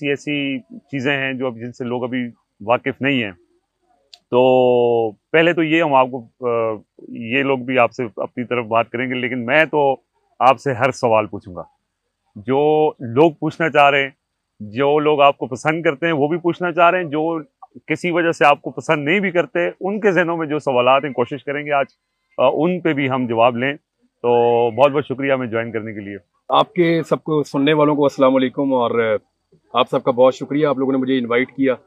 सी ऐसी चीज़ें हैं जो अब जिनसे लोग अभी वाकिफ नहीं हैं। तो पहले तो ये हम आपको ये लोग भी आपसे अपनी तरफ बात करेंगे, लेकिन मैं तो आपसे हर सवाल पूछूंगा जो लोग पूछना चाह रहे हैं। जो लोग आपको पसंद करते हैं वो भी पूछना चाह रहे हैं, जो किसी वजह से आपको पसंद नहीं भी करते उनके जहनों में जो सवालात हैं कोशिश करेंगे आज उन पे भी हम जवाब लें। तो बहुत बहुत शुक्रिया हमें ज्वाइन करने के लिए। आपके सबको सुनने वालों को अस्सलाम वालेकुम, और आप सबका बहुत शुक्रिया, आप लोगों ने मुझे इनवाइट किया।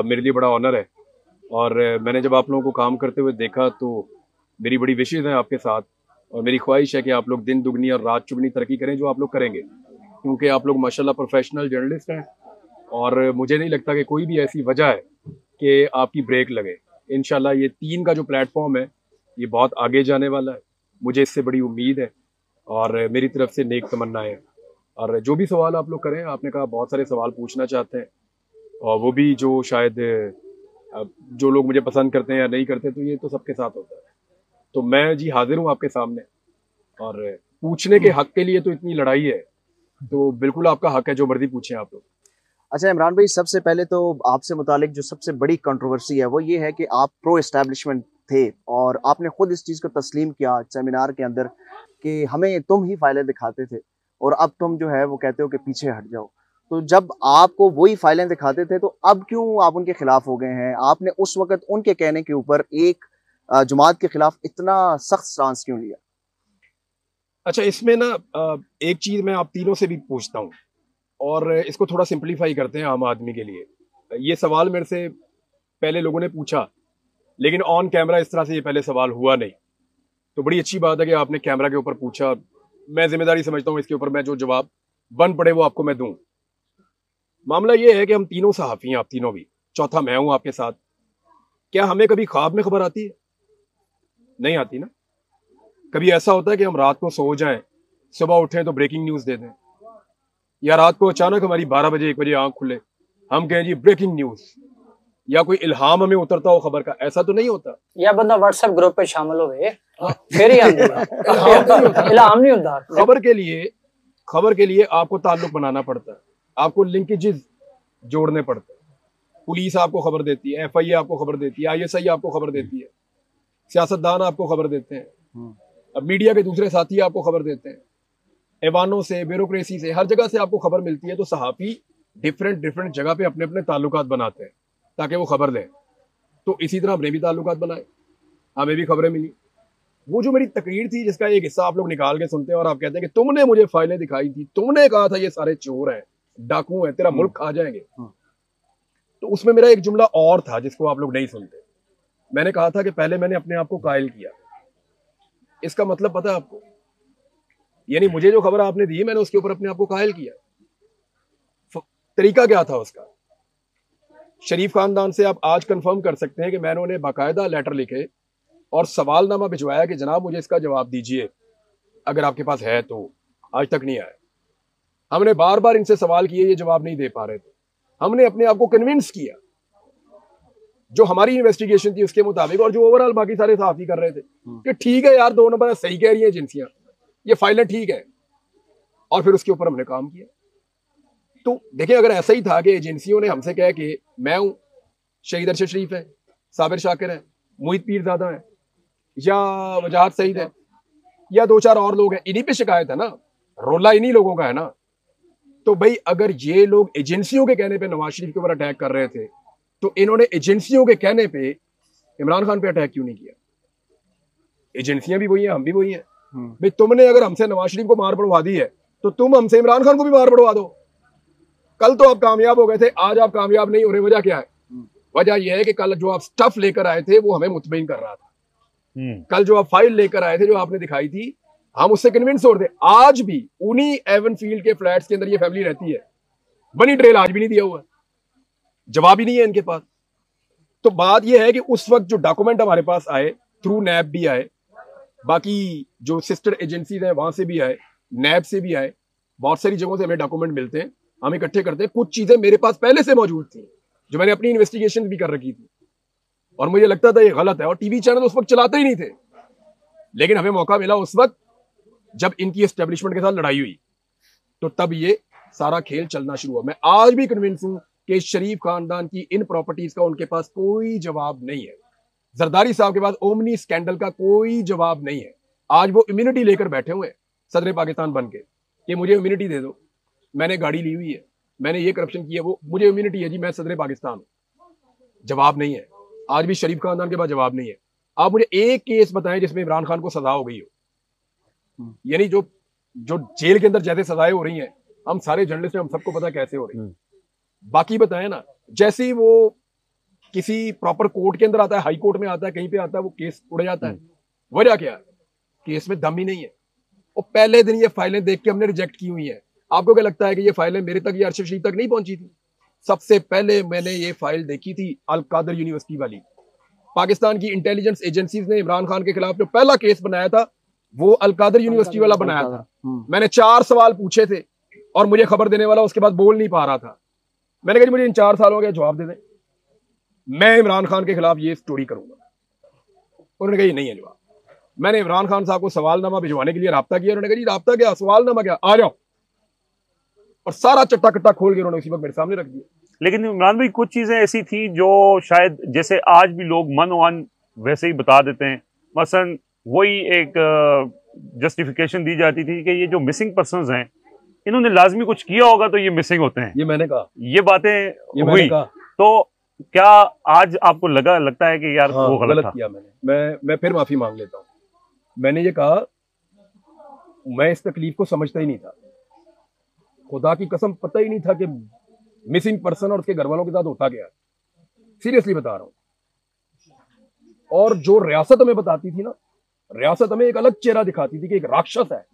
मेरे लिए बड़ा ऑनर है, और मैंने जब आप लोगों को काम करते हुए देखा तो मेरी बड़ी विशेज़ हैं आपके साथ, और मेरी ख्वाहिश है कि आप लोग दिन दुगनी और रात चुगनी तरक्की करें जो आप लोग करेंगे, क्योंकि आप लोग माशाल्लाह प्रोफेशनल जर्नलिस्ट हैं, और मुझे नहीं लगता कि कोई भी ऐसी वजह है कि आपकी ब्रेक लगे। इंशाल्लाह ये 3 का जो प्लेटफॉर्म है ये बहुत आगे जाने वाला है, मुझे इससे बड़ी उम्मीद है, और मेरी तरफ से नेक तमन्नाएं। और जो भी सवाल आप लोग करें, आपने कहा बहुत सारे सवाल पूछना चाहते हैं, और वो भी जो शायद जो लोग मुझे पसंद करते हैं या नहीं करते, तो ये तो सबके साथ होता है। तो मैं जी हाजिर हूँ आपके सामने, और पूछने के हक के लिए तो इतनी लड़ाई है, तो बिल्कुल आपका हक है, जो मर्जी पूछें आप लोग। अच्छा इमरान भाई, सबसे पहले तो आपसे मुतालिक जो सबसे बड़ी कंट्रोवर्सी है वो ये है कि आप प्रो एस्टैब्लिशमेंट थे, और आपने खुद इस चीज़ को तस्लीम किया सेमिनार के अंदर कि हमें तुम ही फाइलें दिखाते थे, और अब तुम जो है वो कहते हो कि पीछे हट जाओ। तो जब आपको वही फाइलें दिखाते थे तो अब क्यों आप उनके खिलाफ हो गए हैं? आपने उस वक्त उनके कहने के ऊपर एक जमात के खिलाफ इतना सख्त स्टांस क्यों लिया? अच्छा, इसमें ना एक चीज़ मैं आप तीनों से भी पूछता हूँ, और इसको थोड़ा सिंप्लीफाई करते हैं आम आदमी के लिए। ये सवाल मेरे से पहले लोगों ने पूछा, लेकिन ऑन कैमरा इस तरह से ये पहले सवाल हुआ नहीं, तो बड़ी अच्छी बात है कि आपने कैमरा के ऊपर पूछा। मैं जिम्मेदारी समझता हूँ इसके ऊपर मैं जो जवाब बन पड़े वो आपको मैं दूं। मामला ये है कि हम तीनों सहाफ़ी हैं, आप तीनों भी, चौथा मैं हूं आपके साथ। क्या हमें कभी ख्वाब में खबर आती है? नहीं आती ना। कभी ऐसा होता है कि हम रात को सो जाएं, सुबह उठें तो ब्रेकिंग न्यूज़ दे दें, या रात को अचानक हमारी 12 बजे 1 बजे आंख खुले, हम कहें जी ब्रेकिंग न्यूज़, या कोई इल्हाम हमें उतरता हो खबर का? ऐसा तो नहीं होता। या बंदा व्हाट्सएप ग्रुप पे शामिल हो गए फिर ही आंदी है। इल्हाम नहीं होता। खबर के लिए आपको ताल्लुक बनाना पड़ता है, आपको लिंकेजेस जोड़ने पड़ते हैं। पुलिस आपको खबर देती है, FIA आपको खबर देती है, ISI आपको खबर देती है, सियासतदान आपको खबर देते हैं, अब मीडिया के दूसरे साथी आपको खबर देते हैं, ऐवानों से, ब्यूरोक्रेसी से, हर जगह से आपको खबर मिलती है। तो सहाफ़ी डिफरेंट जगह पे अपने अपने ताल्लुकात बनाते हैं ताकि वो खबर दें। तो इसी तरह हमने भी ताल्लुकात बनाए, हमें भी खबरें मिली। वो जो मेरी तकरीर थी जिसका एक हिस्सा आप लोग निकाल के सुनते हैं और आप कहते हैं कि तुमने मुझे फाइलें दिखाई थी, तुमने कहा था ये सारे चोर हैं, डाकू हैं, तेरा मुल्क खा जाएंगे, तो उसमें मेरा एक जुमला और था जिसको आप लोग नहीं सुनते। मैंने कहा था कि पहले मैंने अपने आप को कायल किया। इसका मतलब पता है आपको? यानी मुझे जो खबर आपने दी मैंने उसके ऊपर अपने आप को कायल किया। तरीका क्या था उसका? शरीफ खानदान से आप आज कंफर्म कर सकते हैं कि मैंने उन्हें बाकायदा लेटर लिखे और सवालनामा भिजवाया कि जनाब मुझे इसका जवाब दीजिए अगर आपके पास है तो। आज तक नहीं आया। हमने बार बार इनसे सवाल किए, ये जवाब नहीं दे पा रहे थे। हमने अपने आप को कन्विंस किया जो हमारी इन्वेस्टिगेशन थी उसके मुताबिक, और जो ओवरऑल बाकी सारे सहाफी कर रहे थे कि ठीक है यार, 2 नंबर सही कह रही है एजेंसियां, ये फाइलें ठीक है, और फिर उसके ऊपर हमने काम किया। तो देखिए, अगर ऐसा ही था कि एजेंसियों ने हमसे कहा कि मैं हूं, शहीद अरशद शरीफ है, साबिर शाकिर है, मोहित पीरजादा है, या वजाहत सईद है, या 2-4 और लोग हैं, इन्हीं पे शिकायत है ना, रोला इन्हीं लोगों का है ना। तो भाई अगर ये लोग एजेंसियों के कहने पे नवाज शरीफ के ऊपर अटैक कर रहे थे, तो इन्होंने एजेंसियों के कहने पे इमरान खान पे अटैक क्यों नहीं किया? एजेंसियां भी वही हैं, हम भी वही हैं। भाई तुमने अगर हमसे नवाज शरीफ को मार पड़वा दी है तो तुम हमसे इमरान खान को भी मार पड़वा दो। कल तो आप कामयाब हो गए थे, आज आप कामयाब नहीं हो रहे। वजह क्या है? वजह यह है कि कल जो आप स्टफ लेकर आए थे वो हमें मुतमईन कर रहा था। कल जो आप फाइल लेकर आए थे जो आपने दिखाई थी, हम उससे कन्विंस हो रहे थे। आज भी उन्हीं एवन फील्ड के फ्लैट्स के अंदर ये फैमिली रहती है। बनी ट्रेल आज भी नहीं दिया हुआ है, जवाब ही नहीं है इनके पास। तो बात यह है कि उस वक्त जो डॉक्यूमेंट हमारे पास आए, थ्रू नैब भी आए, बाकी जो सिस्टर एजेंसीज हैं वहां से भी आए, नैब से भी आए, बहुत सारी जगहों से हमें डॉक्यूमेंट मिलते हैं, हम इकट्ठे करते हैं। कुछ चीजें मेरे पास पहले से मौजूद थी जो मैंने अपनी इन्वेस्टिगेशन भी कर रखी थी, और मुझे लगता था ये गलत है, और टीवी चैनल उस वक्त चलाते ही नहीं थे। लेकिन हमें मौका मिला उस वक्त जब इनकी एस्टेब्लिशमेंट के साथ लड़ाई हुई, तो तब ये सारा खेल चलना शुरू हुआ। मैं आज भी कन्विंस हूं कि शरीफ खानदान की इन प्रॉपर्टीज का उनके पास कोई जवाब नहीं है। जरदारी साहब के पास ओमनी स्कैंडल का कोई जवाब नहीं है। आज वो इम्यूनिटी लेकर बैठे हुए हैं सदर पाकिस्तान बन के कि मुझे इम्यूनिटी दे दो, मैंने गाड़ी ली हुई है, मैंने ये करप्शन किया, वो मुझे इम्यूनिटी है जी, मैं सदर पाकिस्तान हूं। जवाब नहीं है, आज भी शरीफ खानदान के पास जवाब नहीं है। आप मुझे एक केस बताएं जिसमें इमरान खान को सजा हो गई हो, यानी जो जेल के अंदर जैसे सजाएं हो रही हैं, हम सारे जर्नलिस्ट हैं, हम सबको पता कैसे हो रही है। बाकी बताएं ना, जैसे ही वो किसी प्रॉपर कोर्ट के अंदर आता है, हाई कोर्ट में आता है, कहीं पे आता है, वो केस उड़ जाता है। वजह क्या है? केस में दम ही नहीं है। और पहले दिन ये फाइलें देख के हमने रिजेक्ट की हुई है। आपको क्या लगता है कि ये फाइलें मेरे तक या अरशद शरीफ तक नहीं पहुंची थी? सबसे पहले मैंने ये फाइल देखी थी अल कादर यूनिवर्सिटी वाली। पाकिस्तान की इंटेलिजेंस एजेंसीज ने इमरान खान के खिलाफ जो पहला केस बनाया था वो अल कादर यूनिवर्सिटी वाला बनाया था। मैंने 4 सवाल पूछे थे और मुझे खबर देने वाला उसके बाद बोल नहीं पा रहा था। मैंने कहा मुझे इन 4 सालों का जवाब दे दें, मैं इमरान खान के खिलाफ ये स्टोरी करूंगा। उन्होंने कहा ये नहीं है जवाब। मैंने इमरान खान साहब को सवालनामा भिजवाने के लिए राब्ता किया। उन्होंने कहा जी राब्ता क्या, सवालनामा क्या, आ जाओ। और सारा चट्टा कट्टा खोल के उन्होंने उसी वक्त मेरे सामने रख दिया। लेकिन इमरान भाई कुछ चीजें ऐसी थी जो शायद जैसे आज भी लोग मन वैसे ही बता देते हैं। मसलन वही एक जस्टिफिकेशन दी जाती थी कि ये जो मिसिंग पर्संस हैं इन्होंने लाजमी कुछ किया होगा तो ये मिसिंग होते हैं। ये मैंने कहा, ये बातें हुई। तो क्या आज आपको लगता है कि यार हाँ, वो गलत किया मैं फिर माफी मांग लेता हूँ। मैंने ये कहा, मैं इस तकलीफ को समझता ही नहीं था। खुदा की कसम पता ही नहीं था कि मिसिंग पर्सन और उसके घर वालों के साथ होता क्या है। सीरियसली बता रहा हूं। और जो रियासत हमें बताती थी ना, रियासत हमें एक अलग चेहरा दिखाती थी कि एक राक्षस है,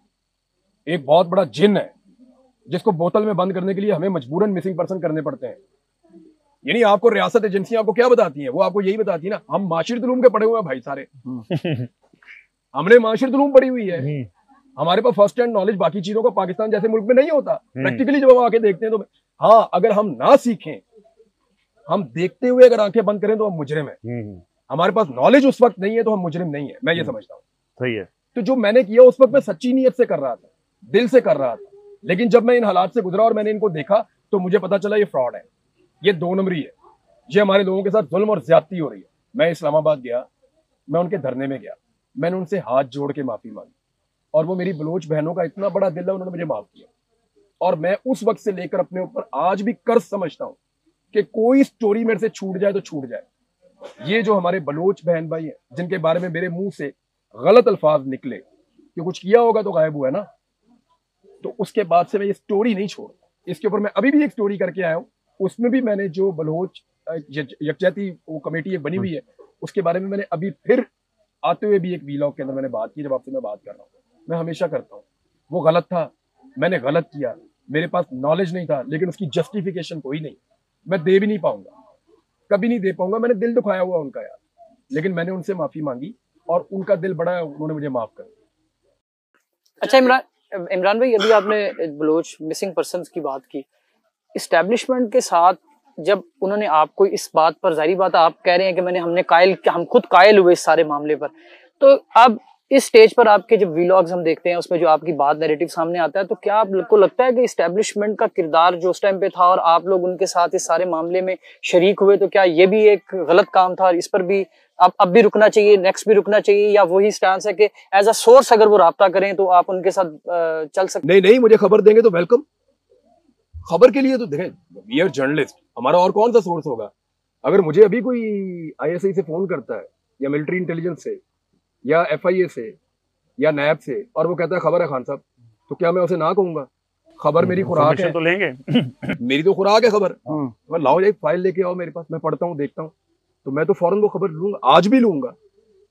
एक बहुत बड़ा जिन है जिसको बोतल में बंद करने के लिए हमें मजबूरन मिसिंग पर्सन करने पड़ते हैं। यानी आपको रियासत एजेंसियां आपको क्या बताती हैं? वो आपको यही बताती है ना, हम माशिरत उलूम के पढ़े हुए हैं भाई सारे। हमने माशिरत उलूम पढ़ी हुई है, हमारे पास फर्स्ट हैंड नॉलेज बाकी चीजों का पाकिस्तान जैसे मुल्क में नहीं होता। प्रैक्टिकली जब हम आके देखते हैं तो हाँ, अगर हम ना सीखें, हम देखते हुए अगर आंखें बंद करें तो हम मुजरिम है। हमारे पास नॉलेज उस वक्त नहीं है तो हम मुजरिम नहीं है। मैं ये समझता हूँ। सही है। तो जो मैंने किया उस वक्त मैं सच्ची नीयत से कर रहा था, दिल से कर रहा था। लेकिन जब मैं इन हालात से गुजरा और मैंने इनको देखा तो मुझे पता चला ये फ्रॉड है, ये 2 नंबरी है, ये हमारे लोगों के साथ जुल्म और ज्यादती हो रही है। मैं इस्लामाबाद गया, मैं उनके धरने में गया, मैंने उनसे हाथ जोड़ के माफी मांगी और वो मेरी बलोच बहनों का इतना बड़ा दिल है, उन्होंने मुझे माफ किया। और मैं उस वक्त से लेकर अपने ऊपर आज भी कर्ज समझता हूं कि कोई स्टोरी मेरे से छूट जाए तो छूट जाए। ये जो हमारे बलोच बहन भाई हैं जिनके बारे में मेरे मुंह से गलत अल्फाज निकले कि कुछ किया होगा तो गायब हुआ है ना, तो उसके बाद से मैं ये स्टोरी नहीं छोड़। इसके ऊपर मैं अभी भी एक स्टोरी करके आया हूँ। उसमें भी मैंने जो बलोच यकजहती वो कमेटी एक बनी हुई है उसके बारे में मैंने अभी फिर आते हुए भी एक वीलॉग के अंदर मैंने बात की। जब आपसे मैं बात कर रहा हूँ, मैं हमेशा करता हूँ वो गलत था, मैंने गलत किया, मेरे पास नॉलेज नहीं था, लेकिन उसकी जस्टिफिकेशन कोई नहीं, मैं दे भी नहीं पाऊंगा, कभी नहीं दे पाऊंगा। मैंने दिल दुखाया हुआ उनका यार, लेकिन मैंने उनसे माफी मांगी और उनका दिल बड़ा है, उन्होंने मुझे माफ कर दिया। अच्छा इमरान भाई, अभी आपने बलोच मिसिंग पर्सन्स की बात की, इस्टेब्लिशमेंट के साथ जब उन्होंने आपको इस बात पर, जाहिर बात आप कह रहे हैं कि हम खुद कायल हुए इस सारे मामले पर, तो अब इस स्टेज पर आपके जब वीलॉग्स हम देखते हैं उसमें जो आपकी बात नैरेटिव सामने आता है, तो क्या आपको लगता है कि इस्टेब्लिशमेंट का किरदार जो उस टाइम पे था और आप लोग उनके साथ इस सारे मामले में शरीक हुए, तो क्या ये भी एक गलत काम था और इस पर भी अब भी रुकना चाहिए, नेक्स्ट भी रुकना चाहिए, या वही स्टांस है कि एज अ सोर्स अगर वो राब्ता करें तो आप उनके साथ चल सकते? नहीं, मुझे खबर देंगे तो वेलकम। खबर के लिए तो देखें, वी आर जर्नलिस्ट, हमारा और कौन सा सोर्स होगा? अगर मुझे अभी कोई ISI से फोन करता है या मिलिट्री इंटेलिजेंस से या FIA से या नैब से और वो कहता है खबर है खान साहब, तो क्या मैं उसे ना कहूंगा? खबर मेरी खुराक है, तो लेंगे मेरी तो खुराक है खबर। मैं लाओ एक फाइल लेके आओ मेरे पास, मैं पढ़ता हूँ, देखता हूँ, तो मैं तो फौरन वो खबर लूंगा, आज भी लूंगा।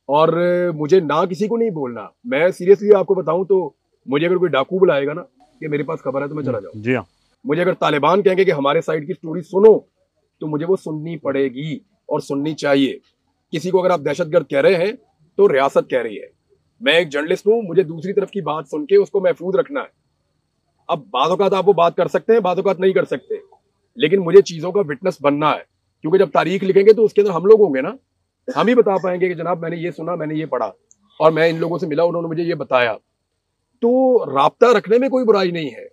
और मुझे ना किसी को नहीं बोलना। मैं सीरियसली आपको बताऊं तो मुझे अगर कोई डाकू बुलाएगा ना कि मेरे पास खबर है तो मैं चला जाऊँ। जी हाँ। मुझे अगर तालिबान कहेंगे कि हमारे साइड की स्टोरी सुनो तो मुझे वो सुननी पड़ेगी और सुननी चाहिए। किसी को अगर आप दहशतगर्द कह रहे हैं तो रियासत कह रही है। मैं एक जर्नलिस्ट हूं, मुझे दूसरी तरफ की बात सुन के उसको महफूज रखना है। अब बात औकात आप वो बात कर सकते हैं, बात औकात नहीं कर सकते, लेकिन मुझे चीजों का विटनेस बनना है, क्योंकि जब तारीख लिखेंगे तो उसके अंदर हम लोग होंगे ना, हम ही बता पाएंगे कि जनाब मैंने ये सुना, मैंने ये पढ़ा और मैं इन लोगों से मिला, उन्होंने मुझे ये बताया। तो राब्ता रखने में कोई बुराई नहीं है,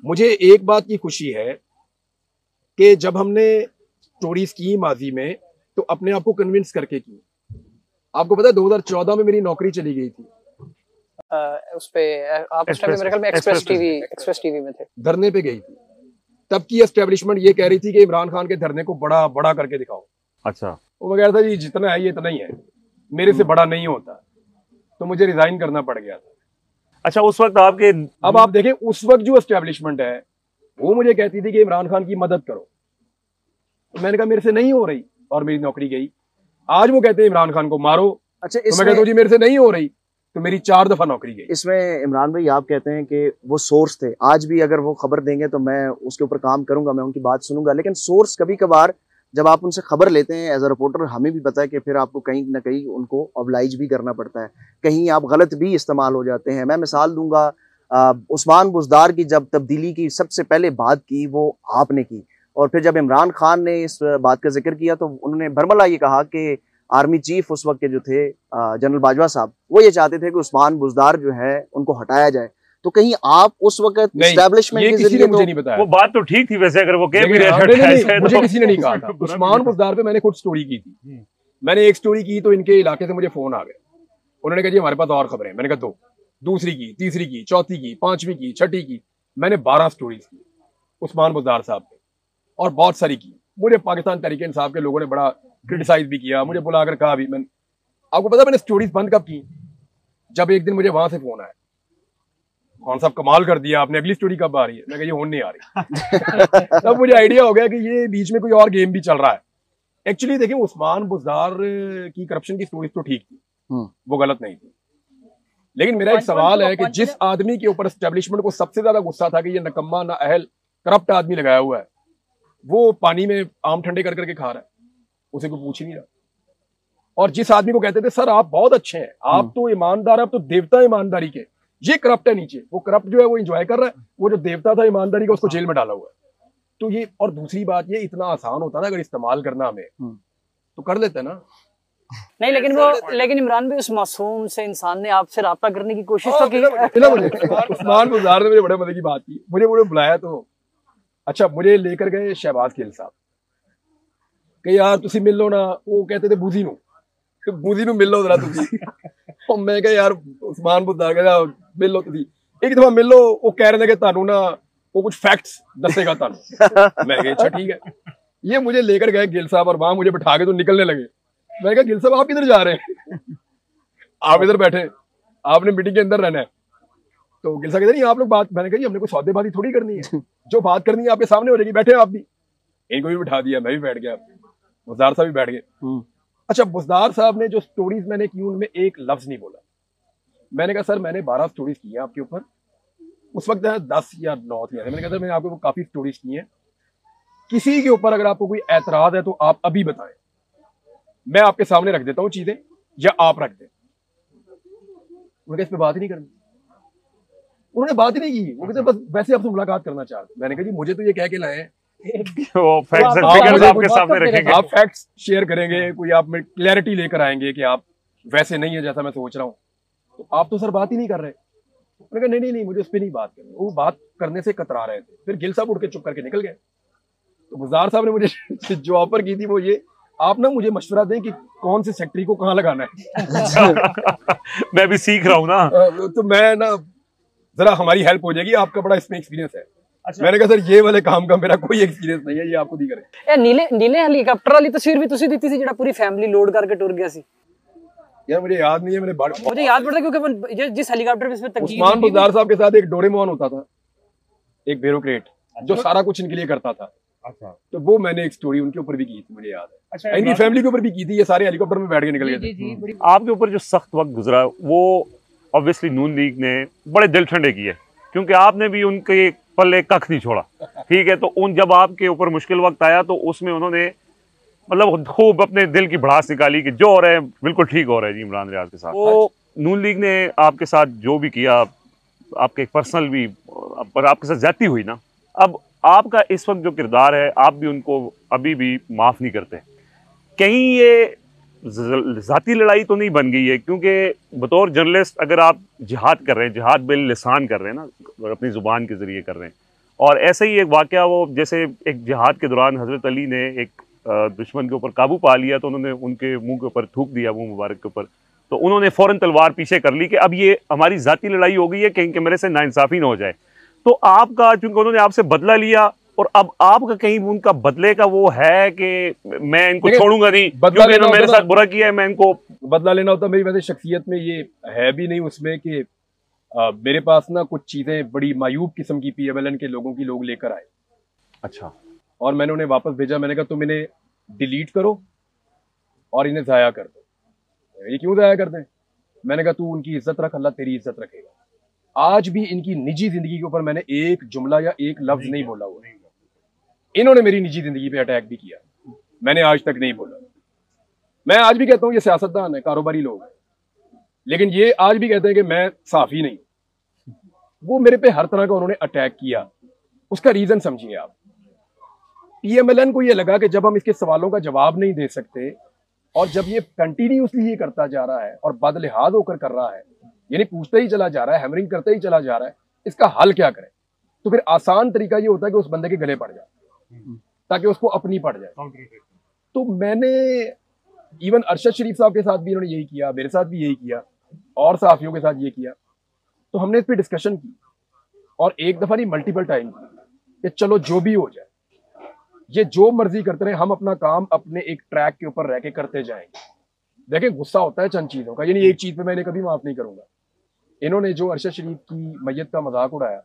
मुझे एक बात की खुशी है कि जब हमने स्टोरीज की माजी में तो अपने आप को कन्विंस करके की। आपको पता है 2014 में मेरी नौकरी चली गई थी। उस पे आप उस टाइम मेरे ख्याल में एक्सप्रेस टीवी में थे, धरने पे गई थी। तब की एस्टेब्लिशमेंट ये कह रही थी कि इमरान खान के धरने को बड़ा बड़ा करके दिखाओ। अच्छा। वो मैं कह रहा था जी जितना है ये इतना ही है, मेरे से बड़ा नहीं होता, तो मुझे रिजाइन करना पड़ गया था। अच्छा, उस वक्त आपके, अब आप देखें उस वक्त जो एस्टेब्लिशमेंट है वो मुझे कहती थी कि इमरान खान की मदद करो, तो मैंने कहा मेरे से नहीं हो रही और मेरी नौकरी गई। आज वो कहते हैं इमरान खान को मारो। अच्छा, तो मैं कहता हूँ जी मेरे से नहीं हो रही, तो मेरी 4 दफा नौकरी गई। इसमें इमरान भाई आप कहते हैं कि वो सोर्स थे, आज भी अगर वो खबर देंगे तो मैं उसके ऊपर काम करूंगा, मैं उनकी बात सुनूंगा, लेकिन सोर्स कभी कभार जब आप उनसे खबर लेते हैं एज अ रिपोर्टर, हमें भी पता है कि फिर आपको कहीं ना कहीं उनको ऑब्लाइज भी करना पड़ता है, कहीं आप गलत भी इस्तेमाल हो जाते हैं। मैं मिसाल दूंगा, उस्मान बुज़दार की जब तब्दीली की सबसे पहले बात की वो आपने की, और फिर जब इमरान खान ने इस बात का जिक्र किया तो उन्होंने भरमला ये कहा कि आर्मी चीफ उस वक्त के जो थे जनरल बाजवा साहब, वो ये चाहते थे कि उस्मान बुज़दार जो है उनको हटाया जाए। तो कहीं आप उस वक्त एस्टैब्लिशमेंट के जरिए मुझे नहीं बताया। वो बात तो ठीक थी वैसे, अगर वो कह भी रहे थे, मुझे किसी ने नहीं कहा था। उस्मान बुज़दार पे मैंने खुद स्टोरी की थी। मैंने एक स्टोरी की तो इनके इलाके से मुझे फोन आ गया, उन्होंने कहा जी हमारे पास और खबरें। मैंने कहा 2, दूसरी की, तीसरी की, चौथी की, 5वीं की, 6ठी की। मैंने 12 स्टोरीज की उस्मान बुज़दार साहब पे, और बहुत सारी की। मुझे पाकिस्तान तहरीक इंसाफ के लोगों ने बड़ा क्रिटिसाइज भी किया, मुझे बुलाकर कहा भी। मैंने, आपको पता मैंने स्टोरीज बंद कब की? जब एक दिन मुझे वहां से फोन आया, कौन साहब कमाल कर दिया आपने, अगली स्टोरी कब आ रही है? मैं कहा ये होने नहीं आ रही। तब मुझे आइडिया हो गया कि ये बीच में कोई और गेम भी चल रहा है। एक्चुअली देखिए उस्मान बुज़दार की करप्शन की स्टोरीज तो ठीक थी, वो गलत नहीं थी, लेकिन मेरा एक सवाल है कि जिस आदमी के ऊपर एस्टेब्लिशमेंट को सबसे ज्यादा गुस्सा था कि ये नकम्मा ना अहल करप्ट आदमी लगाया हुआ है, वो पानी में आम ठंडे कर करके खा रहा है, उसे कोई पूछ ही नहीं रहा। और जिस आदमी को कहते थे सर आप बहुत अच्छे हैं, आप तो ईमानदार, आप तो देवता ईमानदारी के, ये करप्ट है नीचे, वो करप्ट जो है वो एंजॉय कर रहा है, वो जो देवता था ईमानदारी का उसको जेल में डाला हुआ है। तो ये, और दूसरी बात ये इतना आसान होता ना अगर इस्तेमाल करना हमें, तो कर लेते ना। नहीं, लेकिन इमरान भाई उस मासूम से इंसान ने आपसे राब्ता करने की कोशिश तो की। उस्मान बुज़दार ने मुझे बड़े मजे की बात की, मुझे बुलाया तो अच्छा, मुझे लेकर गए शहबाज खेल साहब कि यार तुसी मिल लो ना, वो कहते थे बूजी नू मिल लो जरा तुसी। और मैं कहा यार उस्मान बुज़दार कहता मिल लो तुसी, एक दफा मिल लो, वो कह रहे थे कि तानू ना वो कुछ फैक्ट्स दसेगा तानू। मैं कहा अच्छा ठीक है। ये मुझे लेकर गए गिल साहब और वहां मुझे बिठा के तो निकलने लगे। मैं कहा गिल साहब आप किधर जा रहे हैं? आप इधर बैठे, आपने मीटिंग के अंदर रहना है। तो गिल साहब कहते नहीं आप लोग बात, मैंने कहा हमने कोई सौदेबाजी थोड़ी करनी है, जो बात करनी है आपके सामने हो जाएगी, बैठे आप भी। इनको भी बिठा दिया, मैं भी बैठ गया, बुज़दार साहब भी बैठ गए। अच्छा, बुज़दार साहब ने जो स्टोरीज मैंने की उनमें एक लफ्ज नहीं बोला। मैंने कहा सर मैंने 12 स्टोरीज की हैं आपके ऊपर, उस वक्त 10 या 9 थी। मैंने कहा सर मैंने आपको काफी स्टोरीज की हैं, किसी के ऊपर अगर आपको कोई एतराज है तो आप अभी बताएं, मैं आपके सामने रख देता हूँ चीजें, या आप रख दें। उन्होंने इस पे बात ही नहीं करनी, उन्होंने बात ही नहीं की। वो कहते बस वैसे आपसे मुलाकात करना चाहते। मैंने कहा जी मुझे तो ये कह के लाए हैं आपके सामने रखेंगे, आप फैक्ट्स शेयर करेंगे, कोई आप में क्लैरिटी लेकर आएंगे कि आप वैसे नहीं है जैसा मैं सोच रहा हूँ, तो आप तो सर बात ही नहीं कर रहे। मैंने कहा नहीं मुझे उस पर नहीं बात करनी। वो बात करने से कतरा रहे थे। फिर गिल साहब उठ के चुप करके निकल गए। तो बुज़दार साहब ने मुझे जो ऑफर की थी वो ये, आप ना मुझे मशवरा दें कि कौन से सेक्रेटरी को कहाँ लगाना है। मैं भी सीख रहा हूँ ना, तो मैं ना जरा हमारी हेल्प हो जाएगी, आपका बड़ा इसमें एक्सपीरियंस है। अच्छा। मैंने कहा सर ये वाले काम का मेरा कोई एक्सपीरियंस नहीं है, ये आपको दी करे। नीले हेलीकॉप्टर वाली तस्वीर भी तुसी दी थी जेड़ा पूरी फैमिली लोड करके टूर गया सी। यार मुझे याद नहीं है, मुझे याद पड़ता क्योंकि जिस हेलीकॉप्टर पे इसमें उस्मान बुज़दार साहब के साथ एक डोरेमोन होता था, एक ब्यूरोक्रेट जो सारा कुछ इनके लिए करता था। अच्छा। तो वो मैंने एक स्टोरी उनके ऊपर भी की थी, मुझे याद है। अच्छा, इनकी फैमिली के ऊपर भी की थी। ये सारे हेलीकॉप्टर में बैठ के निकल गए थे। आपके ऊपर जो सख्त वक्त गुजरा वो ऑब्वियसली नून लीग ने बड़े दिल ठंडे किए, क्योंकि आपने भी उनके पल्ले कख नहीं छोड़ा, ठीक है। तो उन जब आपके ऊपर मुश्किल वक्त आया तो उसमें उन्होंने मतलब खूब अपने दिल की भड़ास निकाली कि जो हो रहा है बिल्कुल ठीक हो रहा है जी इमरान रियाज के साथ। वो नून लीग ने आपके साथ जो भी किया, आपके पर्सनल भी, पर आपके साथ ज्यादती हुई ना, अब आपका इस वक्त जो किरदार है आप भी उनको अभी भी माफ नहीं करते। कहीं ये जाती लड़ाई तो नहीं बन गई है? क्योंकि बतौर जर्नलिस्ट अगर आप जिहाद कर रहे हैं, जिहाद बिल लिसान कर रहे हैं ना, अपनी जुबान के जरिए कर रहे हैं, और ऐसे ही एक वाकया, वो जैसे एक जिहाद के दौरान हजरत अली ने एक दुश्मन के ऊपर काबू पा लिया तो उन्होंने उनके मुंह के ऊपर थूक दिया, मुंह मुबारक के ऊपर, तो उन्होंने फौरन तलवार पीछे कर ली कि अब ये हमारी जाती लड़ाई हो गई है, कहीं के मेरे से नाइंसाफी ना हो जाए। तो आपका, चूंकि उन्होंने आपसे बदला लिया और अब आपका कहीं उनका बदले का वो है कि मैं इनको छोड़ूंगा नहीं, क्योंकि इन्होंने मेरे साथ बुरा किया है, मैं इनको बदला लेना होता। मेरी वैसे शख्सियत में ये है भी नहीं उसमें कि मेरे पास ना कुछ चीजें बड़ी मायूब किस्म की PMLN के लोगों की लोग लेकर आए। अच्छा। और मैंने उन्हें वापस भेजा, मैंने कहा तुम इन्हें डिलीट करो और इन्हें जाया कर दो। ये क्यों जाया कर दें? मैंने कहा तू उनकी इज्जत रख, अल्लाह तेरी इज्जत रखेगा। आज भी इनकी निजी जिंदगी के ऊपर मैंने एक जुमला या एक लफ्ज नहीं बोला हुआ। इन्होंने मेरी निजी जिंदगी पे अटैक भी किया, मैंने आज तक नहीं बोला। मैं आज भी कहता हूं ये सियासतदान है, कारोबारी लोग हैं, लेकिन ये आज भी कहते हैं कि मैं साफी नहीं। वो मेरे पे हर तरह का उन्होंने अटैक किया, उसका रीजन समझिए आप। PMLN को ये लगा कि जब हम इसके सवालों का जवाब नहीं दे सकते और जब ये कंटिन्यूसली ये करता जा रहा है और बदलिहाज होकर कर रहा है, यानी पूछते ही चला जा रहा है, हैमरिंग करते ही चला जा रहा है, इसका हल क्या करें? तो फिर आसान तरीका ये होता है कि उस बंदे के गले पड़ जाए ताकि उसको अपनी पड़ जाए। तो मैंने इवन अरशद शरीफ साहब के साथ भी इन्होंने यही किया, मेरे साथ भी यही किया और सहाफियों के साथ ये किया। तो हमने इस पर डिस्कशन की और एक दफा नहीं मल्टीपल टाइम की कि चलो जो भी हो जाए, ये जो मर्जी करते रहे, हम अपना काम अपने एक ट्रैक के ऊपर रह के करते जाएंगे। देखिए गुस्सा होता है चंद चीजों का, यानी एक चीज पे मैं इन्हें कभी माफ नहीं करूंगा। इन्होंने जो अरशद शरीफ की मैयत का मजाक उड़ाया,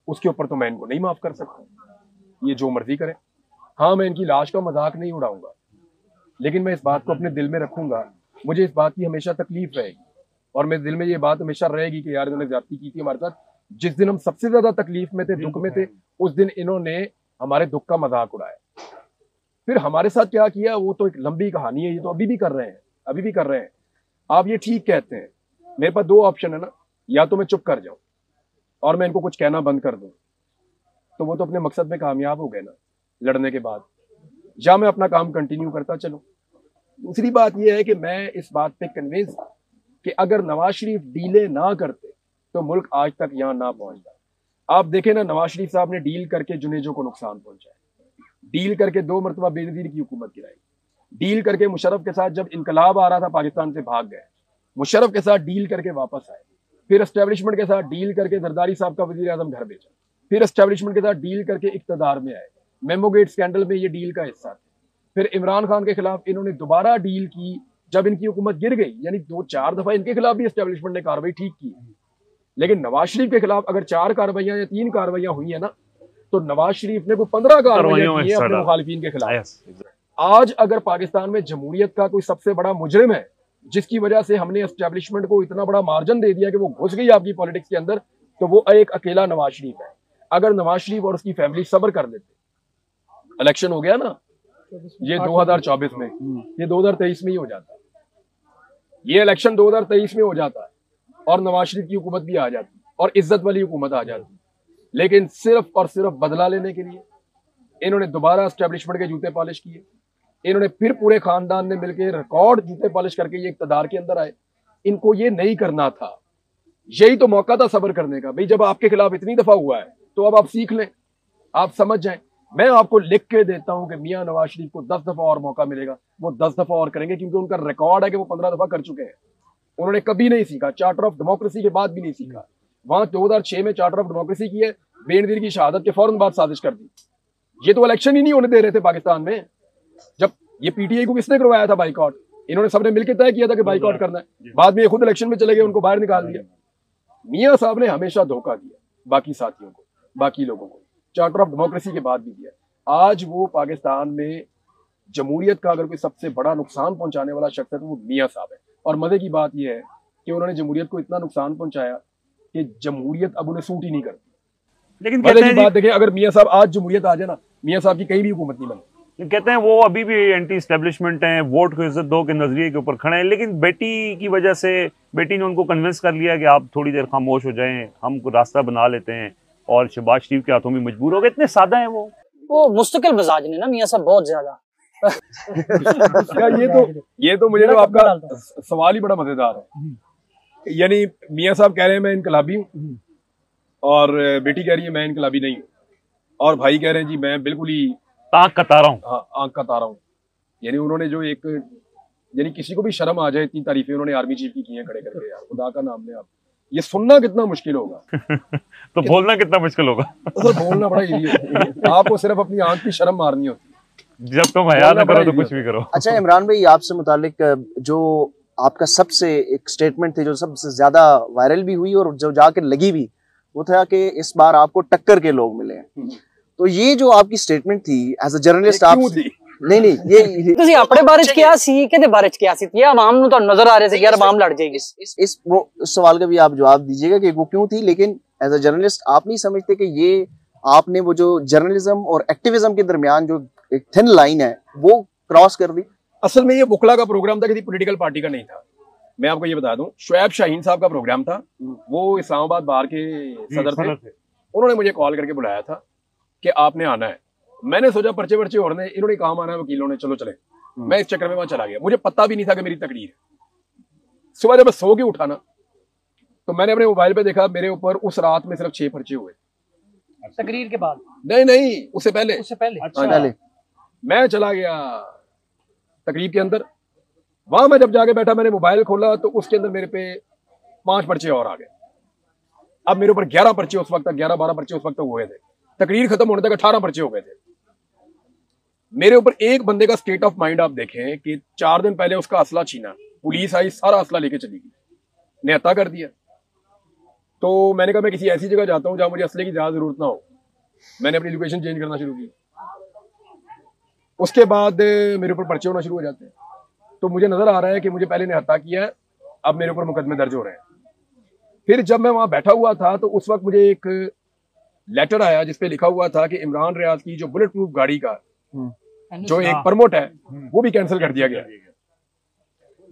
उसके ऊपर तो मैं इनको नहीं माफ कर सकता, ये जो मर्जी करें। हाँ, मैं इनकी लाश का मजाक नहीं उड़ाऊंगा, लेकिन मैं इस बात को अपने दिल में रखूंगा। मुझे इस बात की हमेशा तकलीफ रहेगी और मेरे दिल में ये बात हमेशा रहेगी कि यार इन्होंने ज्यादती की थी हमारे साथ। जिस दिन हम सबसे ज्यादा तकलीफ में थे, दुख में थे, उस दिन इन्होंने हमारे दुख का मजाक उड़ाया। फिर हमारे साथ क्या किया वो तो एक लंबी कहानी है, ये तो अभी भी कर रहे हैं, अभी भी कर रहे हैं। आप ये ठीक कहते हैं, मेरे पास दो ऑप्शन है ना, या तो मैं चुप कर जाऊं और मैं इनको कुछ कहना बंद कर दूं, तो वो तो अपने मकसद में कामयाब हो गए ना लड़ने के बाद, या मैं अपना काम कंटिन्यू करता चलूं। दूसरी बात यह है कि मैं इस बात पे कन्विंस कि अगर नवाज शरीफ डीले ना करते तो मुल्क आज तक यहां ना पहुंचता। आप देखें ना, नवाज शरीफ साहब ने डील करके जुनेजो को नुकसान पहुंचाया, डील करके 2 मरतबा बेनजीर की हुकूमत गिराई, डील करके मुशर्रफ के साथ जब इनकलाब आ रहा था पाकिस्तान से भाग गए, मुशर्रफ के साथ डील करके वापस आए, फिर एस्टेब्लिशमेंट के साथ डील करके जरदारी साहब का वजीर आजम घर भेजा, फिर एस्टेब्लिशमेंट के साथ डील करके इक्तदार में आए, मेमोगेट स्कैंडल में ये डील का हिस्सा थे, फिर इमरान खान के खिलाफ इन्होंने दोबारा डील की जब इनकी हुकूमत गिर गई, यानी 2-4 दफा इनके खिलाफ भी एस्टेब्लिशमेंट ने कार्रवाई ठीक की। लेकिन नवाज शरीफ के खिलाफ अगर 4 कार्रवाइयां या 3 कार्रवाइयां हुई है ना, तो नवाज शरीफ ने कोई 15 कार्रवाइयां की हैं अपने मुखालिफिन के खिलाफ। आज अगर पाकिस्तान में जमहूरियत का कोई सबसे बड़ा मुजरिम है जिसकी वजह से हमने एस्टेब्लिशमेंट को इतना बड़ा मार्जिन दे दिया कि वो घुस गई आपकी पॉलिटिक्स के अंदर, तो वो एक अकेला नवाज शरीफ है। अगर नवाज शरीफ और उसकी फैमिली सब्र कर लेते, इलेक्शन हो गया ना ये 2024 में, ये 2023 में ही हो जाता, ये इलेक्शन 2023 में हो जाता है और नवाज शरीफ की हुकूमत भी आ जाती और इज्जत वाली हुकूमत आ जाती। लेकिन सिर्फ और सिर्फ बदला लेने के लिए इन्होंने दोबारा एस्टेब्लिशमेंट के जूते पॉलिश किए, इन्होंने फिर पूरे खानदान ने मिलकर रिकॉर्ड जूते पॉलिश करके ये इक़्तिदार के अंदर आए। इनको ये नहीं करना था, यही तो मौका था सब्र करने का। भाई जब आपके खिलाफ इतनी दफा हुआ है तो अब आप सीख लें, आप समझ जाएं। मैं आपको लिख के देता हूं कि मियां नवाज शरीफ को 10 दफा और मौका मिलेगा, वो 10 दफा और करेंगे, क्योंकि उनका रिकॉर्ड है कि वो 15 दफा कर चुके हैं। उन्होंने कभी नहीं सीखा, चार्टर ऑफ डेमोक्रेसी के बाद भी नहीं सीखा। वहां 2006 में चार्टर ऑफ डेमोक्रेसी की है, बेनजीर की शहादत के फौरन बाद साजिश कर दी। ये तो इलेक्शन ही नहीं होने दे रहे थे पाकिस्तान में। जब ये PTI को किसने करवाया था बाइकआउट? इन्होंने सबने मिलकर तय किया था कि बाइकआउट करना है, बाद में ये खुद इलेक्शन में चले गए, उनको बाहर निकाल दिया। मियां साहब ने हमेशा धोखा दिया बाकी साथियों को, बाकी लोगों को, चार्टर ऑफ डेमोक्रेसी के बाद भी दिया। आज वो पाकिस्तान में जमहूरियत का अगर कोई सबसे बड़ा नुकसान पहुंचाने वाला शख्स है तो वो मियां साहब है। और मजे की बात यह है कि उन्होंने जमहूरियत को इतना नुकसान पहुंचाया कि जमहूरियत अब उन्हें सूट ही नहीं करती। लेकिन मजे की बात देखिए, अगर मियां साहब आज जमहूरियत आ जाए ना, मियां साहब की कहीं भी हुकूमत नहीं बनती। कहते हैं वो अभी भी एंटी एस्टेब्लिशमेंट हैं, वोट को इज्जत दो के नजरिए के ऊपर खड़े हैं, लेकिन बेटी की वजह से बेटी ने उनको कन्विंस कर लिया कि आप थोड़ी देर खामोश हो जाएं, हम को रास्ता बना लेते हैं, और शहबाज शरीफ के हाथों में मजबूर हो गए। इतने सादा हैं वो मुस्तकिल मिजाज ने ना मियां साहब, बहुत ज्यादा। ये तो मुझे तो आपका सवाल ही बड़ा मजेदार है। यानी मियां साहब कह रहे हैं मैं इनकलाबी हूँ और बेटी कह रही है मैं इनकलाबी नहीं हूँ। और भाई कह रहे हैं जी मैं बिल्कुल ही ताक कता रहा हूँ। हाँ, आंख का तारा हूँ। यानी उन्होंने जो एक, यानी किसी को भी शर्म आ जाए, इतनी तारीफें उन्होंने आर्मी चीफ की हैं खड़े करके, यार खुदा का नाम ले आप, ये सुनना कितना मुश्किल होगा। तो बोलना कितना मुश्किल होगा। तो बोलना बड़ा इजी है, आपको सिर्फ अपनी आंख की शर्म मारनी होती है। जब तुम हया ना करो तो कुछ भी करो। अच्छा इमरान भाई, आपसे मुतालिक जो आपका सबसे एक स्टेटमेंट थी जो सबसे ज्यादा वायरल भी हुई और जो जाके लगी भी, वो था कि इस बार आपको टक्कर के लोग मिले हैं। तो ये जो आपकी स्टेटमेंट थी एज अ जर्नलिस्ट, आप नहीं ये ਤੁਸੀਂ ਆਪਣੇ ਬਾਰੇ ਚ ਕਿਹਾ ਸੀ, ਕਿਹਦੇ ਬਾਰੇ ਚ ਕਿਹਾ ਸੀ? ਇਹ ਆਵਾਮ ਨੂੰ ਤੁਹਾਨੂੰ ਨਜ਼ਰ ਆ ਰਿਹਾ ਸੀ ਕਿ ਯਾਰ ਆਵਾਮ लड़ जाएगी। इस सवाल का भी आप जवाब दीजिएगा कि वो क्यों थी, लेकिन एज अ जर्नलिस्ट आप नहीं समझते कि ये आपने वो जो जर्नलिज्म और एक्टिविज्म के दरमियान जो एक थिन लाइन है वो क्रॉस कर दी? असल में ये बुकला का प्रोग्राम था, किसी पॉलिटिकल पार्टी का नहीं था। मैं आपको ये बता दूं, शुएब शाहीन साहब का प्रोग्राम था, वो इस्लामाबाद बार के सदर थे। उन्होंने मुझे कॉल करके बुलाया था कि आपने आना है। मैंने सोचा पर्चे वर्चे ओढ़ने, इन्होंने काम आना है वकीलों ने, चलो चले। मैं इस चक्कर में वहां चला गया, मुझे पता भी नहीं था कि मेरी तकरीर है। सुबह जब मैं सो के उठा ना, तो मैंने अपने मोबाइल पे देखा मेरे ऊपर उस रात में सिर्फ 6 पर्चे हुए। तकरीर के बाद? नहीं, उससे पहले। अच्छा। पहले मैं चला गया तकरीर के अंदर, वहां मैं जब जाके बैठा, मैंने मोबाइल खोला तो उसके अंदर मेरे पे 5 पर्चे और आ गए। अब मेरे ऊपर 11 पर्चे उस वक्त तक, 11-12 पर्चे उस वक्त तक हुए थे। तकरीर खत्म होने तक 18 पर्चे हो गए थे मेरे ऊपर। एक बंदे का स्टेट ऑफ माइंड आप देखें कि 4 दिन पहले उसका असला छीना, पुलिस आई, सारा असला लेके चली गई, निहत्था कर दिया। तो मैंने कहा मैं किसी ऐसी जगह जाता हूं जहां मुझे असले की ज्यादा जरूरत ना हो। मैंने अपनी लोकेशन चेंज करना शुरू की। उसके बाद मेरे ऊपर पर्चे होना शुरू हो जाते हैं। तो मुझे नजर आ रहा है कि मुझे पहले निहत्था किया है, अब मेरे ऊपर मुकदमे दर्ज हो रहे हैं। फिर जब मैं वहां बैठा हुआ था तो उस वक्त मुझे एक लेटर आया जिसपे लिखा हुआ था कि इमरान रियाज की जो बुलेट प्रूफ गाड़ी का जो एक परमोट है वो भी कैंसिल कर दिया गया।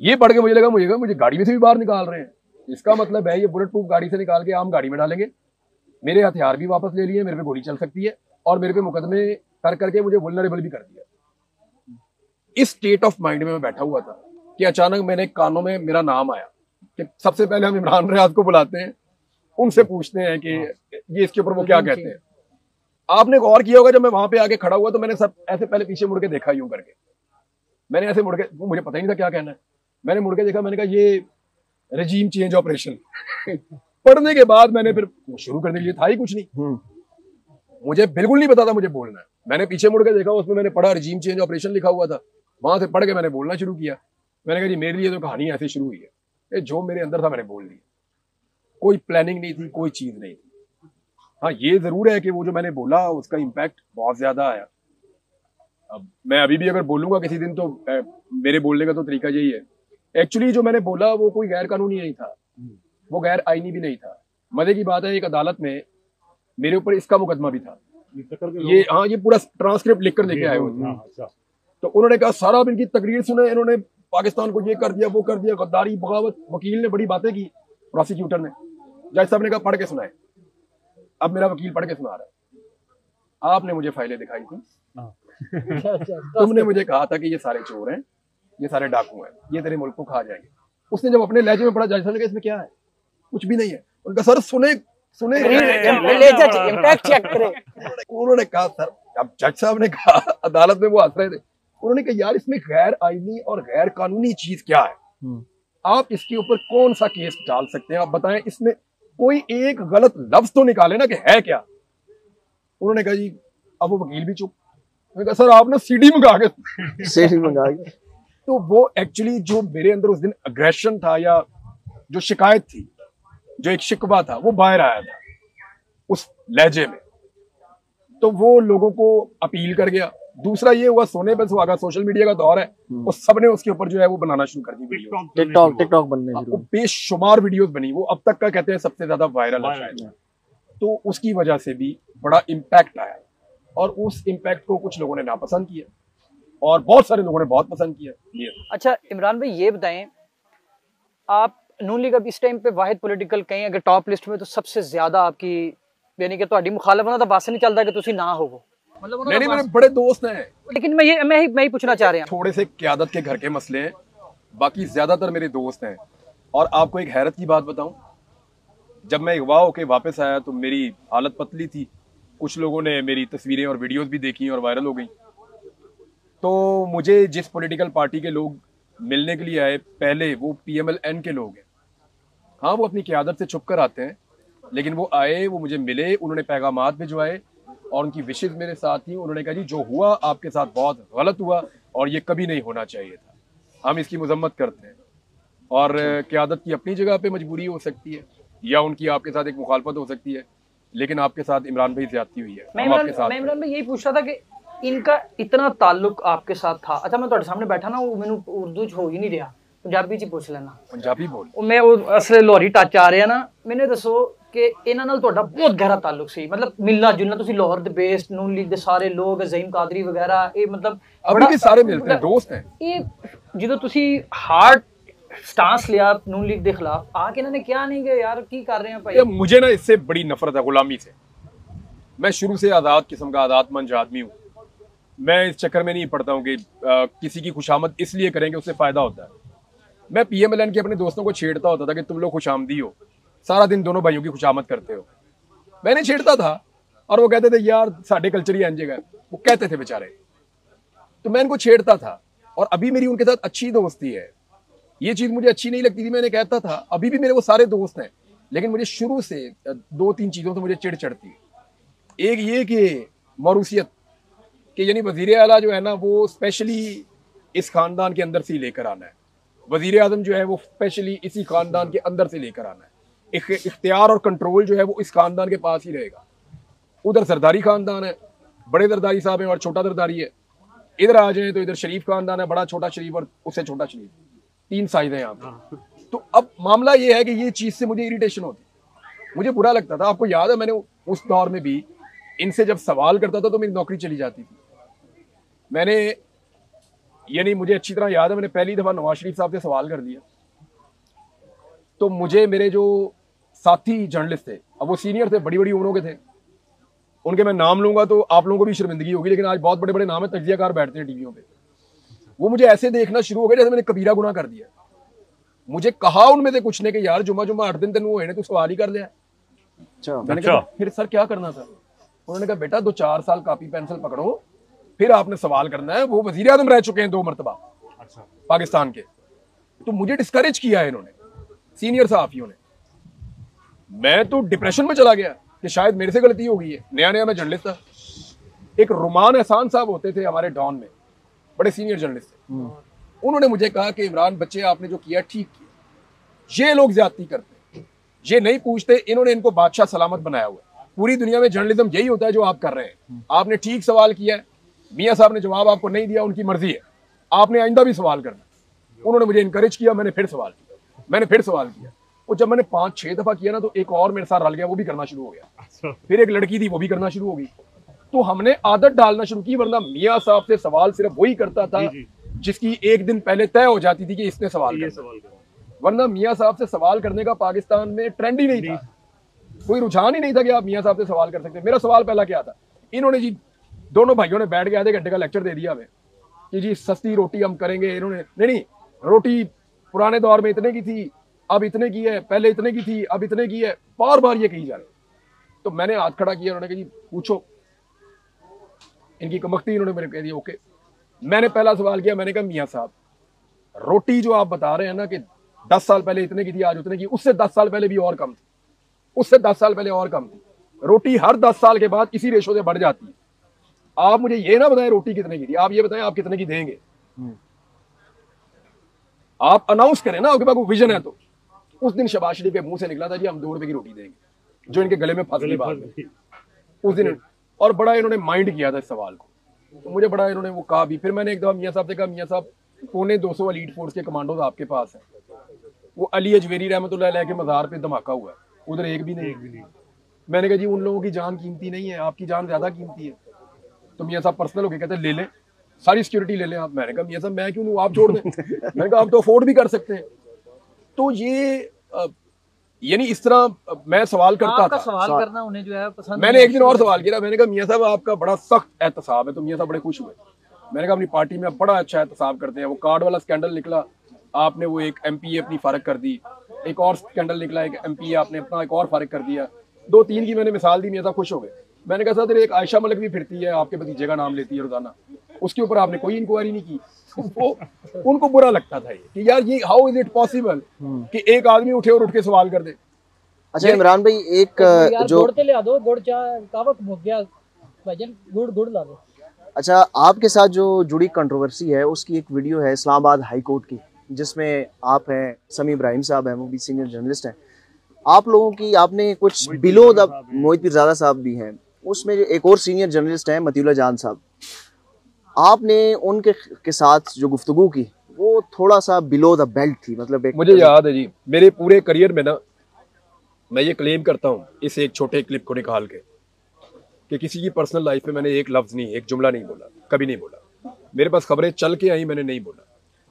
ये पढ़ के मुझे लगा मुझे गाड़ी में से भी बाहर निकाल रहे हैं। इसका मतलब है ये बुलेट प्रूफ गाड़ी से निकाल के आम गाड़ी में डालेंगे। मेरे हथियार भी वापस ले लिए, मेरे पे गोली चल सकती है और मेरे पे मुकदमे कर करके मुझे वल्नरेबल भी कर दिया। इस स्टेट ऑफ माइंड में मैं बैठा हुआ था कि अचानक मैंने कानों में मेरा नाम आया कि सबसे पहले हम इमरान रियाज को बुलाते हैं, उनसे पूछते हैं कि ये इसके ऊपर वो क्या कहते हैं। आपने गौर किया होगा जब मैं वहां पे आके खड़ा हुआ तो मैंने सब ऐसे पहले पीछे मुड़ के देखा, यूं करके मैंने ऐसे मुड़ के, मुझे पता ही नहीं था क्या कहना है। मैंने मुड़ के देखा, मैंने कहा ये रजीम चेंज ऑपरेशन। पढ़ने के बाद मैंने फिर शुरू करने के लिए था ही कुछ नहीं, मुझे बिल्कुल नहीं पता था मुझे बोलना है। मैंने पीछे मुड़ के देखा, उसमें मैंने पढ़ा रजीम चेंज ऑपरेशन लिखा हुआ था। वहां से पढ़ के मैंने बोलना शुरू किया। मैंने कहा जी मेरे लिए तो कहानी ऐसे शुरू हुई है, जो मेरे अंदर था मैंने बोल दिया। कोई प्लानिंग नहीं थी, कोई चीज नहीं थी। हाँ ये जरूर है कि वो जो मैंने बोला उसका इम्पैक्ट बहुत ज्यादा आया। अब मैं अभी भी अगर बोलूंगा किसी दिन तो मेरे बोलने का तो तरीका यही है। एक्चुअली जो मैंने बोला वो कोई गैर कानूनी नहीं था, वो गैर आईनी भी नहीं था। मजे की बात है एक अदालत में मेरे ऊपर इसका मुकदमा भी था। ये हाँ ये पूरा ट्रांसक्रिप्ट लिख कर लेके आए हुए थे। तो उन्होंने कहा सारा अब इनकी तकरीर सुने, इन्होंने पाकिस्तान को ये कर दिया वो कर दिया, गद्दारी बगावत। वकील ने बड़ी बातें की, प्रोसिक्यूटर ने, जज साहब ने कहा पढ़ के सुनाए। अब मेरा वकील पढ़ के सुना रहा है। आपने मुझे फाइलें दिखाई थी, तुमने मुझे कहा था कि ये सारे चोर हैं, ये सारे डाकू हैं, ये तेरे मुल्क को खा जाएंगे। उसने जब अपने लहजे में पढ़ा, जज साहब ने कहा इसमें क्या है, कुछ भी नहीं है। उनका सर सुने इम्पैक्ट चेक करें। उन्होंने कहा सर, अब जज साहब ने कहा, अदालत में वो हंस रहे थे, उन्होंने कहा यार इसमें गैर आईनी और गैर कानूनी चीज क्या है, आप इसके ऊपर कौन सा केस डाल सकते हैं, आप बताएं, इसमें कोई एक गलत लफ्ज तो निकाले ना कि है क्या। उन्होंने कहा जी, अब वो वकील भी चुप। मैंने कहा सर आप ना सीडी मंगा के तो वो एक्चुअली जो मेरे अंदर उस दिन अग्रेशन था या जो शिकायत थी, जो एक शिकवा था, वो बाहर आया था उस लहजे में। तो वो लोगों को अपील कर गया। दूसरा ये हुआ, सोने पे सुहागा, सोशल मीडिया का दौर है, वो सबने उसके ऊपर जो है वो बनाना शुरू कर दी। टिकटॉक बनने वो बेशुमार वीडियोस बनी, वो अब तक का कहते हैं सबसे ज्यादा वायरल है शायद। तो उसकी वजह से भी बड़ा इम्पैक्ट आया और उस इम्पैक्ट को कुछ लोगों ने नापसंद किया और बहुत सारे लोगों ने बहुत पसंद किया। अच्छा इमरान भाई ये बताएं, आप नून लीग अब इस टाइम पे वाहिद पॉलिटिकल कहीं अगर टॉप लिस्ट में तो सबसे ज्यादा आपकी यानी कि ਤੁਹਾਡੀ मुखालफत तो बस नहीं चलता कि तुसी ना हो, मतलब नहीं मेरे बड़े दोस्त हैं, लेकिन मैं ही पूछना चाह रहा हूं। थोड़े से क़यादत के घर के मसले हैं, बाकी ज्यादातर मेरे दोस्त हैं। और आपको एक हैरत की बात बताऊं, जब मैं अगवा होके वापस आया तो मेरी हालत पतली थी, कुछ लोगों ने मेरी तस्वीरें और वीडियोस भी देखी और वायरल हो गई। तो मुझे जिस पॉलिटिकल पार्टी के लोग मिलने के लिए आए, पहले वो PMLN के लोग हैं। हाँ, वो अपनी क़यादत से छुप कर आते हैं, लेकिन वो आए, वो मुझे मिले, उन्होंने पैगामात भिजवाए और उनकी विशेज़ मेरे साथ थी। उन्होंने कहा जी जो हुआ आपके साथ बहुत गलत हुआ और ये कभी नहीं होना चाहिए था, हम इसकी मजम्मत करते हैं। और क़यादत की अपनी जगह पे मजबूरी हो सकती है या उनकी आपके साथ एक मुखालफत हो सकती है, लेकिन आपके साथ इमरान भाई ज्यादती हुई है। मैं इमरान भाई यही पूछ रहा था कि इनका इतना ताल्लुक आपके साथ था। अच्छा, मैं ਤੁਹਾਡੇ सामने बैठा ना, वो मैंने उर्दू च हो ही नहीं रहा, पंजाबी च पूछ लेना। पंजाबी बोल। मैं वो असले लाहौरी टच आ रहा ना, मैंने दसो कि ਇਹਨਾਂ ਨਾਲ ਤੁਹਾਡਾ ਬਹੁਤ ਗਹਿਰਾ ਤਾਲੁਕ ਸੀ, ਮਤਲਬ ਮਿਲਣਾ ਜੁਲਣਾ, ਤੁਸੀਂ ਲਾਹੌਰ ਦੇ ਬੇਸਡ ਨੂਨ ਲੀਗ ਦੇ ਸਾਰੇ ਲੋਕ, ਜ਼ਹੀਮ ਕਾਦਰੀ ਵਗੈਰਾ, ਇਹ ਮਤਲਬ अभी भी सारे मिलते हैं, दोस्त हैं। ਇਹ ਜਦੋਂ ਤੁਸੀਂ ਹਾਰਡ स्टांस लिया नून लीग के खिलाफ, आके इन्होंने क्या नहीं कि यार की कर रहे हैं भाई। मुझे ना इससे बड़ी नफरत है गुलामी से। मैं शुरू से आज़ाद किस्म का आज़ादमंद आदमी हूँ। मैं इस चक्कर में नहीं पड़ता हूँ कि किसी की खुशामद इसलिए करेंगे उससे फ़ायदा होता है। मैं PMLN के अपने दोस्तों को छेड़ता होता था कि तुम लोग खुशामदी हो, सारा दिन दोनों भाइयों की खुशामद करते हो। मैंने छेड़ता था और वो कहते थे यार साढ़े कल्चर ही एंजेगा, वो कहते थे बेचारे, तो मैं इनको छेड़ता था। और अभी मेरी उनके साथ अच्छी दोस्ती है। ये चीज़ मुझे अच्छी नहीं लगती थी, मैंने कहता था, अभी भी मेरे वो सारे दोस्त हैं, लेकिन मुझे शुरू से 2-3 चीज़ों से मुझे चिढ़ चढ़ती है। एक ये कि मौरूसियत कि यानी वज़ीर आला जो है ना, वो स्पेशली इस ख़ानदान के अंदर से ही लेकर आना है। वज़ीर आज़म जो है वो स्पेशली इसी ख़ानदान के अंदर से लेकर आना है। इख्तियार और कंट्रोल जो है वो इस ख़ानदान के पास ही रहेगा। उधर सरदारी ख़ानदान है, बड़े दरदारी साहब हैं और छोटा दरदारी है। इधर आ जाएँ तो इधर शरीफ ख़ानदान है, बड़ा छोटा शरीफ और उससे छोटा शरीफ, 3 साइज़ हैं यहाँ पे। तो अब मामला ये है कि ये चीज़ से मुझे इरिटेशन होती, मुझे बुरा लगता था। आपको याद है मैंने उस दौर में भी इनसे जब सवाल करता था तो मेरी नौकरी चली जाती थी। मैंने यानी मुझे अच्छी तरह याद है, मैंने पहली दफ़ा नवाज शरीफ साहब से सवाल कर दिया तो मुझे मेरे जो साथी जर्नलिस्ट थे, अब वो सीनियर थे, बड़ी बड़ी उम्रों के थे, उनके मैं नाम लूँगा तो आप लोगों को भी शर्मिंदगी होगी, लेकिन आज बहुत बड़े बड़े नाम है, तज्जियाकार बैठते हैं टीवियों पे, वो मुझे ऐसे देखना शुरू हो गए जैसे मैंने कबीरा गुनाह कर दिया। मुझे कहा उनमें से कुछ ने कि यार जुम्मा 8 दिन तेन हुए ने, तू सवाल ही कर लिया। मैंने कहा फिर सर क्या करना था? उन्होंने कहा बेटा 2-4 साल कापी पेंसिल पकड़ो, फिर आपने सवाल करना है। वो वजीर आज़म रह चुके हैं 2 मरतबा पाकिस्तान के। तो मुझे डिस्करेज किया है इन्होंने, सीनियर सहाफियों ने। मैं तो डिप्रेशन में चला गया कि शायद मेरे से गलती हो गई है। नया नया मैं जर्नलिस्ट था। एक रुमान एहसान साहब होते थे हमारे डॉन में, बड़े सीनियर जर्नलिस्ट थे। उन्होंने मुझे कहा कि इमरान बच्चे आपने जो किया ठीक किया, ये लोग ज्यादती करते हैं, ये नहीं पूछते, इन्होंने इनको बादशाह सलामत बनाया हुआ है। पूरी दुनिया में जर्नलिज्म यही होता है जो आप कर रहे हैं। आपने ठीक सवाल किया है, मियाँ साहब ने जवाब आपको नहीं दिया, उनकी मर्जी है, आपने आइंदा भी सवाल करना। उन्होंने मुझे इनकरेज किया, मैंने फिर सवाल किया। और जब मैंने 5-6 दफा किया ना तो एक और मेरे साथ रल गया, वो भी करना शुरू हो गया। फिर एक लड़की थी, वो भी करना शुरू हो गई। तो हमने आदत डालना शुरू की, वरना मियाँ साहब से सवाल सिर्फ वही करता था जिसकी एक दिन पहले तय हो जाती थी कि इसने सवाल करना। वरना मियाँ साहब से सवाल करने का पाकिस्तान में ट्रेंड ही नहीं था, कोई रुझान ही नहीं था कि आप मियाँ साहब से सवाल कर सकते। मेरा सवाल पहला क्या था, इन्होंने जी दोनों भाइयों ने बैठ के आधे घंटे का लेक्चर दे दिया हमें कि जी सस्ती रोटी हम करेंगे। इन्होंने नहीं, रोटी पुराने दौर में इतने की थी, अब इतने की है, पहले इतने की थी, अब इतने की है, बार बार ये कही जा रही। तो मैंने हाथ खड़ा किया, उन्होंने कहा जी पूछो। इनकी कमख्ती इन्होंने मेरे कह दिया ओके। मैंने पहला सवाल किया, मैंने कहा मियाँ साहब रोटी जो आप बता रहे हैं ना कि 10 साल पहले इतने की थी, आज उतने की, उससे 10 साल पहले भी और कम थी, उससे 10 साल पहले और कम थी। रोटी हर 10 साल के बाद इसी रेशो से बढ़ जाती है। आप मुझे ये ना बताएं रोटी कितने की थी, आप ये बताएं आप कितने की देंगे। आप अनाउंस करें ना, आपके पास विजन है। तो उस दिन शहबाज शरीफ के मुंह से निकला था जी हम 2 रुपए की रोटी देंगे, जो इनके गले में फंसली बात है उस दिन। और बड़ा इन्होंने माइंड किया था इस सवाल को, तो मुझे बड़ा इन्होंने वो कहा भी। फिर मैंने एक दफा मियाँ साहब से कहा, मियाँ साहब 250 एलीट फोर्स के कमांडोज आपके पास है, वो अली अजवेरी रहमतुल्लाह अलैह के मज़ार पे धमाका हुआ है, उधर एक भी नहीं। मैंने कहा जी उन लोगों की जान कीमती नहीं है, आपकी जान ज्यादा कीमती है। तो मियाँ साहब पर्सनल होके कहते ले लें, सारी सिक्योरिटी ले लें आप। मैंने कहा मियाँ साहब मैं क्यों लूँ, आप छोड़ दें। मैंने कहा आप तो अफोर्ड भी कर सकते हैं। तो ये यानी इस तरह मैं सवाल करता था। सवाल करना उन्हें जो है पसंद। मैंने एक दिन और सवाल किया, मैंने कहा मियाँ साहब आपका बड़ा सख्त एहतसाब है। तो मियाँ साहब बड़े खुश हुए। मैंने कहा अपनी पार्टी में बड़ा अच्छा एहतसाब करते हैं। वो कार्ड वाला स्कैंडल निकला, आपने वो एक MPA अपनी फारिग कर दी। एक और स्कैंडल निकला, एक MPA आपने अपना एक और फारिग कर दिया। 2-3 की मैंने मिसाल दी, मियाँ साहब खुश हो गए। मैंने कहा सर एक आयशा मलिक भी फिरती है, आपके भतीजे का नाम लेती है रोजाना, उसके ऊपर आपने कोई इंक्वायरी नहीं की। वो उनको बुरा लगता था ये कि यार ये हाउ इज इट पॉसिबल कि एक आदमी उठे और उठ के सवाल कर दे। अच्छा इमरान भाई, एक जो गुड़ ले आ दो, गुड़ चाय कावा भूख गया भाईजान, गुड़ ला दो। अच्छा, आपके साथ जो जुड़ी कंट्रोवर्सी है उसकी एक वीडियो है इस्लामाबाद हाई कोर्ट की, जिसमें आप हैं, समी इब्राहिम साहब हैं, वो भी सीनियर जर्नलिस्ट हैं, आप लोगों की आपने कुछ बिलो द मोहित पीरजादा साहब भी हैं, उसमें जो एक और सीनियर जर्नलिस्ट हैं मतीउल्लाह जान साहब, आपने उनके के साथ जो गुफ्तगू की वो थोड़ा सा बिलो द बेल्ट थी। मतलब एक मुझे याद है जी, मेरे पूरे करियर में ना मैं ये क्लेम करता हूँ इस एक छोटे क्लिप को निकाल के कि किसी की पर्सनल लाइफ में मैंने एक लफ्ज नहीं, एक जुमला नहीं बोला, कभी नहीं बोला। मेरे पास खबरें चल के आई, मैंने नहीं बोला।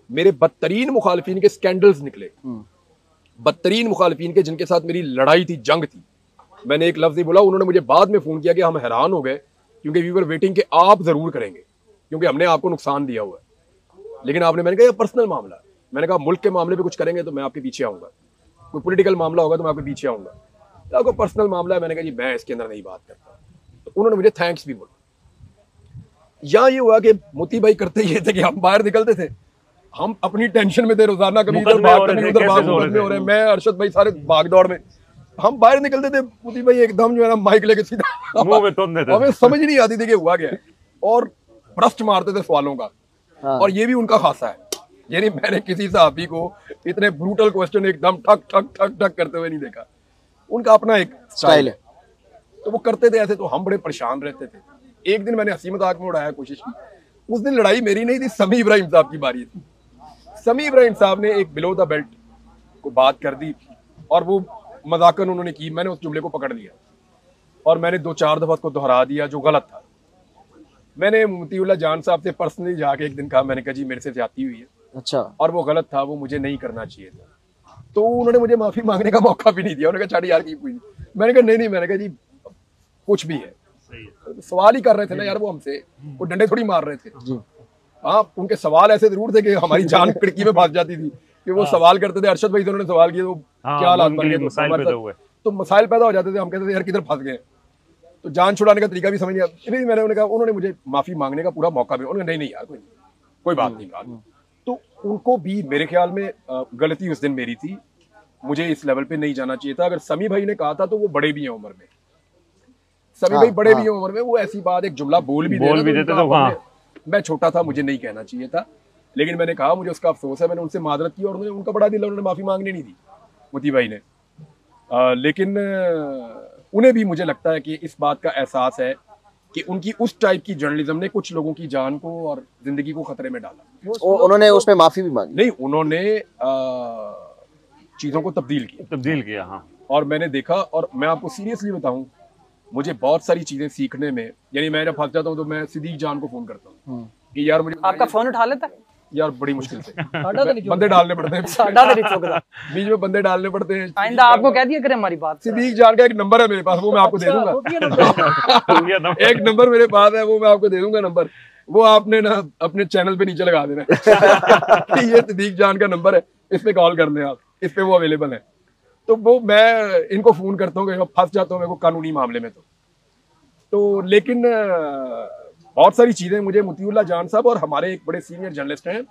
मेरे बदतरीन मुखालिफिन के स्कैंडल्स निकले, बदतरीन मुखालिफिन के जिनके साथ मेरी लड़ाई थी, जंग थी, मैंने एक लफ्ज नहीं बोला। उन्होंने मुझे बाद में फोन किया कि हम हैरान हो गए क्योंकि वी वर वेटिंग कि आप जरूर करेंगे क्योंकि हमने आपको नुकसान दिया हुआ है, लेकिन आपने, मैंने कहा ये पर्सनल मामला है, मैंने कहा मुल्क के मामले पे कुछ करेंगे तो मैं आपके पीछे आऊंगा, कोई पॉलिटिकल मामला होगा तो मैं आपके पीछे आऊंगा, तो आपको पर्सनल मामला है, मैंने कहा जी मैं इसके अंदर नहीं बात करता। तो उन्होंने मुझे थैंक्स भी बोला। यहाँ ये हुआ कि मोती भाई करते ये थे कि हम बाहर निकलते थे, हम अपनी टेंशन में थे, रोजाना कभी इधर बात करनी, उधर बात हो रहे हैं, मैं अरशद भाई सारे भाग दौड़ में, हम बाहर निकलते थे, मोती भाई एकदम जो है ना माइक लेके सीधा मुंह में तोड़ देते थे। हमें समझ नहीं आती थी कि हुआ क्या है, और प्रश्न मारते थे सवालों का। और ये भी उनका खासा है, यानी मैंने किसी सहाफी को इतने ब्रूटल क्वेश्चन एकदम ठक ठक ठक ठक करते हुए नहीं देखा। उनका अपना एक स्टाइल है, तो वो करते थे ऐसे, तो हम बड़े परेशान रहते थे। एक दिन मैंने हंसी मजाक में उड़ाया कोशिश की, उस दिन लड़ाई मेरी नहीं थी, समी इब्राहिम साहब की बारी थी। समी इब्राहिम साहब ने एक बिलो द बेल्ट को बात कर दी और वो मजाकन उन्होंने की, मैंने उस जुमले को पकड़ लिया और मैंने 2-4 दफा उसको दोहरा दिया जो गलत था। मैंने मतीउल्लाह जान साहब से पर्सनली जाके एक दिन कहा, मैंने कहा जी मेरे से ज्यादती हुई है, अच्छा, और वो गलत था, वो मुझे नहीं करना चाहिए था। तो उन्होंने मुझे माफी मांगने का मौका भी नहीं दिया, उन्होंने कहा यार की हुई। मैंने कहा नहीं, मैंने कहा जी कुछ भी है, सवाल ही कर रहे थे ना यार, वो हमसे वो डंडे थोड़ी मार रहे थे। हाँ, उनके सवाल ऐसे जरूर थे कि हमारी जान खिड़की में फंस जाती थी कि वो सवाल करते थे, अरशद भाई से उन्होंने सवाल किया तो क्या हालात बन गए, तो मसाइल पैदा हो जाते थे, हम कहते थे यार किधर फंस गए, तो जान छुड़ाने का तरीका भी समझ नहीं आया। फिर मैंने कहा, उन्होंने मुझे माफी मांगने का पूरा मौका भी, उन्होंने नहीं यार कोई बात नहीं कहा। तो उनको भी मेरे ख्याल में गलती उस दिन मेरी थी, मुझे इस लेवल पे नहीं जाना चाहिए था। अगर समी भाई ने कहा था तो वो बड़े भी हैं उम्र में, समी भाई बड़े भी हैं उम्र में, वो ऐसी बात एक जुमला बोल भी देते तो मैं छोटा था, मुझे नहीं कहना चाहिए था, लेकिन मैंने कहा मुझे उसका अफसोस है, मैंने उनसे मादरत की और उन्होंने, उनका बड़ा दिल, उन्होंने माफी मांगने नहीं दी मोती भाई ने। लेकिन उन्हें भी मुझे लगता है कि इस बात का एहसास है कि उनकी उस टाइप की जर्नलिज्म ने कुछ लोगों की जान को और जिंदगी को खतरे में डाला। उन्होंने उसमें माफी भी मांगी? नहीं, उन्होंने चीजों को तब्दील किया। हाँ, और मैंने देखा, और मैं आपको सीरियसली बताऊं, मुझे बहुत सारी चीजें सीखने में, यानी मैं जब फंस जाता हूँ तो मैं सिद्दीक जान को फोन करता हूँ कि यार मुझे, आपका फोन उठा लेता है यार बड़ी मुश्किल से बंदे डालने पड़ते हैं, बीच में बंदे डालने पड़ते हैं। आइंदा आपको कह दिया करें हमारी बात। सिद्दीक जान का एक नंबर है मेरे पास, वो मैं आपको दे दूंगा। एक नंबर मेरे पास है, वो मैं आपको दे दूंगा नंबर, वो आपने ना अपने चैनल पे नीचे लगा देना ये सिद्दीक जान का नंबर है, इस पे कॉल कर लें आप, इस पे वो अवेलेबल है। तो वो मैं इनको फोन करता हूँ, फंस जाता हूँ मैं को कानूनी मामले में, तो लेकिन बहुत सारी चीजें मुझे मतीउल्लाह जान साहब और हमारे एक बड़े सीनियर जर्नलिस्ट हैं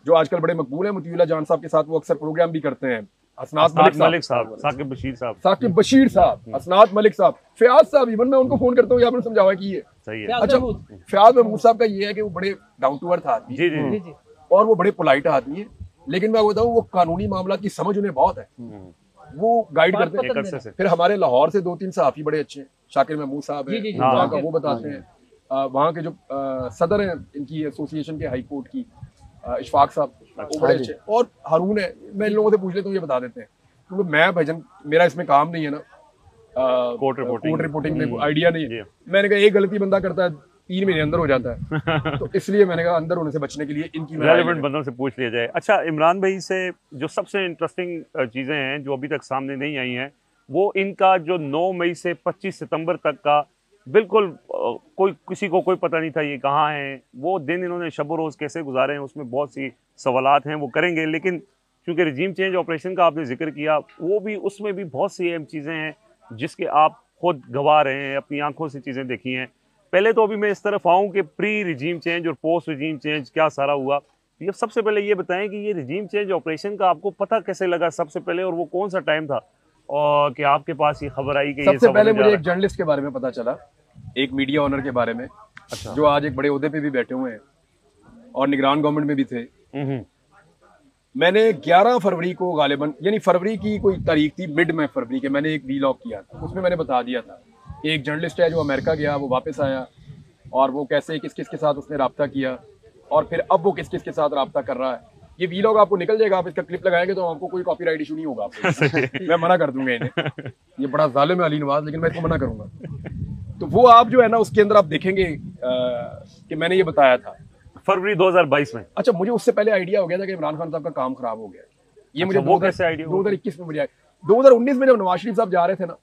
जो आजकल बड़े मकबूल हैं, मतीउल्लाह जान साहब के साथ वो अक्सर प्रोग्राम भी करते हैं, असनात मलिक साहब, साकिब बशीर साहब, असनात मलिक साहब, फयाज साहब, इवन मैं उनको फोन करता हूँ, आपने समझावा की है। अच्छा, फयाज महमूद साहब का ये है कि वो बड़े डाउन टू अर्थ आदमी है और वो बड़े पोलाइट आदमी है, लेकिन मैं बताऊँ वो कानूनी मामला की समझ उन्हें बहुत है, वो गाइड करते हैं। फिर हमारे लाहौर से 2-3 सहाफी बड़े अच्छे हैं, शाकिर महमूद साहब है, वहाँ का वो बताते हैं, वहाँ के जो सदर हैं इनकी एसोसिएशन के हाई कोर्ट की, इशफाक साहब, वो बड़े अच्छे, और हारून है, मैं इन लोगों से पूछ लेता हूँ, ये बता देते हैं, क्योंकि मैं भाईजान मेरा इसमें काम नहीं है ना, कोर्ट रिपोर्टिंग में आइडिया नहीं है। मैंने कहा एक गलती बंदा करता है 3 महीने अंदर हो जाता है तो इसलिए मैंने कहा अंदर होने से बचने के लिए इनकी रेलेवेंट बंदों से पूछ लिया जाए। अच्छा, इमरान भाई से जो सबसे इंटरेस्टिंग चीज़ें हैं जो अभी तक सामने नहीं आई हैं, वो इनका जो 9 मई से 25 सितंबर तक का बिल्कुल कोई किसी को कोई पता नहीं था ये कहाँ हैं, वो दिन इन्होंने शब रोज़ कैसे गुजारे हैं, उसमें बहुत सी सवालात हैं, वो करेंगे। लेकिन क्योंकि रजीम चेंज ऑपरेशन का आपने जिक्र किया, वो भी उसमें भी बहुत सी अहम चीज़ें हैं जिसके आप खुद गवाह रहे हैं, अपनी आंखों से चीज़ें देखी हैं। पहले तो अभी मैं इस तरफ आऊँ कि प्री रिजीम चेंज और पोस्ट रिजीम चेंज क्या सारा हुआ। ये सबसे पहले ये बताएं कि ये रिजीम चेंज ऑपरेशन का आपको पता कैसे लगा सबसे पहले, और वो कौन सा टाइम था और कि आपके पास ये खबर आई कि सबसे पहले मुझे एक जर्नलिस्ट के बारे में पता चला, एक मीडिया ऑनर के बारे में। अच्छा। जो आज एक बड़े ओहदे पे भी बैठे हुए हैं और निगरान गवर्नमेंट में भी थे। मैंने 11 फरवरी को गालिबन, यानी फरवरी की कोई तारीख थी, मिड में फरवरी के, मैंने एक वीलॉग किया था। उसमें मैंने बता दिया था कि एक जर्नलिस्ट है जो अमेरिका गया, वो वापस आया और वो कैसे किस किस के साथ उसने रब्ता किया और फिर अब वो किस किस के साथ रब्ता कर रहा है। ये वीलॉग आपको निकल जाएगा, आप इसका क्लिप लगाएंगे तो आपको कोई कॉपीराइट इशू नहीं होगा आपको। मैं मना कर दूंगा इन्हें, ये बड़ा जालिम है अली नवाज, लेकिन मैं इसको मना करूंगा। तो वो आप जो है ना उसके अंदर आप देखेंगे कि मैंने ये बताया था फरवरी 2022 में। अच्छा, मुझे उससे पहले आइडिया हो गया था कि इमरान खान साहब का काम खराब हो गया। ये अच्छा, मुझे वो कैसे आइडिया 2021 में मुझे आया। 2019 में जब नवाज शरीफ साहब जा रहे थे ना,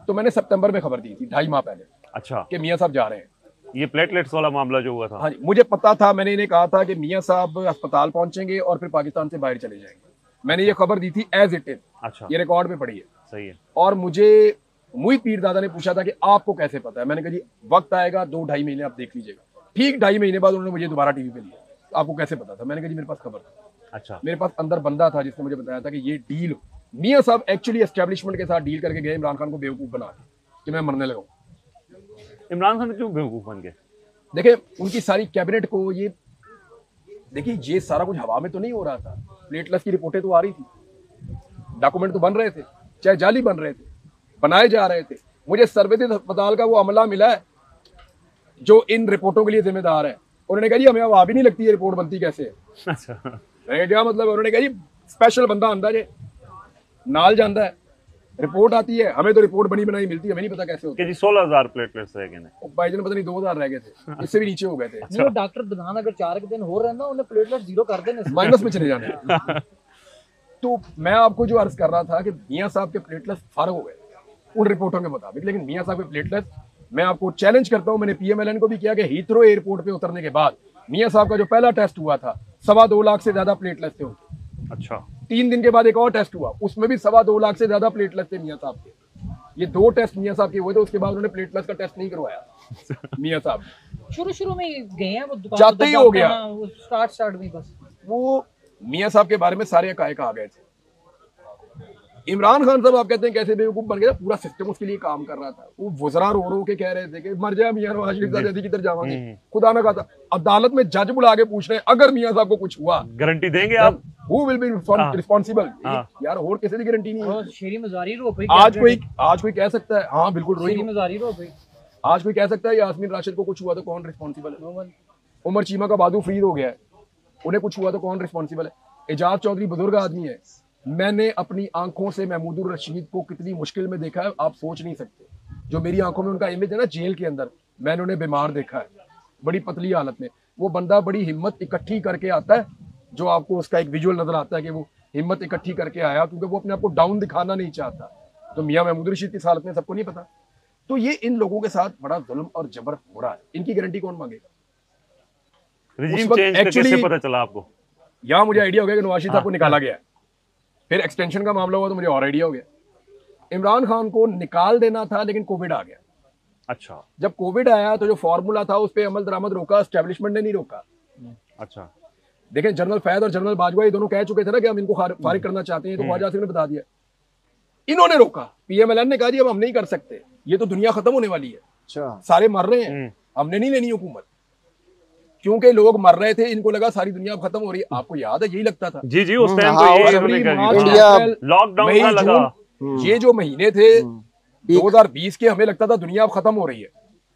तो मैंने सितंबर में खबर दी थी, 2.5 माह पहले। अच्छा। कि मियां साहब जा रहे हैं। ये प्लेटलेट्स वाला मामला जो हुआ था। हाँ जी, मुझे पता था, मैंने इन्हें कहा था कि मियां साहब अस्पताल पहुंचेंगे और फिर पाकिस्तान से बाहर चले जाएंगे। मैंने ये खबर दी थी एज इट इज। अच्छा। ये रिकॉर्ड में पड़ी है। सही है। और मुझे मुई पीरदादा ने पूछा था कि आपको कैसे पता है। मैंने कहा जी वक्त आएगा, 2-2.5 महीने आप देख लीजिएगा। ठीक 2.5 महीने बाद उन्होंने मुझे दोबारा टीवी पे लिया। आपको कैसे पता था? मैंने कहा जी मेरे पास खबर था। अच्छा। मेरे पास अंदर बंदा था जिसने मुझे बताया था कि ये डील मियां साहब एक्चुअली एस्टेब्लिशमेंट के साथ डील करके गए इमरान खान को बेवकूफ बना के कि मैं मरने लगा। इमरान खान क्यों बेवकूफ बन गए? देखिए उनकी सारी कैबिनेट को ये देखिए, ये सारा कुछ हवा में तो नहीं हो रहा था। प्लेटलेस की रिपोर्टें तो आ रही थी, डॉक्यूमेंट तो बन रहे थे, चाहे जाली बन रहे थे, बनाए जा रहे थे। मुझे सर्वोदय अस्पताल का वो अमला मिला है जो इन रिपोर्टों के लिए जिम्मेदार है। उन्होंने कहा जी हमें वहां भी नहीं लगती है रिपोर्ट बनती कैसे है। अच्छा। क्या मतलब? उन्होंने कहा जी स्पेशल बंदा आंदा जे नाल जाता है, रिपोर्ट आती है, हमें तो रिपोर्ट बनी बनाई मिलती है, हमें नहीं पता कैसे होती है। जी 16,000 प्लेटलेट्स रह गए भाई जन पता नहीं 2,000 रह गए थे, इससे भी नीचे हो गए थे। नहीं, डॉक्टर दुकान अगर 4 दिन हो रहे ना, उन्हें प्लेटलेट जीरो कर देने, माइनस में चले जाने। तो मैं आपको जो अर्ज कर रहा था कि मियां साहब के प्लेटलेट्स फारग हो गए उन रिपोर्टों के मुताबिक, लेकिन मियां साहब के प्लेटलेट्स, मैं आपको चैलेंज करता हूं, मैंने पीएमएलएन को भी किया कि हीथ्रो एयरपोर्ट पे उतरने के बाद मियां साहब का जो पहला टेस्ट हुआ था 2.25 लाख से ज्यादा प्लेटलेट्स थे उनके। अच्छा। 3 दिन के बाद एक और टेस्ट हुआ, उसमें भी 2.25 लाख से ज्यादा प्लेटलेट्स थे मियां साहब के। ये 2 टेस्ट मियां साहब के हुए थे, उसके बाद उन्होंने प्लेटलेट्स का टेस्ट नहीं करवाया मियां साहब। शुरू में गए हैं वो दुकान, जाते ही हो गया वो स्टार्ट में बस वो मियां साहब के बारे में सारे हकायक आ गए थे। इमरान खान साहब आप कहते हैं कैसे बेवकूफ बन गया, पूरा सिस्टम उसके लिए काम कर रहा था। वो वज़रा रो रो के कह रहे थे कि मर जाए मियां नवाज शरीफ साहब, किधर जावांगे, खुदा ना खाता। अदालत में जज बुला के पूछ रहे हैं अगर मियां साहब को कुछ हुआ गारंटी देंगे आप? Who will be responsible? यार और किसी की गारंटी नहीं है। शेरी मजारी रो पे आज कोई कह सकता है, हाँ बिल्कुल रोई मजारी रो पे, आज कोई कह सकता है यास्मीन राशिद को कुछ हुआ तो कौन रिस्पांसिबल है? उमर चीमा का बादू फ्रीज हो गया है, उन्हें कुछ हुआ तो कौन रिस्पांसिबल है? एजाज चौधरी बुजुर्ग आदमी है, मैंने अपनी आंखों से महमूदुर रशीद को कितनी मुश्किल में देखा है आप सोच नहीं सकते। जो मेरी आंखों में उनका इमेज है ना जेल के अंदर, मैंने उन्हें बीमार देखा है, बड़ी पतली हालत में। वो बंदा बड़ी हिम्मत इकट्ठी करके आता है, जो आपको उसका एक विजुअल नजर आता है कि वो हिम्मत इकट्ठी करके आया, क्योंकि वो अपने आप को डाउन दिखाना नहीं चाहता। तो मियां महमूद रशीद की हालत में सबको नहीं पता। तो ये इन लोगों के साथ बड़ा जुल्म और जबर हो रहा है, इनकी गारंटी कौन मांगेगा? रिजीम चेंज का कैसे पता चला आपको? यहाँ मुझे आइडिया हो गया कि नवाज शरीफ साहब को निकाला गया, फिर एक्सटेंशन का मामला हुआ तो मुझे और आइडिया हो गया। इमरान खान को निकाल देना था लेकिन कोविड आ गया। अच्छा। जब कोविड आया तो जो फॉर्मूला था उस पर अमल दरामद रोका, एस्टेब्लिशमेंट ने नहीं रोका। अच्छा। देखें जनरल फैद और जनरल बाजवा ये दोनों कह चुके थे ना कि हम इनको फारिग करना चाहते हैं, तो ख्वाजा आसिफ ने बता दिया, इन्होंने रोका। पीएमएलएन ने कहा जी अब हम नहीं कर सकते, ये तो दुनिया खत्म होने वाली है, सारे मर रहे हैं, हमने नहीं लेनी हुकूमत। क्योंकि लोग मर रहे थे, इनको लगा सारी दुनिया खत्म हो रही है। आपको याद है यही लगता था जी जी उस टाइम लॉकडाउन लगा। ये जो महीने थे 2020 के, हमें लगता था दुनिया अब खत्म हो रही है,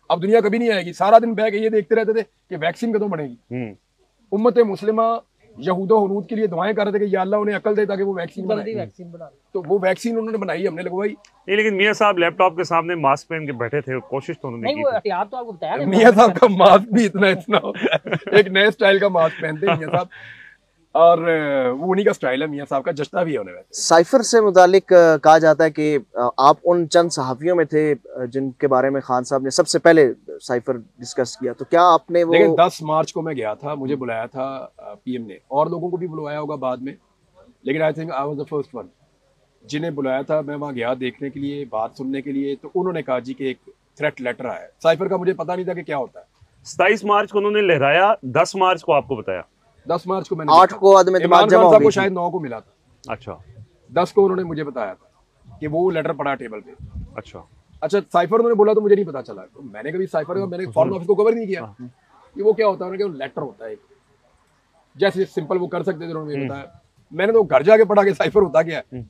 अब दुनिया कभी नहीं आएगी। सारा दिन बैठ के ये देखते रहते थे कि वैक्सीन कदों बनेगी। उम्मत मुस्लिमा यहूदो हनूद के लिए दुआएं कर रहे थे कि या अल्लाह उन्हें अकल दे ताकि वो वैक्सीन बना। तो वो वैक्सीन उन्होंने बनाई, हमने लगवाई। लेकिन मियां साहब लैपटॉप के सामने मास्क पहन के बैठे थे, कोशिश तो उन्होंने की थी। तो आपको बताया मियां साहब का मास्क भी इतना एक नए स्टाइल का मास्क पहनते हैं मियां साहब, और वो उन्हीं का स्टाइल है मियां साहब का, जचता भी है उन्हें। साइफर से मुतालिक कहा जाता है कि आप उन चंद सहाफियों में थे जिनके बारे में खान साहब ने सबसे पहले साइफर डिस्कस किया, तो क्या आपने वो? 10 मार्च को मैं गया था, मुझे बुलाया था पीएम ने, और लोगों को भी बुलवाया होगा बाद में, लेकिन I think I was the first one. जिन्हें बुलाया था मैं वहाँ गया देखने के लिए, बात सुनने के लिए, तो उन्होंने कहा जी कि एक थ्रेट लेटर आया है। साइफर का मुझे पता नहीं था कि क्या होता है। 27 मार्च को उन्होंने लहराया, 10 मार्च को आपको बताया। 10 मार्च को मैंने 8 को आदमी इमरान खान साहब को शायद 9 को मिला था। अच्छा। 10 को उन्होंने मुझे बताया था कि वो लेटर पड़ा टेबल पे। अच्छा साइफर उन्होंने बोला तो मुझे नहीं पता चला, तो मैंने कभी साइफर का मैंने फॉरेन ऑफिस को कवर नहीं किया कि वो क्या होता है। उन्होंने कहा लेटर होता है, जैसे सिंपल वो कर सकते थे, उन्होंने बताया। मैंने तो घर जाके पढ़ा कि साइफर होता क्या है।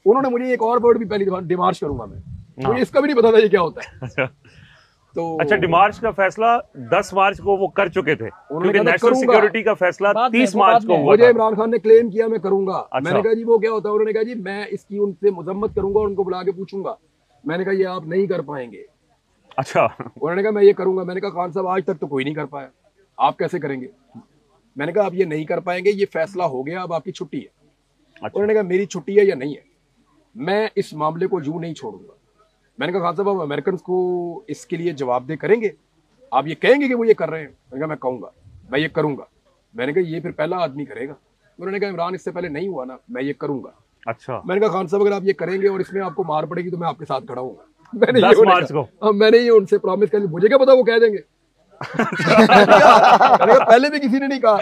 उन्होंने मुझे एक और वर्ड भी पहली दफा डिमार्च करूंगा मैं, मुझे इसका भी नहीं पता था ये क्या होता है। तो अच्छा, डिमार्च का फैसला 10 मार्च को वो कर चुके थे, क्योंकि नेशनल सिक्योरिटी का फैसला 30 मार्च को हुआ। मुझे इमरान खान ने क्लेम किया मैं करूंगा। अच्छा। मैंने कहा जी वो क्या होता है। उन्होंने कहा जी मैं इसकी उनसे मजम्मत करूंगा और उनको बुला के पूछूंगा। मैंने कहा ये आप नहीं कर पाएंगे। अच्छा। उन्होंने कहा मैं ये करूंगा। मैंने कहा खान साहब आज तक तो कोई नहीं कर पाया, आप कैसे करेंगे। मैंने कहा आप ये नहीं कर पाएंगे, ये फैसला हो गया, अब आपकी छुट्टी है। अच्छा। उन्होंने कहा मेरी छुट्टी है या नहीं है, मैं इस मामले को यूं नहीं छोड़ूंगा। मैंने कहा खान साहब आप अमेरिकन को इसके लिए जवाबदेह करेंगे, आप ये कहेंगे कि वो ये कर रहे हैं। मैंने कहा मैं कहूंगा, मैं ये करूंगा। मैंने कहा ये फिर पहला आदमी करेगा। उन्होंने कहा इमरान इससे पहले नहीं हुआ ना, मैं ये करूंगा। अच्छा। मैंने कहा खान साहब अगर आप ये करेंगे और इसमें आपको मार पड़ेगी तो मैं आपके साथ खड़ा हूंगा। मैंने 10 मार्च को मैंने ये उनसे प्रॉमिस कर लिया। मुझे क्या पता वो कह देंगे। पहले भी किसी ने नहीं कहा,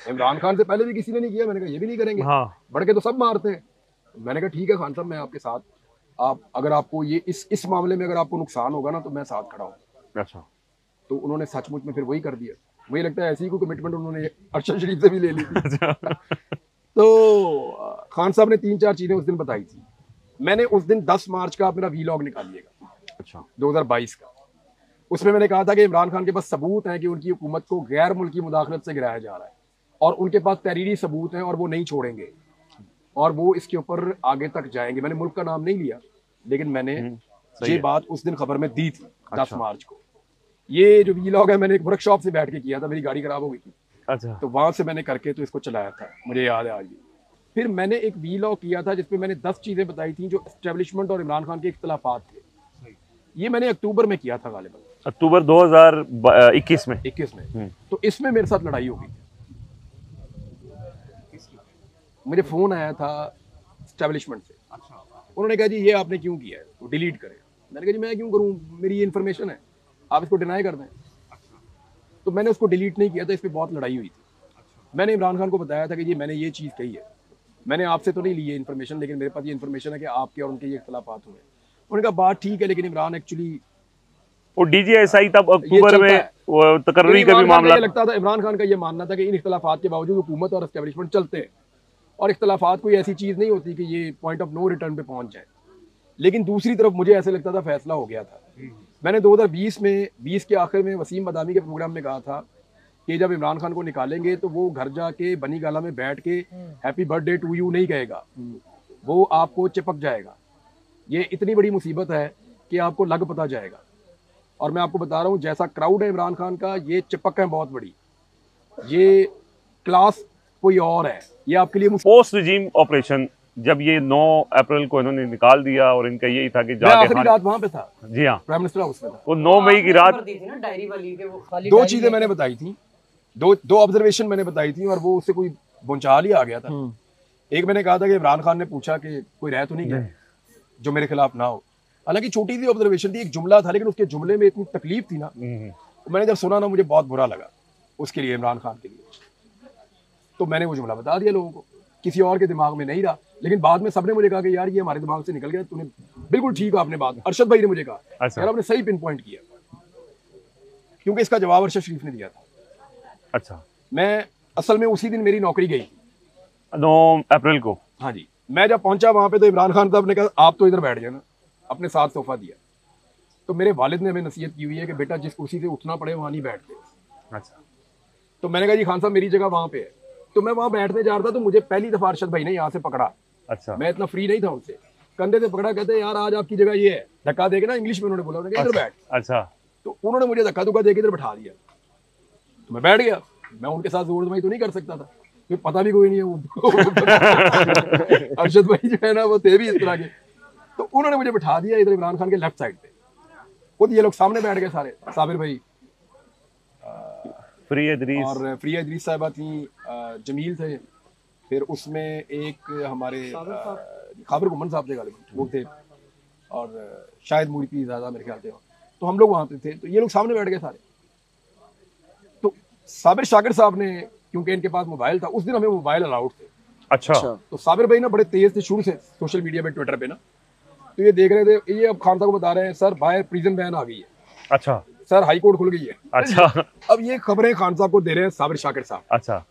इमरान खान से पहले भी किसी ने नहीं किया। मैंने कहा ये भी नहीं करेंगे। हाँ। बढ़ के तो सब मारते हैं। मैंने कहा ठीक है खान साहब मैं आपके साथ, आप अगर आपको ये इस मामले में अगर आपको नुकसान होगा ना तो मैं साथ खड़ा हूँ। अच्छा। तो उन्होंने सचमुच में फिर वही कर दिया। मुझे लगता है ऐसी ही कोई कमिटमेंट उन्होंने अरशद शरीफ से भी ले ली थी। तो खान साहब ने 3-4 चीजें उस दिन बताई थी। मैंने उस दिन 10 मार्च का मेरा वीलॉग निकालिएगा। अच्छा। 2022 का। उसमें मैंने कहा था कि इमरान खान के पास सबूत हैं कि उनकी हुकूमत को गैर मुल्की मुदाखलत से गिराया जा रहा है और उनके पास तहरीरी सबूत हैं और वो नहीं छोड़ेंगे और वो इसके ऊपर आगे तक जाएंगे। मैंने मुल्क का नाम नहीं लिया, लेकिन मैंने ये बात उस दिन खबर में दी थी। 10 मार्च को ये जो वीलॉग है मैंने एक वर्कशॉप से बैठ के किया था, मेरी गाड़ी खराब हो गई थी। अच्छा। तो वहां से मैंने करके तो इसको चलाया था, मुझे याद है आज भी। फिर मैंने एक वीलॉग किया था जिसमें मैंने 10 चीजें बताई थी जो एस्टेब्लिशमेंट और इमरान खान के इख्तिलाफात थे। ये मैंने अक्टूबर में किया था, गालिबन अक्टूबर 2021 में। 21 में। तो इसमें मेरे साथ लड़ाई हो गई। मुझे फोन आया था एस्टेब्लिशमेंट से। अच्छा। उन्होंने कहा जी ये आपने क्यों किया है, तो डिलीट करें। मैंने कहा जी मैं क्यों करूं, मेरी ये इन्फॉर्मेशन है, आप इसको डिनाई कर दें। अच्छा। तो मैंने उसको डिलीट नहीं किया था, इस पर बहुत लड़ाई हुई थी। अच्छा। मैंने इमरान खान को बताया था कि जी मैंने ये चीज़ कही है, मैंने आपसे तो नहीं ली है इन्फॉर्मेशन, लेकिन मेरे पास ये इन्फॉर्मेशन है कि आपके और उनके ये इख्तिलाफात हुए। उन्होंने कहा बात ठीक है, लेकिन इमरान एक्चुअली वो डीजीएसआई तब अक्टूबर में वो तकर्री का भी मामला लगता था। इमरान खान का ये मानना था कि इन इख्तिलाफात के बावजूद हुकूमत और एस्टेब्लिशमेंट चलते हैं और इख्तिलाफात कोई ऐसी चीज़ नहीं होती कि ये पॉइंट ऑफ नो रिटर्न पे पहुंच जाए। लेकिन दूसरी तरफ मुझे ऐसे लगता था फैसला हो गया था। मैंने 2020 में 20 के आखिर में वसीम बदामी के प्रोग्राम में कहा था कि जब इमरान खान को निकालेंगे तो वो घर जाके बनी गाला में बैठ के हैप्पी बर्थडे टू यू नहीं कहेगा, वो आपको चिपक जाएगा। ये इतनी बड़ी मुसीबत है कि आपको लग पता जाएगा। और मैं आपको बता रहा हूँ जैसा क्राउड है इमरान खान का, ये चिपक है बहुत बड़ी, ये क्लास कोई और है, ये आपके लिए पोस्ट रिजीम ऑपरेशन। जब ये 9 अप्रैल को इन्होंने निकाल दिया और इनका यही था कि आखिरी रात वहां पे था। जी हाँ, प्राइम मिनिस्टर हाउस में था। वो 9 मई की रात। दो चीजें मैंने बताई थी, दो ऑब्जर्वेशन मैंने बताई थी और वो उससे कोई भूचाल ही आ गया था। एक मैंने कहा था कि इमरान खान ने पूछा कि कोई रह तो नहीं गया जो मेरे खिलाफ ना हो। हालांकि छोटी सी ऑब्जर्वेशन थी, एक जुमला था, लेकिन उसके जुमले में इतनी तकलीफ थी ना, तो मैंने जब सुना ना मुझे बहुत बुरा लगा उसके लिए, इमरान खान के लिए। तो मैंने वो जुमला बता दिया लोगों को, किसी और के दिमाग में नहीं रहा। लेकिन बाद में सबने मुझे कहा कि यार ये हमारे दिमाग से निकल गया, तूने बिल्कुल ठीक आपने बात, अरशद भाई ने मुझे कहा यार आपने सही पिन पॉइंट किया, क्योंकि इसका जवाब अरशद शरीफ ने दिया था। अच्छा। मैं असल में उसी दिन मेरी नौकरी गई 9 अप्रैल को। हाँ जी। मैं जब पहुंचा वहां पे तो इमरान खान साहब ने कहा आप तो इधर बैठ जाना, अपने साथ सोफा दिया। तो मेरे वालिद ने हमें नसीहत की हुई है कि बेटा जिस कुर्सी से उठना पड़े वहां नहीं बैठते। अच्छा। तो मैंने कहा जी खान साहब मेरी जगह वहां पे है। तो मैं वहां बैठने जा रहा था तो मुझे पहली दफा अरशद भाई ने यहाँ से पकड़ा। अच्छा। मैं इतना फ्री नहीं था उनसे, कंधे से पकड़ा, कहते यार आज आपकी जगह ये है, धक्का देके ना, इंग्लिश में उन्होंने बोला, उन्होंने इधर बैठ। अच्छा। तो उन्होंने मुझे धक्का धुक्का देके इधर बैठा दिया, तो मैं बैठ गया। मैं उनके साथ जोर जमाई तो नहीं कर सकता था, फिर पता भी कोई नहीं है वो अरशद भाई जो है ना वो थे भी इस तरह के। तो उन्होंने मुझे बैठा दिया इधर इमरान खान के लेफ्ट साइड पे, खुद ये लोग सामने बैठ गए सारे, साबिर भाई, फ्री इदरीस साहिबा थी, जमील थे, फिर उसमें एक हमारे खाबर घुमन साहब थे गालिब वो थे, और शायद मूरी पी ज़्यादा मेरे ख्याल से। तो हम लोग वहाँ पे थे, तो ये लोग सामने बैठ गए सारे। तो साबिर शाकिर साहब ने, क्योंकि इनके पास मोबाइल था, उस दिन हमें मोबाइल अलाउड थे। अच्छा। तो साबिर भाई ना बड़े तेज थे शुरू से सोशल मीडिया पे, ट्विटर पे ना, तो ये देख रहे थे, ये अब खान साहब को बता रहे हैं सर बाहर प्रिजन बैन आ गई है, अच्छा सर हाई कोर्ट खुल गई है। अच्छा। अब ये खबरें खान साहब को दे रहे हैं साबिर शाकिर साहब। अच्छा।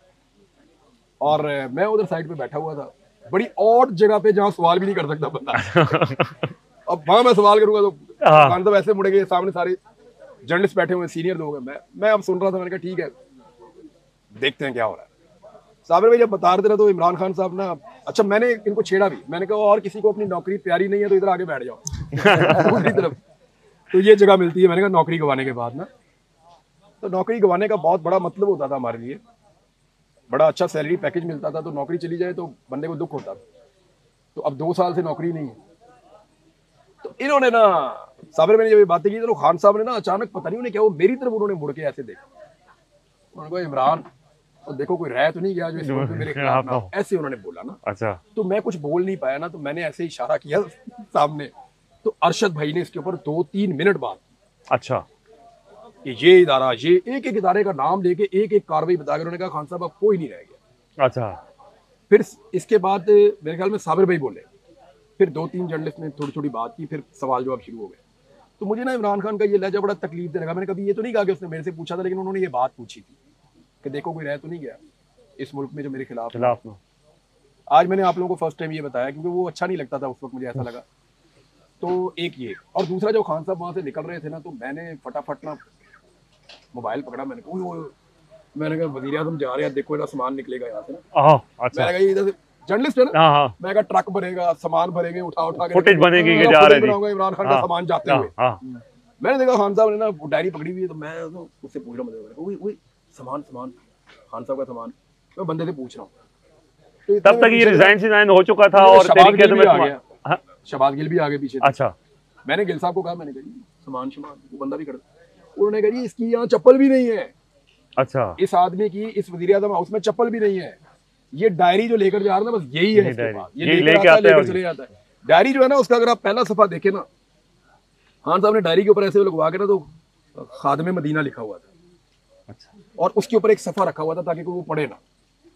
और मैं उधर साइड पे बैठा हुआ था, बड़ी ऑड जगह पे जहाँ सवाल भी नहीं कर सकता बंदा। अब वहां मैं सवाल करूंगा तो खान साहब ऐसे मुड़ेंगे, सामने सारे जर्नलिस्ट बैठे हुए सीनियर लोग हैं। मैं अब सुन रहा था, मैंने कहा ठीक है देखते हैं क्या हो रहा है। साबिर भाई जब बता रहे थे तो इमरान खान साहब ना, अच्छा मैंने इनको छेड़ा भी, मैंने कहा और किसी को अपनी नौकरी प्यारी नहीं है तो इधर आगे बैठ जाओ दूसरी तरफ, तो ये जगह मिलती है। मैंने कहा नौकरी गंवाने के बाद ना, तो नौकरी गंवाने का बहुत बड़ा मतलब होता था हमारे लिए, बड़ा अच्छा सैलरी पैकेज मिलता था, तो नौकरी चली जाए तो बंदे को दुख होता था। तो अब 2 साल से नौकरी नहीं है, तो इन्होंने ना साबिर मैंने जब ये बातें की तो खान साहब ने ना अचानक पता नहीं उन्हें क्या, वो मेरी तरफ उन्होंने मुड़ के ऐसे देखा, उन्होंने कहा इमरान तो देखो कोई रह तो नहीं गया जो इस मुल्क में मेरे खिलाफ ना, ऐसे उन्होंने बोला ना। अच्छा। तो मैं कुछ बोल नहीं पाया ना, तो मैंने ऐसे इशारा किया सामने, तो अरशद भाई ने इसके ऊपर 2-3 मिनट बाद, अच्छा कि ये इदारा, ये एक एक इदारे का नाम लेके एक एक कार्रवाई बताकर उन्होंने कहा खान साहब अब कोई नहीं रह गया। अच्छा। फिर इसके बाद मेरे ख्याल में साबिर भाई बोले, फिर 2-3 जर्नलिस्ट ने थोड़ी थोड़ी बात की, फिर सवाल जवाब शुरू हो गए। तो मुझे ना इमरान खान का ये लहजा बड़ा तकलीफ दे लगा। मैंने कभी ये तो नहीं कहा कि उसने मेरे से पूछा था, लेकिन उन्होंने ये बात पूछी थी कि देखो कोई रह तो नहीं गया इस मुल्क में जो मेरे खिलाफ ना। आज मैंने आप लोगों को फर्स्ट टाइम ये बताया क्योंकि वो अच्छा नहीं लगता था उस वक्त, मुझे ऐसा लगा। तो एक ये, और दूसरा जब खान साहब वहाँ से निकल रहे थे ना, तो मैंने फटाफट ना मोबाइल पकड़ा, मैंने कहा वज़ीर आज़म जा रहे हैं, देखो ना सामान निकलेगा यहाँ से ना। अच्छा। मैंने कहा इधर से जर्नलिस्ट है ना, मैं कहा ट्रक भरेगा, सामान भरेंगे, उठा के फुटेज बनेगी कि जा रहे हैं इमरान खान का सामान जाते हुए। मैंने देखा खान साहब ने ना डायरी पकड़ी हुई है, तो मैं उससे पूछ रहा हूँ सामान खान साहब का सामान, मैं बंदे से पूछ रहा हूँ। तो तब तक ये रिजाइन हो चुका था और शहबाज गिल भी आ गए पीछे। अच्छा। मैंने गिल साहब को कहा, मैंने कहा सामान वो बंदा भी कर, उन्होंने कहा इसकी यहाँ चप्पल भी नहीं है। अच्छा। इस आदमी की इस वज़ीर आज़म हाउस में चप्पल भी नहीं है, ये डायरी जो लेकर जा रहा है बस यही है इसके पास, ये लेकर चले जाता है। डायरी जो है ना उसका अगर आप पहला सफा देखे ना, खान साहब ने डायरी के ऊपर ऐसे लगवा के ना, तो खादमे मदीना लिखा हुआ था। अच्छा। और उसके ऊपर एक सफा रखा हुआ था ताकि कोई वो पढ़े ना।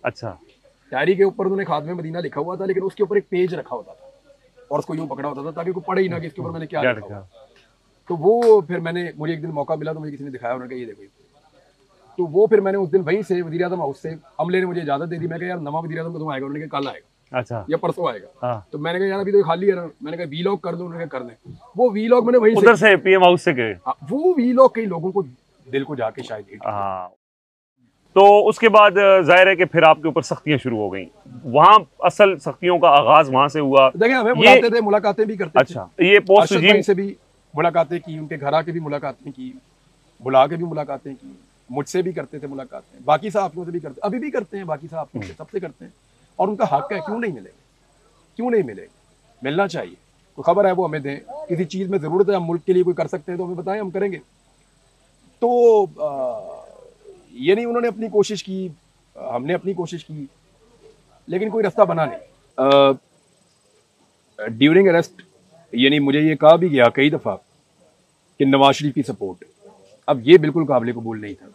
अच्छा। डायरी के ऊपर उन्होंने खादमे मदीना लिखा हुआ था, लेकिन उसके ऊपर एक पेज रखा होता था और उसको यूं पकड़ा होता था ताकि कोई पढ़े ही ना कि इसके ऊपर मैंने क्या लिखा हुआ। तो वो फिर मुझे एक दिन मौका मिला तो मुझे किसी ने दिखाया, उन्होंने कहा ये देखो। तो वो फिर मैंने उस दिन वहीं से वज़ीर आज़म हाउस से अमले ने मुझे इजाजत दे दी। मैं कहा यार नवा वज़ीर आज़म कब आएगा? उन्होंने कहा कल आएगा। अच्छा। या परसों आएगा। हाँ। तो मैंने कहा यार अभी तो खाली है ना, मैंने कहा वीलॉग कर दो, उन्होंने कहा कर दें। वो वीलॉग मैंने वहीं उधर से पीएम हाउस से गए। वो वीलॉग कई लोगों को दिल को जाके शायद। हाँ। तो उसके बाद जाहिर है कि फिर आपके ऊपर सख्तियां शुरू हो गई, वहाँ असल सख्तियों का आगाज वहां से हुआ। देखिए हमें बुलाते थे, मुलाकातें भी करते थे। अच्छा। ये पोस्ट से भी मुलाकातें की, उनके घर आके भी मुलाकातें की, बुला के भी मुलाकातें की, मुझसे भी करते थे मुलाकातें, बाकी साहब से भी करते, अभी भी करते हैं, बाकी साहब से सबसे करते हैं। और उनका हक है, क्यों नहीं मिलेगा, क्यों नहीं मिलेगा, मिलना चाहिए। कोई खबर है वो हमें दें, किसी चीज़ में ज़रूरत है, हम मुल्क के लिए कोई कर सकते हैं तो हमें बताएं, हम करेंगे। तो ये नहीं उन्होंने अपनी कोशिश की, हमने अपनी कोशिश की, लेकिन कोई रास्ता बना नहीं। ड्यूरिंग अरेस्ट यानी मुझे ये कहा भी गया कई दफ़ा कि नवाज शरीफ की सपोर्ट, अब ये बिल्कुल काबिल कबूल नहीं था।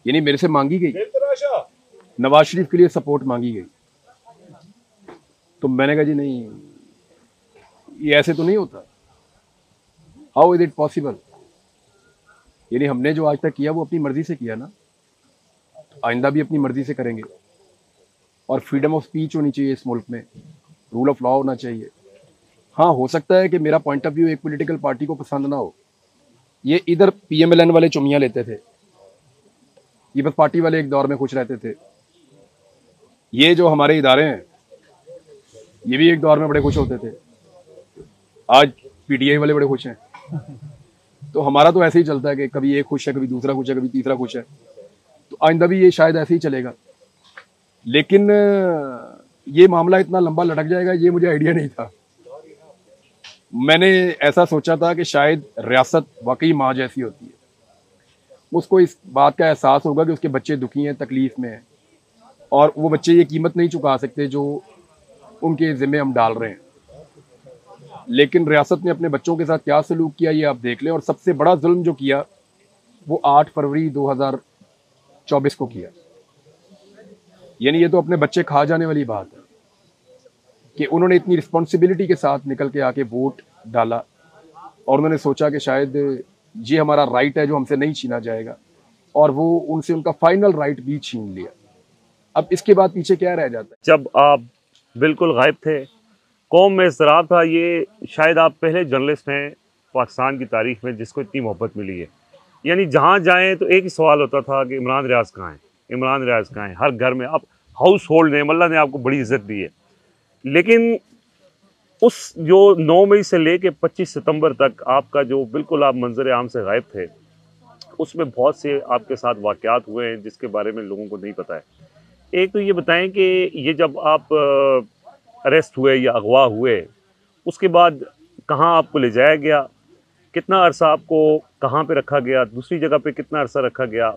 यानी मेरे से मांगी गई, नवाज शरीफ के लिए सपोर्ट मांगी गई, तो मैंने कहा जी नहीं, ये ऐसे तो नहीं होता। How is it possible? यानी हमने जो आज तक किया वो अपनी मर्जी से किया ना, आइंदा भी अपनी मर्जी से करेंगे। और फ्रीडम ऑफ स्पीच होनी चाहिए इस मुल्क में, रूल ऑफ लॉ होना चाहिए। हाँ, हो सकता है कि मेरा पॉइंट ऑफ व्यू एक पॉलिटिकल पार्टी को पसंद ना हो। ये इधर पीएमएलएन वाले चुमियाँ लेते थे, ये बस पार्टी वाले एक दौर में खुश रहते थे। ये जो हमारे इदारे हैं ये भी एक दौर में बड़े खुश होते थे, आज पीटीआई वाले बड़े खुश हैं। तो हमारा तो ऐसे ही चलता है कि कभी एक खुश है, कभी दूसरा खुश है, कभी तीसरा खुश है। तो आइंदा भी ये शायद ऐसे ही चलेगा, लेकिन ये मामला इतना लंबा लटक जाएगा ये मुझे आइडिया नहीं था। मैंने ऐसा सोचा था कि शायद रियासत वाकई माँ जैसी होती है, उसको इस बात का एहसास होगा कि उसके बच्चे दुखी हैं, तकलीफ में हैं, और वो बच्चे ये कीमत नहीं चुका सकते जो उनके जिम्मे हम डाल रहे हैं। लेकिन रियासत ने अपने बच्चों के साथ क्या सलूक किया ये आप देख लें। और सबसे बड़ा जुल्म जो किया वो 8 फरवरी 2024 को किया। यानी ये तो अपने बच्चे खा जाने वाली बात है कि उन्होंने इतनी रिस्पॉन्सिबिलिटी के साथ निकल के आके वोट डाला और उन्होंने सोचा कि शायद ये हमारा राइट है जो हमसे नहीं छीना जाएगा, और वो उनसे उनका फाइनल राइट भी छीन लिया। अब इसके बाद पीछे क्या रह जाता है? जब आप बिल्कुल गायब थे, कौम में इज़्तिराब था, ये शायद आप पहले जर्नलिस्ट हैं पाकिस्तान की तारीख में जिसको इतनी मोहब्बत मिली है। यानी जहाँ जाएँ तो एक ही सवाल होता था कि इमरान रियाज कहाँ है, इमरान रियाज कहाँ है। हर घर में आप हाउस होल्ड नेम, अल्लाह ने आपको बड़ी इज़्ज़त दी है। लेकिन उस जो 9 मई से लेके 25 सितंबर तक आपका जो बिल्कुल आप मंजर आम से गायब थे, उसमें बहुत से आपके साथ वाक़यात हुए हैं जिसके बारे में लोगों को नहीं पता है। एक तो ये बताएं कि ये जब आप अरेस्ट हुए या अगवा हुए, उसके बाद कहाँ आपको ले जाया गया, कितना अरसा आपको कहाँ पे रखा गया, दूसरी जगह पे कितना अरसा रखा गया,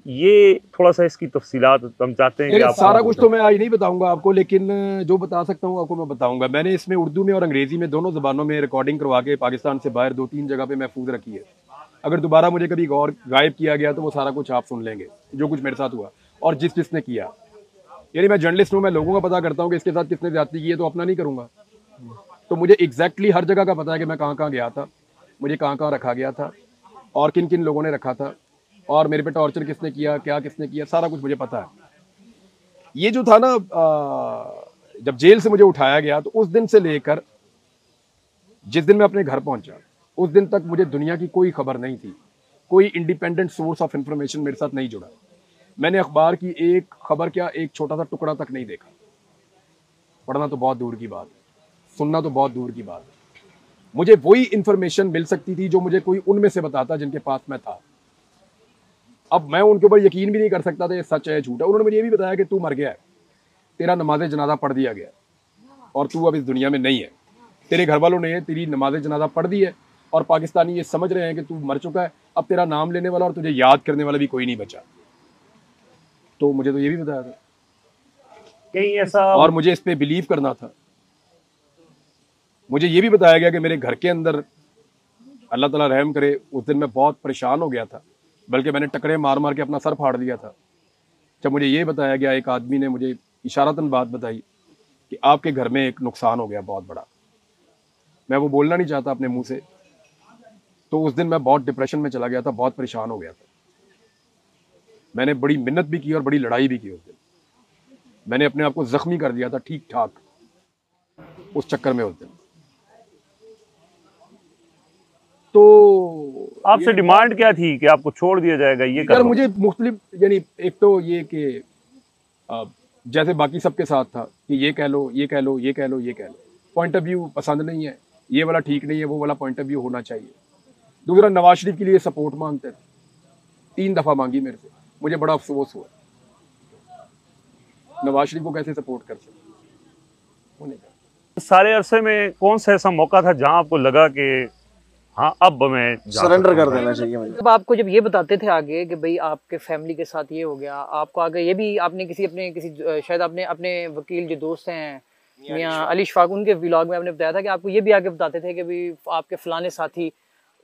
ये थोड़ा सा इसकी तफसीलात हम चाहते हैं कि आप सारा कुछ तो मैं आज नहीं बताऊंगा आपको, लेकिन जो बता सकता हूँ आपको मैं बताऊंगा। मैंने इसमें उर्दू में और अंग्रेजी में दोनों ज़बानों में रिकॉर्डिंग करवा के पाकिस्तान से बाहर 2-3 जगह पे महफूज रखी है। अगर दोबारा मुझे कभी गौर गायब किया गया तो वो सारा कुछ आप सुन लेंगे जो कुछ मेरे साथ हुआ और जिसने किया। यानी मैं जर्नलिस्ट हूँ, मैं लोगों का पता करता हूँ कि इसके साथ किसने ज्यादती की है, तो अपना नहीं करूँगा। तो मुझे एग्जैक्टली हर जगह का पता है कि मैं कहाँ कहाँ गया था, मुझे कहाँ कहाँ रखा गया था और किन किन लोगों ने रखा था और मेरे पे टॉर्चर किसने किया, क्या किसने किया, सारा कुछ मुझे पता है। ये जो था ना, जब जेल से मुझे उठाया गया तो उस दिन से लेकर जिस दिन मैं अपने घर पहुंचा उस दिन तक मुझे दुनिया की कोई खबर नहीं थी, कोई इंडिपेंडेंट सोर्स ऑफ इंफॉर्मेशन मेरे साथ नहीं जुड़ा। मैंने अखबार की एक खबर क्या एक छोटा सा टुकड़ा तक नहीं देखा। पढ़ना तो बहुत दूर की बात है, सुनना तो बहुत दूर की बात है। मुझे वही इंफॉर्मेशन मिल सकती थी जो मुझे कोई उनमें से बताता जिनके पास मैं था। अब मैं उनके ऊपर यकीन भी नहीं कर सकता था ये सच है झूठ है। उन्होंने मुझे ये भी बताया कि तू मर गया है, तेरा नमाज जनाजा पढ़ दिया गया और तू अब इस दुनिया में नहीं है। तेरे घर वालों ने तेरी नमाज जनाजा पढ़ दी है और पाकिस्तानी ये समझ रहे हैं कि तू मर चुका है, अब तेरा नाम लेने वाला और तुझे याद करने वाला भी कोई नहीं बचा। तो मुझे तो ये भी बताया था कहीं ऐसा, और मुझे इस पे बिलीव करना था। मुझे ये भी बताया गया कि मेरे घर के अंदर, अल्लाह ताला रहम करे, उस दिन मैं बहुत परेशान हो गया था, बल्कि मैंने टकरे मार मार के अपना सर फाड़ दिया था। जब मुझे ये बताया गया, एक आदमी ने मुझे इशारतन बात बताई कि आपके घर में एक नुकसान हो गया बहुत बड़ा, मैं वो बोलना नहीं चाहता अपने मुंह से। तो उस दिन मैं बहुत डिप्रेशन में चला गया था, बहुत परेशान हो गया था। मैंने बड़ी मिन्नत भी की और बड़ी लड़ाई भी की। उस दिन मैंने अपने आप को जख्मी कर दिया था ठीक ठाक उस चक्कर में उस दिन। तो आपसे डिमांड क्या थी कि आपको छोड़ दिया जाएगा? ये यार मुझे मुख्तलिफ, यानी एक तो ये कि जैसे बाकी सबके साथ था कि ये कह लो, ये कह लो, ये कह लो, ये कह लो, पॉइंट ऑफ व्यू पसंद नहीं है, ये वाला ठीक नहीं है, वो वाला पॉइंट ऑफ व्यू होना चाहिए। दूसरा, नवाज शरीफ के लिए सपोर्ट मांगते थे, 3 दफा मांगी मेरे से, मुझे बड़ा अफसोस हुआ। नवाज शरीफ को कैसे सपोर्ट कर सकते? होने का सारे अरसे में कौन सा ऐसा मौका था जहां आपको लगा कि हाँ अब मैं सरेंडर कर देना चाहिए मुझे? जब आपको जब ये बताते थे आगे कि भाई आपके फैमिली के साथ ये हो गया, आपको आगे ये भी आपने किसी शायद आपने अपने वकील जो दोस्त हैं मियां अली शफाक, उनके व्लॉग में आपने बताया था कि आपको ये भी आगे बताते थे कि भाई आपके फलाने साथी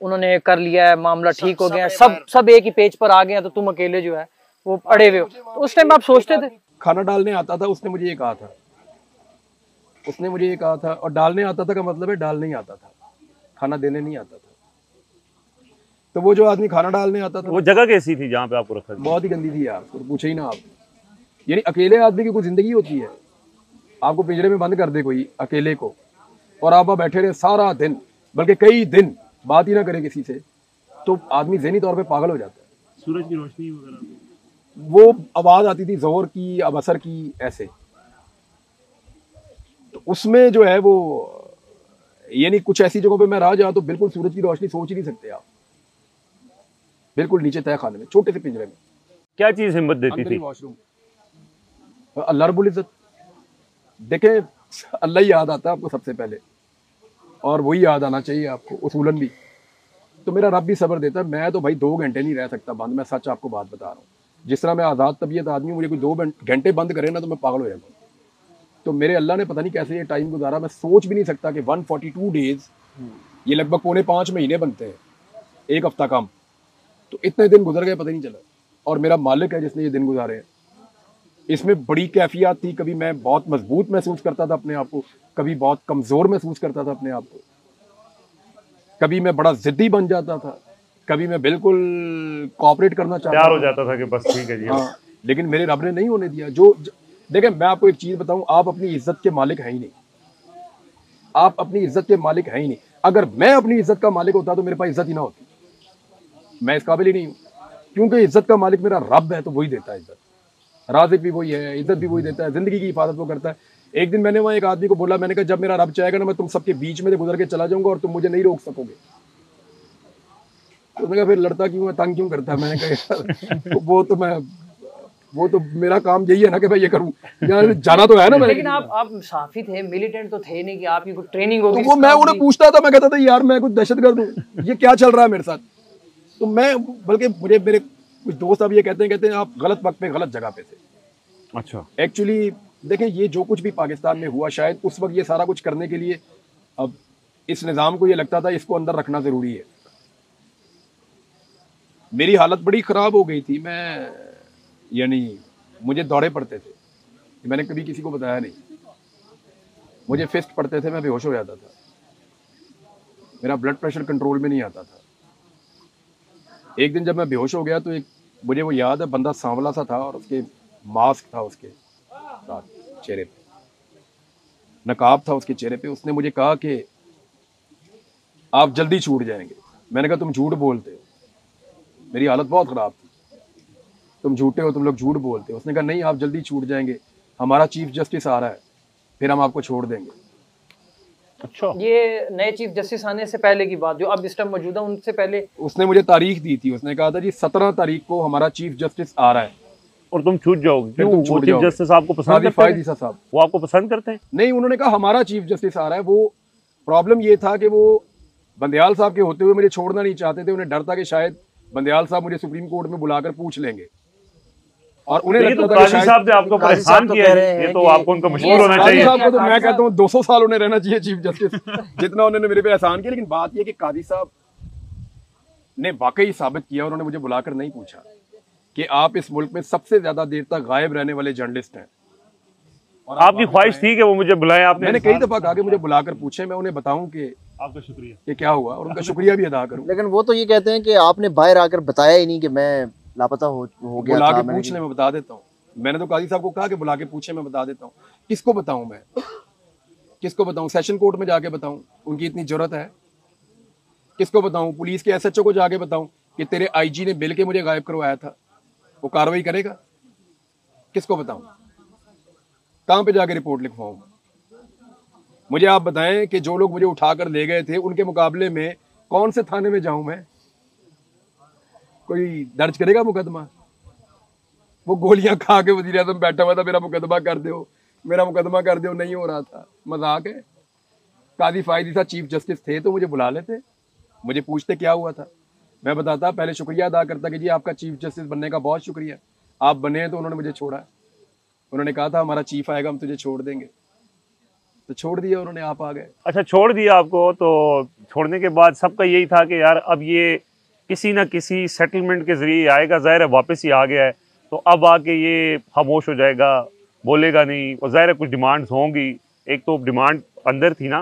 उन्होंने कर लिया है, मामला ठीक हो गया, सब एक ही पेज पर आ गए हैं, तो तुम अकेले जो है वो अड़े हुए हो। तो उस टाइम आप सोचते थे? खाना डालने आता था, उसने मुझे ये कहा था, उसने मुझे ये कहा था। और डालने आता था का मतलब है डालने ही आता था, खाना देने नहीं आता था। तो वो जो आदमी खाना डालने आता था, वो जगह कैसी थी जहाँ पे आपको रखा था? बहुत ही गंदी थी यार, तो पूछे ही ना आप। यानी अकेले आदमी की कोई जिंदगी होती है, आपको पिंजरे में बंद कर दे कोई अकेले को और आप बैठे रहे सारा दिन, बल्कि कई दिन बात ही ना करे किसी से, तो आदमी ज़हनी तौर पे पागल हो जाता है। सूरज की रोशनी वगैरह, वो आवाज आती थी जोहर की, अब असर की, ऐसे, तो उसमें जो है वो, यानी कुछ ऐसी जगहों पे मैं रह जाऊं तो बिल्कुल सूरज की रोशनी सोच ही नहीं सकते आप, बिल्कुल नीचे तय खाने में, छोटे से पिंजरे में। क्या चीज हिम्मत देती थी? वॉशरूम, अल्लाह रब्बुल इज्जत। देखें, अल्लाह ही याद आता है आपको सबसे पहले, और वही याद आना चाहिए आपको उसूलन भी। तो मेरा रब भी सब्र देता है। मैं तो भाई 2 घंटे नहीं रह सकता बंद, मैं सच आपको बात बता रहा हूँ। जिस तरह मैं आज़ाद तबीयत आदमी, मुझे कोई 2 घंटे बंद करे ना तो मैं पागल हो जाता हूँ। तो मेरे अल्लाह ने पता नहीं कैसे ये टाइम गुजारा, मैं सोच भी नहीं सकता कि 142 डेज, ये लगभग 4.5 महीने बनते हैं, एक हफ्ता काम, तो इतने दिन गुजर गए पता नहीं चला। और मेरा मालिक है जिसने ये दिन गुजारे हैं। इसमें बड़ी कैफियत थी, कभी मैं बहुत मजबूत महसूस करता था अपने आप को, कभी बहुत कमज़ोर महसूस करता था अपने आप को, कभी मैं बड़ा ज़िद्दी बन जाता था, कभी मैं बिल्कुल कोऑपरेट करना चाहता तैयार हो जाता था कि बस ठीक है जी। हाँ, लेकिन मेरे रब ने नहीं होने दिया। जो देखें, मैं आपको एक चीज़ बताऊं, आप अपनी इज्जत के मालिक हैं ही नहीं, आप अपनी इज्जत के मालिक हैं ही नहीं। अगर मैं अपनी इज्जत का मालिक होता तो मेरे पास इज्जत ही ना होती, मैं इस काबिल ही नहीं हूँ, क्योंकि इज्जत का मालिक मेरा रब है, तो वही देता है इज्जत, राज़िक भी वही है, इज्जत भी वही देता है, जिंदगी की हिफाजत वो करता है। एक दिन मैंने वहाँ एक आदमी को बोला, मैंने कहा जब मेरा रब चाहेगा ना, मैं तुम सबके बीच में से गुजर के चला जाऊंगा और तुम मुझे नहीं रोक सकोगे। तो उसने कहा फिर लड़ता क्यों है, तंग क्यों करता है? मैंने कहा वो तो मेरा काम यही है ना कि मैं ये करूं, यार जाना तो है ना। लेकिन आप साफी थे, मिलिटेंट तो थे नहीं कि आपकी कोई ट्रेनिंग होगी। तो वो मैं उन्हें पूछता था, मैं कहता था यार मैं कुछ दहशतगर्द हूँ, ये क्या चल रहा है मेरे साथ। तो मैं, बल्कि मुझे मेरे कुछ दोस्त अब ये कहते हैं आप गलत वक्त पे गलत जगह पे थे। अच्छा, एक्चुअली देखें, ये जो कुछ भी पाकिस्तान में हुआ, शायद उस वक्त ये सारा कुछ करने के लिए अब इस निज़ाम को ये लगता था इसको अंदर रखना ज़रूरी है। मेरी हालत बड़ी ख़राब हो गई थी, मैं यानी मुझे दौरे पड़ते थे, मैंने कभी किसी को बताया नहीं, मुझे फिस्ट पड़ते थे, मैं बेहोश हो जाता था, मेरा ब्लड प्रेशर कंट्रोल में नहीं आता था। एक दिन जब मैं बेहोश हो गया तो एक मुझे वो याद है, बंदा सांवला सा था और उसके मास्क था उसके साथ चेहरे पे, नकाब था उसके चेहरे पे। उसने मुझे कहा कि आप जल्दी छूट जाएंगे। मैंने कहा तुम झूठ बोलते हो, मेरी हालत बहुत ख़राब थी, तुम झूठे हो, तुम लोग झूठ बोलते हो। उसने कहा नहीं, आप जल्दी छूट जाएंगे, हमारा चीफ जस्टिस आ रहा है, फिर हम आपको छोड़ देंगे। अच्छा, ये नए चीफ जस्टिस आने से पहले की बात, जो अब इस टाइम मौजूदा, उनसे पहले उसने मुझे तारीख दी थी, उसने कहा था जी 17 तारीख को हमारा चीफ जस्टिस आ रहा है और तुम छूट जाओगे। फिर क्यों? तुम वो छूट चीफ जाओगे। जस्टिस आपको पसंद काजी करते फायद हैं? ईसा साहब, वो आपको पसंद करते हैं? नहीं, उन्होंने कहा हमारा चीफ जस्टिस आ रहा है। वो प्रॉब्लम ये था कि वो बंदयाल साहब के होते हुए मुझे छोड़ना नहीं चाहते थे। उन्हें डर था कि शायद बंदयाल साहब मुझे सुप्रीम कोर्ट में बुलाकर पूछ लेंगे, और उन्हें ये तो लगता था कि काजी साहब ने आपको काजी परेशान साहब तो किया कह है, रहे हैं ये तो कि आपको उनका मशहूर होना काजी चाहिए। साहब को तो मैं कहता हूँ 200 साल उन्हें रहना चाहिए चीफ जस्टिस, जितना उन्होंने मेरे पे एहसान किया। लेकिन बात यह कि काजी साहब ने वाकई साबित किया, उन्होंने मुझे बुलाकर नहीं पूछा कि आप इस मुल्क में सबसे ज्यादा देर तक गायब रहने वाले जर्नलिस्ट हैं। और आपकी ख्वाहिश थी कि वो मुझे बुलाए, आपने? मैंने कई दफा कहा कि मुझे बुलाकर पूछे, मैं उन्हें बताऊं कि आपका शुक्रिया, ये क्या हुआ, और उनका शुक्रिया भी अदा करूं। लेकिन वो तो ये कहते हैं कि आपने बाहर आकर बताया ही नहीं कि मैं लापता हो गया बुला था। के पूछ ले, मैं बता देता हूँ। मैंने तो काजी साहब को कहा कि बुला के पूछे, मैं बता देता हूँ। किसको बताऊं मैं, किसको बताऊं? सेशन कोर्ट में जाके बताऊं? उनकी इतनी जरूरत है? किसको बताऊं? पुलिस के एसएचओ को जाके बताऊं कि तेरे आईजी ने बिल के मुझे गायब करवाया था, वो कार्रवाई करेगा? किसको बताऊं? कहां पे जाके रिपोर्ट लिखवाऊं? मुझे आप बताएं कि जो लोग मुझे उठाकर ले गए थे, उनके मुकाबले में कौन से थाने में जाऊं मैं? कोई दर्ज करेगा मुकदमा? वो गोलियां खा के वजीर आजम बैठा हुआ था, मेरा मुकदमा कर दो, मेरा मुकदमा कर दो, नहीं हो रहा था। मजाक है? काजी फायद ईसा चीफ जस्टिस थे तो मुझे बुला लेते, मुझे पूछते क्या हुआ था, मैं बताता, पहले शुक्रिया अदा करता कि जी आपका चीफ जस्टिस बनने का बहुत शुक्रिया, आप बने तो उन्होंने मुझे छोड़ा। उन्होंने कहा था हमारा चीफ आएगा, हम तुझे छोड़ देंगे, तो छोड़ दिया उन्होंने, आप आ गए। अच्छा, छोड़ दिया आपको। तो छोड़ने के बाद सबका यही था कि यार अब ये किसी ना किसी सेटलमेंट के जरिए आएगा, ज़ाहिर है वापस ही आ गया है, तो अब आके ये खामोश हो जाएगा, बोलेगा नहीं, और ज़ाहिर है कुछ डिमांड्स होंगी। एक तो डिमांड अंदर थी ना,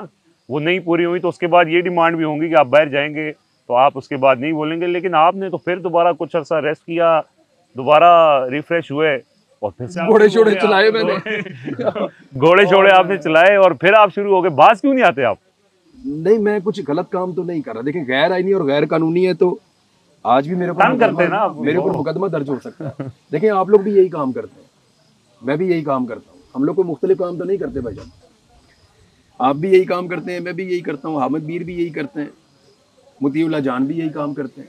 वो नहीं पूरी हुई, तो उसके बाद ये डिमांड भी होंगी कि आप बाहर जाएंगे तो आप उसके बाद नहीं बोलेंगे। लेकिन आपने तो फिर दोबारा कुछ अर्सा रेस्ट किया, दोबारा रिफ्रेश हुए, और फिर से घोड़े शोड़े चलाए मैंने घोड़े शोड़े आपने चलाए और फिर आप शुरू हो गए। बात क्यों नहीं आते आप? नहीं, मैं कुछ गलत काम तो नहीं कर रहा। देखिए, गैर आईनी और गैर कानूनी है तो आज भी मेरे तंग करते हैं ना आप। मेरे ऊपर मुकदमा दर्ज हो सकता है। देखिए, आप लोग भी यही काम करते हैं, मैं भी यही काम करता हूँ, हम लोग कोई मुख्तलिफ काम तो नहीं करते भाईजान। आप भी यही काम करते हैं, मैं भी यही करता हूँ, हामिद बीर भी यही करते हैं, मुतीउल्लाह जान भी यही काम करते हैं,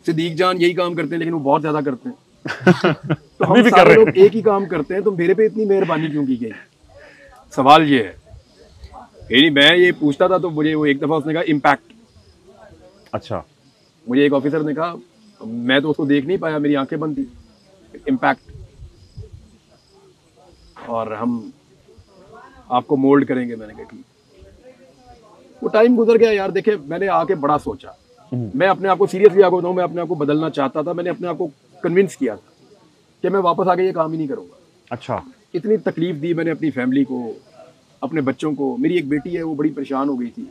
सिद्दीक जान यही काम करते हैं, लेकिन वो बहुत ज्यादा करते हैं। तो हम सारे लोग एक ही काम करते हैं, तो मेरे पे इतनी मेहरबानी क्यों की गई? सवाल ये है। यानी मैं ये पूछता था तो मुझे वो एक दफा उसने कहा इम्पैक्ट। अच्छा, मुझे एक ऑफिसर ने कहा, मैं तो उसको देख नहीं पाया, मेरी आंखें बंद थी, इम्पैक्ट। और हम आपको मोल्ड करेंगे। मैंने कहा ठीक। वो टाइम गुजर गया यार। देखे, मैंने आके बड़ा सोचा, मैं अपने आप को सीरियसली आपको बताऊं, मैं अपने आप को बदलना चाहता था। मैंने अपने आप को कन्विंस किया था कि मैं वापस आके ये काम ही नहीं करूंगा। अच्छा। इतनी तकलीफ दी मैंने अपनी फैमिली को, अपने बच्चों को। मेरी एक बेटी है, वो बड़ी परेशान हो गई थी,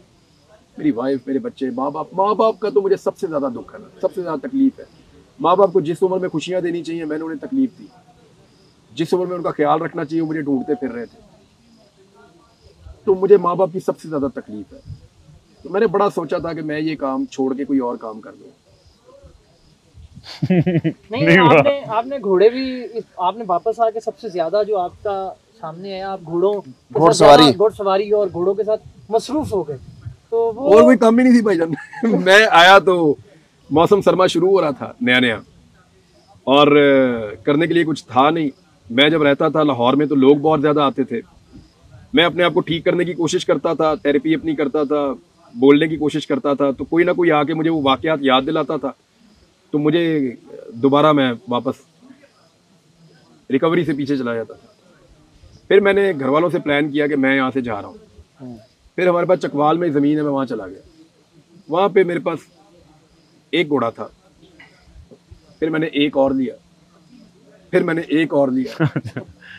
मेरी वाइफ, मेरे बच्चे, माँ बाप का तो मुझे सबसे ज़्यादा दुख है, सबसे ज़्यादा तकलीफ है। माँ बाप को जिस उम्र में खुशियाँ देनी चाहिए मैंने उन्हें तकलीफ दी, जिस उम्र में उनका ख्याल रखना चाहिए वो मुझे ढूंढते फिर रहे थे। तो मुझे माँ बाप की सबसे ज़्यादा तकलीफ है। तो मैंने बड़ा सोचा था कि मैं ये काम छोड़ के कोई और काम कर दूँ। नहीं, आपने घोड़े भी, आपने वापस आके सबसे ज्यादा जो आपका सामने आया, आप घोड़सवारी और घोड़ों के साथ मसरूफ हो गए। तो वो और कोई काम ही नहीं थी भाईजान। मैं आया तो मौसम सरमा शुरू हो रहा था नया नया, और करने के लिए कुछ था नहीं। मैं जब रहता था लाहौर में तो लोग बहुत ज़्यादा आते थे। मैं अपने आप को ठीक करने की कोशिश करता था, थेरेपी अपनी करता था, बोलने की कोशिश करता था, तो कोई ना कोई आके मुझे वो वाक़यात याद दिलाता था, तो मुझे दोबारा मैं वापस रिकवरी से पीछे चला जाता था। फिर मैंने घर वालों से प्लान किया कि मैं यहाँ से जा रहा हूँ। फिर हमारे पास चकवाल में ज़मीन है, मैं वहाँ चला गया। वहाँ पे मेरे पास एक घोड़ा था, फिर मैंने एक और लिया, फिर मैंने एक और लिया।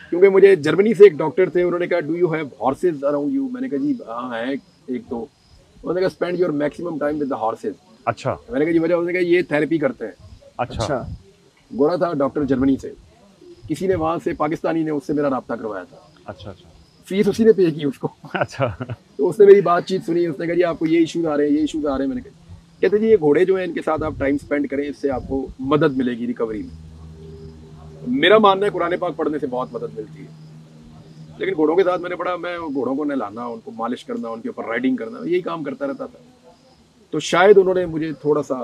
क्योंकि मुझे जर्मनी से एक डॉक्टर थे, उन्होंने कहा do you have horse's around you. मैंने कहा जी हाँ है एक तो। उन्होंने कहा spend your maximum time with the horse's. अच्छा। मैंने कहा जी वजह, उन्होंने कहा ये थेरेपी करते हैं। अच्छा। गोरा था डॉक्टर जर्मनी से, किसी ने वहाँ से पाकिस्तानी ने उससे मेरा रब्ता करवाया था। अच्छा अच्छा। फीस उसी ने पे की उसको। अच्छा। तो उसने मेरी बातचीत सुनी, उसने कहा जी आपको ये इश्यूज आ रहे हैं, ये इश्यूज आ रहे हैं। मैंने कहा, कहते जी ये घोड़े जो हैं इनके साथ आप टाइम स्पेंड करें, इससे आपको मदद मिलेगी रिकवरी में। मेरा मानना है कुरान पाक पढ़ने से बहुत मदद मिलती है, लेकिन घोड़ों के साथ मैं घोड़ों को नहलाना, उनको मालिश करना, उनके ऊपर राइडिंग करना, यही काम करता रहता था। तो शायद उन्होंने मुझे थोड़ा सा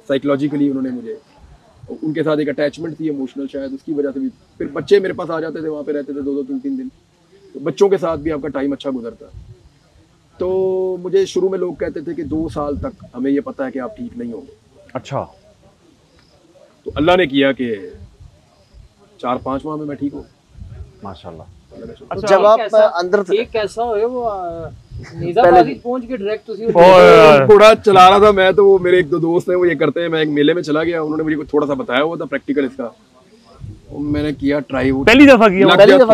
साइकोलॉजिकली उन्होंने मुझे, उनके साथ एक अटैचमेंट थी इमोशनल, शायद उसकी वजह से भी। फिर बच्चे मेरे पास आ जाते थे, वहाँ पे रहते थे 2-2 3-3 दिन, तो बच्चों के साथ भी आपका टाइम अच्छा गुजरता। तो मुझे शुरू में लोग कहते थे कि 2 साल तक हमें ये पता है कि आप ठीक नहीं होंगे। अच्छा। तो अल्लाह ने किया कि 4-5 माह में मैं ठीक हूँ माशाल्लाह। अच्छा, जब आप अंदर थे, एक कैसा हो वो निजामाबादी पहुंच के डायरेक्ट उसी घोड़ा चला रहा था मैं, तो वो मेरे 1-2 दोस्त हैं, वो ये करते हैं। मैं एक मेले में चला गया, उन्होंने मुझे थोड़ा सा बताया हुआ था प्रैक्टिकल इसका, मैंने किया ट्राई। वो पहली दफा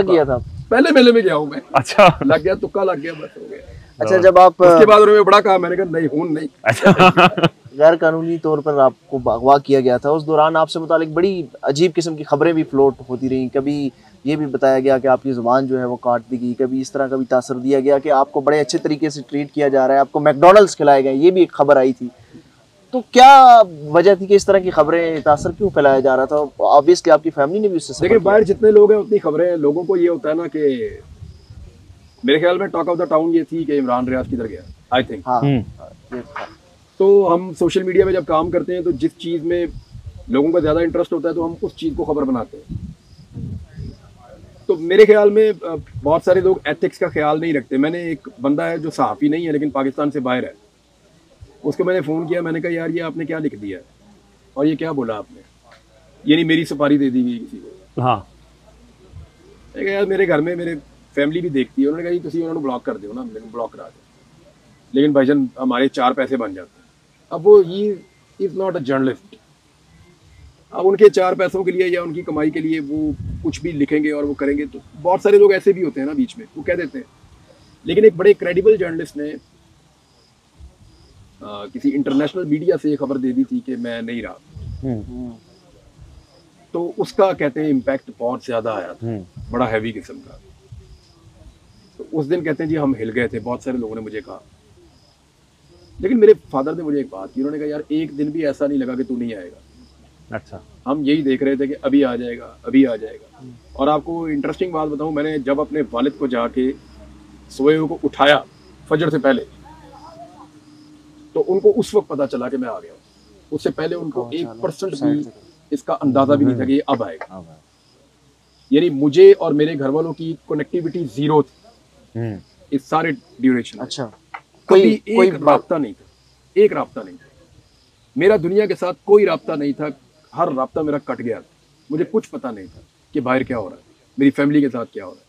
किया था? पहले मेले में गया हूँ मैं। अच्छा। लग गया, तुक्का लग गया, बस हो गया। अच्छा, जब आप उसके बाद उन्होंने बड़ा कहा, मैंने कहा नहीं हूं नहीं। अच्छा। गैर कानूनी तौर पर आपको अगवा किया गया था, उस दौरान आपसे मुतालिक बड़ी अजीब किस्म की खबरें भी फ्लोट होती रहीं। कभी ये भी बताया गया कि आपकी ज़ुबान जो है वो काट दी गई, कभी इस तरह का भी तासर दिया गया कि आपको बड़े अच्छे तरीके से ट्रीट किया जा रहा है, आपको मैकडॉनल्ड्स खिलाए गए, ये भी एक खबर आई थी। तो क्या वजह थी कि इस तरह की खबरें, तासर क्यों फैलाया जा रहा था? ऑब्वियसली आपकी फैमिली ने भी उससे देखिए, बाहर जितने लोग हैं उतनी खबरें हैं। लोगों को ये होता है ना कि मेरे ख्याल में टॉक ऑफ द टाउन ये थी कि इमरान रियाज किधर गया, आई थिंक। हाँ, तो हम सोशल मीडिया में जब काम करते हैं तो जिस चीज़ में लोगों का ज़्यादा इंटरेस्ट होता है तो हम उस चीज़ को खबर बनाते हैं। तो मेरे ख्याल में बहुत सारे लोग एथिक्स का ख्याल नहीं रखते। मैंने एक बंदा है जो सहाफ़ी नहीं है लेकिन पाकिस्तान से बाहर है, उसको मैंने फ़ोन किया, मैंने कहा यार ये आपने क्या लिख दिया है और ये क्या बोला आपने, ये नहीं मेरी सुपारी दे दी गई किसी को। हाँ। मैंने कहा यार मेरे घर में मेरे फैमिली भी देखती है। उन्होंने कहा जी तुम उन्होंने ब्लॉक कर दो ना, मैंने ब्लॉक करा दो, लेकिन भाईजान हमारे 4 पैसे बन जाते हैं। अब वो he is not a journalist. अब उनके 4 पैसों के लिए या उनकी कमाई के लिए वो कुछ भी लिखेंगे और वो करेंगे। तो बहुत सारे लोग ऐसे भी होते हैं ना बीच में, वो कह देते हैं। लेकिन एक बड़े क्रेडिबल जर्नलिस्ट ने किसी इंटरनेशनल मीडिया से ये खबर दे दी थी कि मैं नहीं रहा, तो उसका कहते हैं इम्पैक्ट बहुत ज़्यादा आया था, बड़ा हैवी किस्म का। तो उस दिन कहते हैं जी हम हिल गए थे, बहुत सारे लोगों ने मुझे कहा। लेकिन मेरे फादर ने मुझे एक बात की, उन्होंने कहा यार एक दिन भी ऐसा नहीं लगा कि तू नहीं आएगा। अच्छा। हम यही देख रहे थे कि अभी आ जाएगा, अभी आ जाएगा। और आपको इंटरेस्टिंग बात बताऊं, मैंने जब अपने वालिद को जाके सोए हुए को उठाया फजर से पहले, तो उनको उस वक्त पता चला कि मैं आ गया। उससे पहले उनको 1% भी इसका अंदाजा भी नहीं था कि ये अब आएगा। यानी मुझे और मेरे घर वालों की कनेक्टिविटी 0 थी इस सारे ड्यूरेशन। अच्छा, कोई एक राब्ता नहीं था, एक राब्ता नहीं था मेरा दुनिया के साथ, कोई राब्ता नहीं था। हर राब्ता मेरा कट गया था, मुझे कुछ पता नहीं था कि बाहर क्या हो रहा है, मेरी फैमिली के साथ क्या हो रहा है।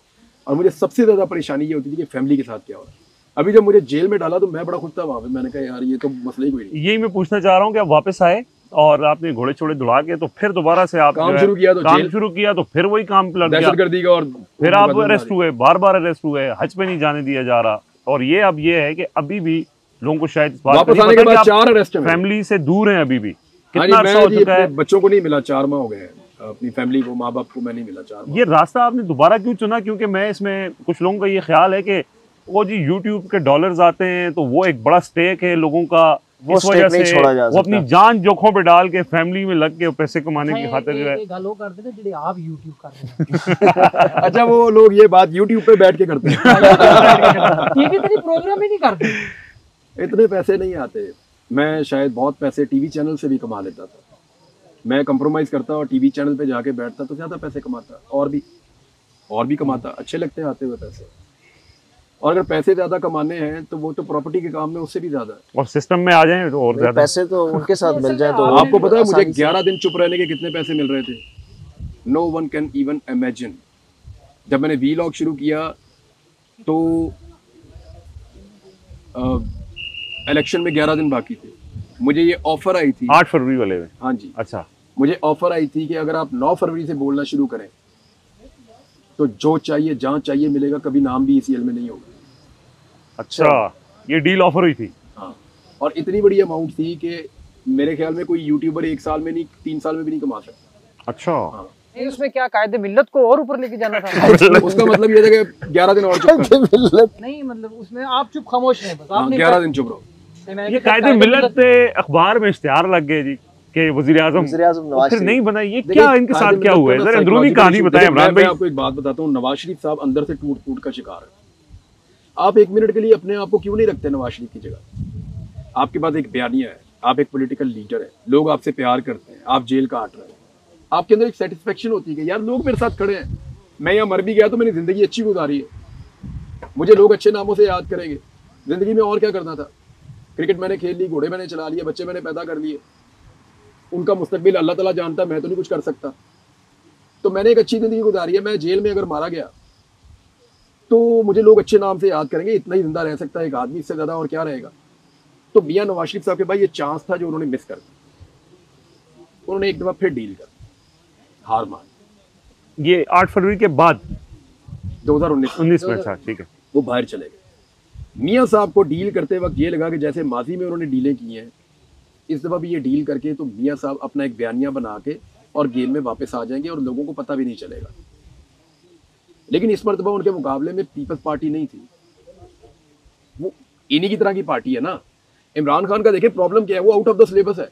और मुझे सबसे ज्यादा परेशानी ये होती थी कि फैमिली के साथ क्या हो रहा है। अभी जब मुझे जेल में डाला तो मैं बड़ा खुश था वहां पे, मैंने कहा यार ये तो मसला ही कोई नहीं। यही मैं पूछना चाह रहा हूँ कि आप वापस आए और आपने घोड़े छोड़े धुला के तो फिर दोबारा से आप काम शुरू किया, तो काम शुरू किया तो फिर वही काम लग गया, दहशतगर्दी का, और फिर आप अरेस्ट हुए, बार बार अरेस्ट हुए, हज पे नहीं जाने दिया जा रहा। और ये अब ये है कि अभी भी लोगों को शायद वापस आने के बाद 4 अरेस्ट हैं, फैमिली से दूर हैं अभी भी। कितना हाँ जी, अर्सा हो चुका है? बच्चों को नहीं मिला, 4 माह हो गए हैं, अपनी फैमिली को, माँ बाप को मैं नहीं मिला 4 माह। ये रास्ता आपने दोबारा क्यों चुना? क्योंकि मैं इसमें कुछ लोगों का ये ख्याल है कि वो जी यूट्यूब के डॉलर्स आते हैं तो वो एक बड़ा स्टेक है लोगों का, वो इस वजह नहीं से छोड़ा जा वो अपनी सकता। जान जोखों पे डाल के फैमिली में लग के पैसे कमाने की खातिर जो है। गल वो करते थे जिहड़े आप YouTube कर रहे हैं। अच्छा, वो लोग ये बात YouTube पे बैठ के करते हैं। टीवी पे प्रोग्राम ही नहीं करते। इतने पैसे नहीं आते। मैं शायद बहुत पैसे टीवी चैनल से भी कमा लेता था। मैं कंप्रोमाइज करता और टीवी चैनल पे जाके बैठता तो ज्यादा पैसे कमाता, और भी कमाता, अच्छे लगते हैं आते हुए पैसे। और अगर पैसे ज्यादा कमाने हैं तो वो तो प्रॉपर्टी के काम में उससे भी ज्यादा है। और सिस्टम में आ जाए तो और ज्यादा पैसे तो उनके साथ मिल जाए तो आपको पता है मुझे 11 दिन चुप रहने के कितने पैसे मिल रहे थे? No one can even imagine. जब मैंने वीलॉग शुरू किया तो इलेक्शन में 11 दिन बाकी थे, मुझे ये ऑफर आई थी 8 फरवरी वाले में। हाँ जी, अच्छा, मुझे ऑफर आई थी कि अगर आप 9 फरवरी से बोलना शुरू करें तो जो चाहिए जहां चाहिए मिलेगा, कभी नाम भी ECL में नहीं होगा। अच्छा, ये डील ऑफर हुई थी। हाँ, और इतनी बड़ी अमाउंट थी कि मेरे ख्याल में कोई यूट्यूबर 1 साल में नहीं, 3 साल में भी नहीं कमा सकता। अच्छा, हाँ। नहीं, उसमें क्या कायदे मिल्लत को और ऊपर लेके जाना था? उसका मतलब ये था कि 11 दिन और चुप कर। नहीं, मतलब उसमें आप चुप खामोश हैं बस। हाँ, आपने 11 दिन चुप रहो। ये कायदे मिल्लत अखबार में इश्तिहार लग गए जी कि वजीर आजम नवाज फिर शरीफ नहीं बना। ये क्या इनके साथ क्या हुआ है? जरा अंदरूनी कहानी बताएं इमरान भाई। मैं आपको एक बात बताता हूँ, नवाज शरीफ साहब अंदर से टूट का शिकार है। आप 1 मिनट के लिए अपने आप को क्यों नहीं रखते नवाज शरीफ की जगह? आपके पास एक बयानिया है, आप एक पॉलिटिकल लीडर है, लोग आपसे प्यार करते हैं, आप जेल काट रहे हैं, आपके अंदर एक सेटिस्फेक्शन होती है कि यार लोग मेरे साथ खड़े हैं, मैं यहाँ मर भी गया तो मैंने जिंदगी अच्छी गुजारी है, मुझे लोग अच्छे नामों से याद करेंगे। जिंदगी में और क्या करना था? क्रिकेट मैंने खेल ली, घोड़े मैंने चला लिए, बच्चे मैंने पैदा कर लिए, उनका मुस्तकबिल अल्लाह ताला जानता, मैं तो नहीं कुछ कर सकता। तो मैंने एक अच्छी जिंदगी गुजारी है। मैं जेल में अगर मारा गया तो मुझे लोग अच्छे नाम से याद करेंगे, इतना ही जिंदा रह सकता है एक आदमी, इससे ज्यादा और क्या रहेगा? तो मियां नवाज शरीफ साहब के भाई ये चांस था जो उन्होंने मिस कर दिया। उन्होंने एक दफा फिर डील कर, हार मान। ये 8 फरवरी के बाद 2019 में। अच्छा, ठीक है। वो बाहर चले गए। मियां साहब को डील करते वक्त ये लगा कि जैसे माजी में उन्होंने डीलें की हैं, इस दफा भी ये डील करके तो मियां साहब अपना एक बयानिया बना के और गेम में वापस आ जाएंगे और लोगों को पता भी नहीं चलेगा। लेकिन इस मरतबा उनके मुकाबले में पीपल्स पार्टी नहीं थी, वो इन्हीं की तरह की पार्टी है ना। इमरान खान का देखिए प्रॉब्लम क्या है, वो आउट ऑफ द सिलेबस है।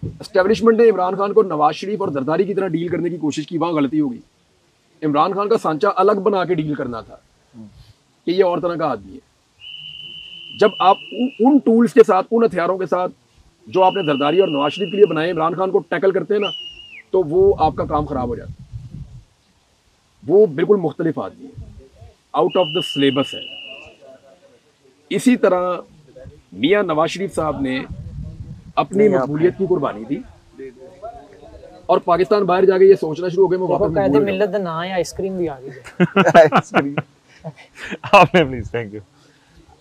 एस्टेब्लिशमेंट ने इमरान खान को नवाज शरीफ और जरदारी की तरह डील करने की कोशिश की, वहां गलती होगी। इमरान खान का सांचा अलग बना के डील करना था कि ये और तरह का आदमी है। जब आप उन टूल्स के साथ, उन हथियारों के साथ जो आपने जरदारी और नवाज शरीफ के लिए बनाए, इमरान खान को टैकल करते हैं ना, तो वो आपका काम खराब हो जाता है। वो बिल्कुल मुख्तलिफ आदमी है, आउट ऑफ द सिलेबस है। इसी तरह मियां नवाज शरीफ साहब ने अपनी मकबूलियत की कुर्बानी दी और पाकिस्तान बाहर जाके ये सोचना शुरू हो गए मैं वापस कायदे मिल्लत ना है, आइसक्रीम भी आ गई। आपने प्लीज, थैंक यू।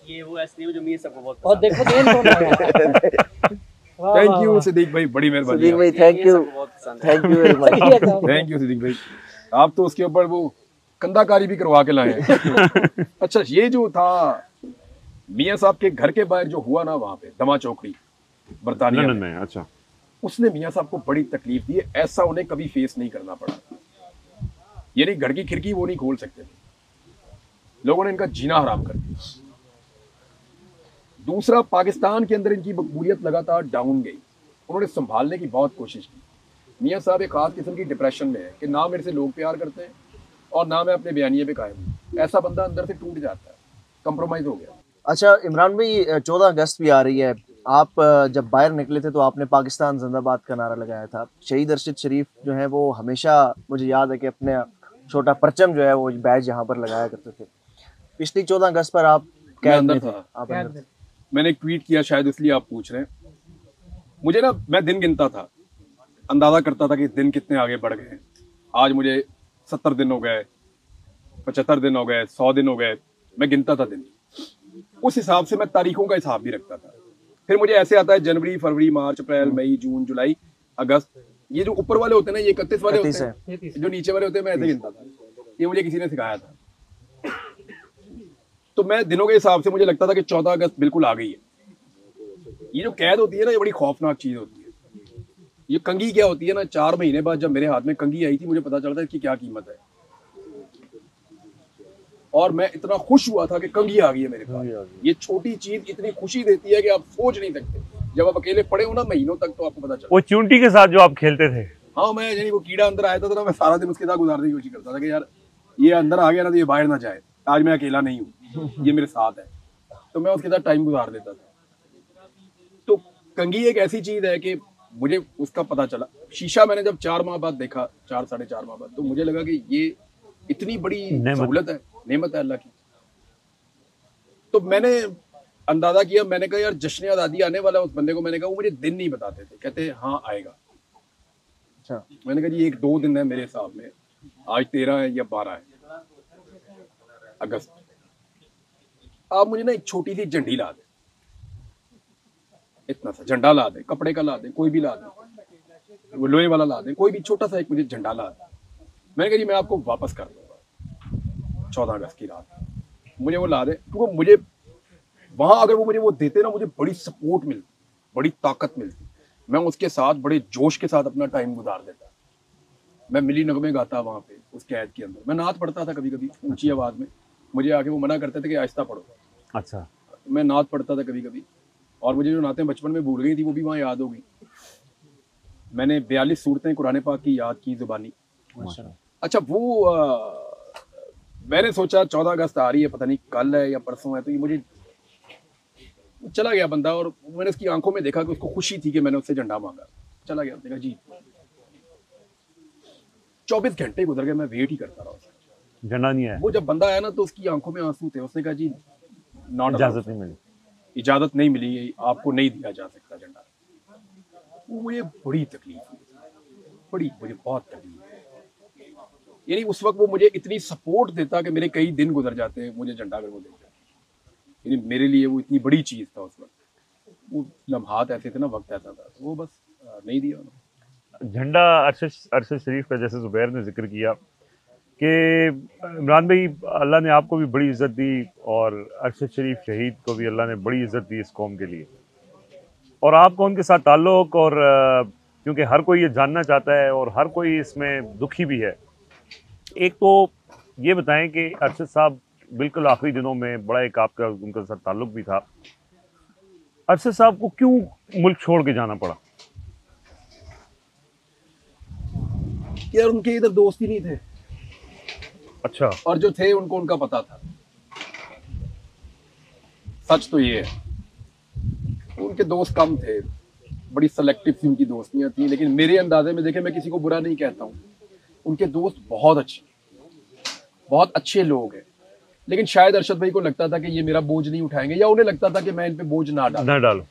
ये वो आइसक्रीम जो मुझे सबको बहुत और देखो देन कौन आ गया। थैंक यू सिद्दीक भाई, बड़ी मेहरबानी। सिद्दीक भाई thank you, thank you very much. Thank you Siddique भाई, आप तो उसके ऊपर वो कंधाकारी भी करवा के लाए हैं। अच्छा, ये जो था मियां साहब के घर के बाहर जो हुआ ना, वहां पे दमा चौकड़ी बरतानिया में, अच्छा, उसने मियां साहब को बड़ी तकलीफ दी। ऐसा उन्हें कभी फेस नहीं करना पड़ा। यानी घर की खिड़की वो नहीं खोल सकते थे, लोगों ने इनका जीना हराम कर दिया। दूसरा, पाकिस्तान के अंदर इनकी मकबूलियत लगातार डाउन गई। उन्होंने संभालने की बहुत कोशिश की। मियां साहब एक खास किस्म की डिप्रेशन में है कि ना मेरे से लोग प्यार करते हैं और ना मैं अपने बयानिए पे कायम हूं। ऐसा बंदा अंदर से टूट जाता है, कंप्रोमाइज हो गया। अच्छा इमरान भाई, 14 अगस्त भी आ रही है। आप जब बाहर निकले थे तो आपने पाकिस्तान जिंदाबाद का नारा लगाया था। शहीद अरशद शरीफ जो है वो हमेशा, मुझे याद है कि अपने छोटा परचम जो है वो बैज यहाँ पर लगाया करते थे। पिछली 14 अगस्त पर आप कैद में थे। आप अंदर थे। मैंने एक ट्वीट किया, शायद इसलिए आप पूछ रहे हैं। मुझे ना, मैं दिन गिनता था, अंदाजा करता था कि दिन कितने आगे बढ़ गए हैं। आज मुझे 70 दिन हो गए, 75 दिन हो गए, 100 दिन हो गए, मैं गिनता था दिन। उस हिसाब से मैं तारीखों का हिसाब भी रखता था। फिर मुझे ऐसे आता है जनवरी, फरवरी, मार्च, अप्रैल, मई, जून, जुलाई, अगस्त। ये जो ऊपर वाले होते हैं ना, ये 31 वाले होते हैं, जो नीचे वाले होते हैं मैं ऐसे गिनता था। ये मुझे किसी ने सिखाया था। तो मैं दिनों के हिसाब से मुझे लगता था कि 14 अगस्त बिल्कुल आ गई है। ये जो कैद होती है ना, ये बड़ी खौफनाक चीज होती है। ये कंघी क्या होती है ना, 4 महीने बाद जब मेरे हाथ में कंघी आई थी, मुझे पता चलता है इसकी क्या कीमत है। और मैं इतना खुश हुआ था कि कंघी आ गई है मेरे पास। ये छोटी चीज इतनी खुशी देती है कि आप सोच नहीं सकते। जब आप अकेले पड़े हो ना महीनों तक, तो आपको पता चलता। वो चूंटी के साथ जो आप खेलते थे? हाँ, मैं यानी वो कीड़ा अंदर आया था ना, मैं सारा दिन उसके साथ गुजारने की कोशिश करता था कि यार ये अंदर आ गया ना तो ये बाहर ना जाए, आज मैं अकेला नहीं हूँ, ये मेरे साथ है। तो मैं उसके साथ टाइम गुजार देता था। तो कंघी एक ऐसी चीज है कि मुझे उसका पता चला। शीशा मैंने जब 4 माह बाद देखा, 4 साढ़े 4 माह बाद, तो मुझे लगा कि ये इतनी बड़ी सहूलत है, नेमत है अल्लाह की। तो मैंने अंदाजा किया, मैंने कहा यार जश्न आज़ादी आने वाला है। उस बंदे को मैंने कहा, वो मुझे दिन नहीं बताते थे, कहते हाँ आएगा। अच्छा, मैंने कहा जी 1-2 दिन है मेरे हिसाब में, आज 13 है या 12 है अगस्त। आप मुझे ना एक छोटी सी झंडी ला दे, इतना सा झंडा ला दे, कपड़े का ला दे, कोई भी ला दे, वो लोहे वाला ला दे, कोई भी छोटा सा एक मुझे झंडा ला दे। मैंने कहा जी मैं आपको वापस कर दूंगा 14 अगस्त की रात, मुझे वो ला दे। क्योंकि मुझे वहां अगर वो मुझे वो देते ना, मुझे बड़ी सपोर्ट मिलती, बड़ी ताकत मिलती। मैं उसके साथ बड़े जोश के साथ अपना टाइम गुजार देता। मैं मिली नगमे गाता वहां पे उस कैद के अंदर। मैं नात पढ़ता था कभी कभी ऊंची आवाज में, मुझे आके वो मना करते थे कि आहिस्ता पढ़ो। अच्छा। मैं नात पढ़ता था कभी कभी, और मुझे जो नातें बचपन में भूल गई थी वो भी वहाँ याद हो गई। मैंने 42 सूरतें कुरान पाक की याद की जुबानी। अच्छा, वो मैंने सोचा 14 अगस्त आ रही है, पता नहीं कल है या परसों है, तो ये मुझे चला गया बंदा। और मैंने उसकी आंखों में देखा कि उसको खुशी थी कि मैंने उससे झंडा मांगा। चला गया, देखा जी 24 घंटे गुजर गए, मैं वेट ही करता रहा, झंडा नहीं आया। वो जब बंदा आया ना तो उसकी आंखों में आंसू थे। उसने कहा जी इजाजत नहीं मिली, इजाजत नहीं मिली, आपको नहीं दिया जा सकता झंडा। वो मुझे बड़ी तकलीफ हुई, मुझे बहुत तकलीफ। यानी उस वक्त वो मुझे इतनी सपोर्ट देता कि मेरे कई दिन गुजर जाते मुझे झंडा अगर वो देता। यानी मेरे लिए वो इतनी बड़ी चीज था उस वक्त। वो लम्हात ऐसे थे ना, वक्त ऐसा था, तो वो बस नहीं दिया उन्होंने झंडा। अरशद शरीफ का जैसे जुबैर ने जिक्र किया कि इमरान भाई, अल्लाह ने आपको भी बड़ी इज्जत दी और अरशद शरीफ शहीद को भी अल्लाह ने बड़ी इज्जत दी इस कौम के लिए। और आपका उनके साथ ताल्लुक, और क्योंकि हर कोई ये जानना चाहता है और हर कोई इसमें दुखी भी है। एक तो ये बताएं कि अरशद साहब बिल्कुल आखिरी दिनों में बड़ा एक आपका उनके साथ ताल्लुक भी था, अरशद साहब को क्यों मुल्क छोड़ के जाना पड़ा? यार उनके इधर दोस्त ही नहीं थे। अच्छा। और जो थे उनको उनका पता था। सच तो ये है, उनके दोस्त कम थे, बड़ी सेलेक्टिव सी उनकी दोस्तियां थी। लेकिन मेरे अंदाजे में देखे, मैं किसी को बुरा नहीं कहता हूँ, उनके दोस्त बहुत अच्छे लोग हैं। लेकिन शायद अरशद भाई को लगता था कि ये मेरा बोझ नहीं उठाएंगे, या उन्हें लगता था कि मैं इन पे बोझ ना डालूं।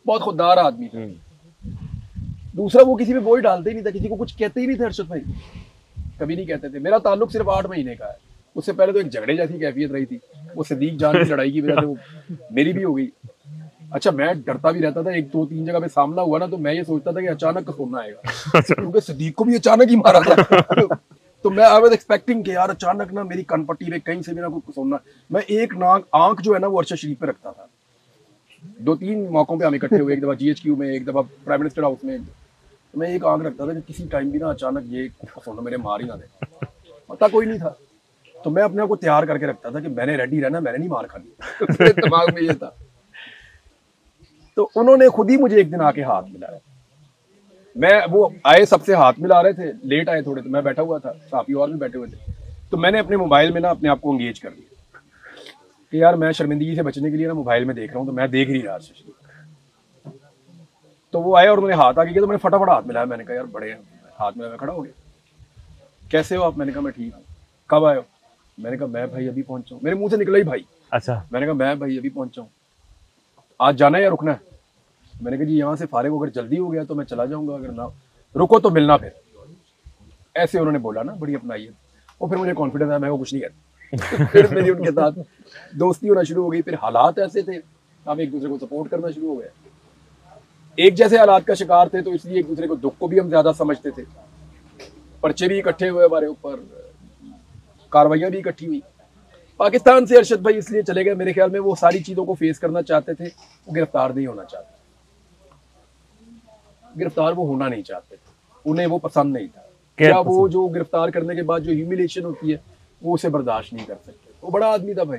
बहुत खुददार आदमी था। दूसरा, वो किसी पे बोझ डालते ही नहीं था, किसी को कुछ कहते ही नहीं थे। अरशद भाई कभी नहीं कहते थे। मेरा ताल्लुक सिर्फ 8 महीने का है। उससे पहले तो एक झगड़े जैसी कैफियत रही थी, वो सिद्दीक जान की लड़ाई की वजह से वो मेरी भी हो गई। अच्छा, मैं डरता भी रहता था। 1-2-3 जगह पे सामना हुआ ना, तो मैं ये सोचता था कि अचानक सोना आएगा, क्योंकि सिद्दीक को भी अचानक ही मारा था। तो मैं आई वाज एक्सपेक्टिंग कि यार अचानक ना मेरी कनपट्टी पे कहीं से भी ना कुछ सोना। मैं एक आंख जो है ना वो अरशद शरीफ पे रखता था। 2-3 मौकों पे हम इकट्ठे हुए, एक दफा GHQ में, एक दफा प्राइम मिनिस्टर हाउस में। तो मैं एक आंख रखता था कि किसी टाइम भी ना अचानक ये सोना मेरे मार ही ना दे। पता कोई नहीं था, तो मैं अपने आप को तैयार करके रखता था कि मैंने रेडी रहना, मैंने नहीं मार खानी। मेरे दिमाग में ये था। तो उन्होंने खुद ही मुझे एक दिन आके हाथ मिलाया। मैं वो आए, सबसे हाथ मिला रहे थे, लेट आए थोड़े, तो मैं बैठा हुआ था, साथी और भी बैठे हुए थे। तो मैंने अपने मोबाइल में ना अपने आप को एंगेज कर दिया कि यार मैं शर्मिंदगी से बचने के लिए ना मोबाइल में देख रहा हूँ, तो मैं देख नहीं रहा। तो वो आए और उन्होंने हाथ आगे किया, तो मैंने फटाफट हाथ मिलाया। मैंने कहा यार बड़े हाथ मिलाया, मैं खड़ा हो गया। कैसे हो आप? मैंने कहा मैं ठीक हूँ। कब आए हो? मैंने कहा मैं भाई अभी पहुंचा हूँ। मेरे मुंह से निकला ही भाई। अच्छा। मैंने कहा मैं भाई अभी पहुंचा हूँ, आज जाना है या रुकना है? मैंने कहा जी यहाँ से फारिग होकर जल्दी हो गया तो मैं चला जाऊंगा, अगर ना रुको तो मिलना फिर। ऐसे उन्होंने बोला ना, बड़ी अपनाई है। और फिर मुझे कॉन्फिडेंस आया, मैं वो कुछ नहीं कहता। फिर मेरी उनके साथ दोस्ती होना शुरू हो गई। फिर हालात ऐसे थे, हम एक दूसरे को सपोर्ट करना शुरू हो गए। एक जैसे हालात का शिकार थे, तो इसलिए एक दूसरे को दुख को भी हम ज्यादा समझते थे। पर्चे भी इकट्ठे हुए हमारे ऊपर, कार्रवाइयां भी इकट्ठी हुई। पाकिस्तान से अरशद भाई इसलिए चले गए, मेरे ख्याल में वो सारी चीजों को फेस करना चाहते थे, वो गिरफ्तार नहीं होना चाहते, गिरफ्तार वो होना नहीं चाहते थे, उन्हें वो पसंद नहीं था। क्या वो जो गिरफ्तार करने के बाद जो ह्यूमिलेशन होती है वो उसे बर्दाश्त नहीं कर सकते। वो बड़ा आदमी था भाई,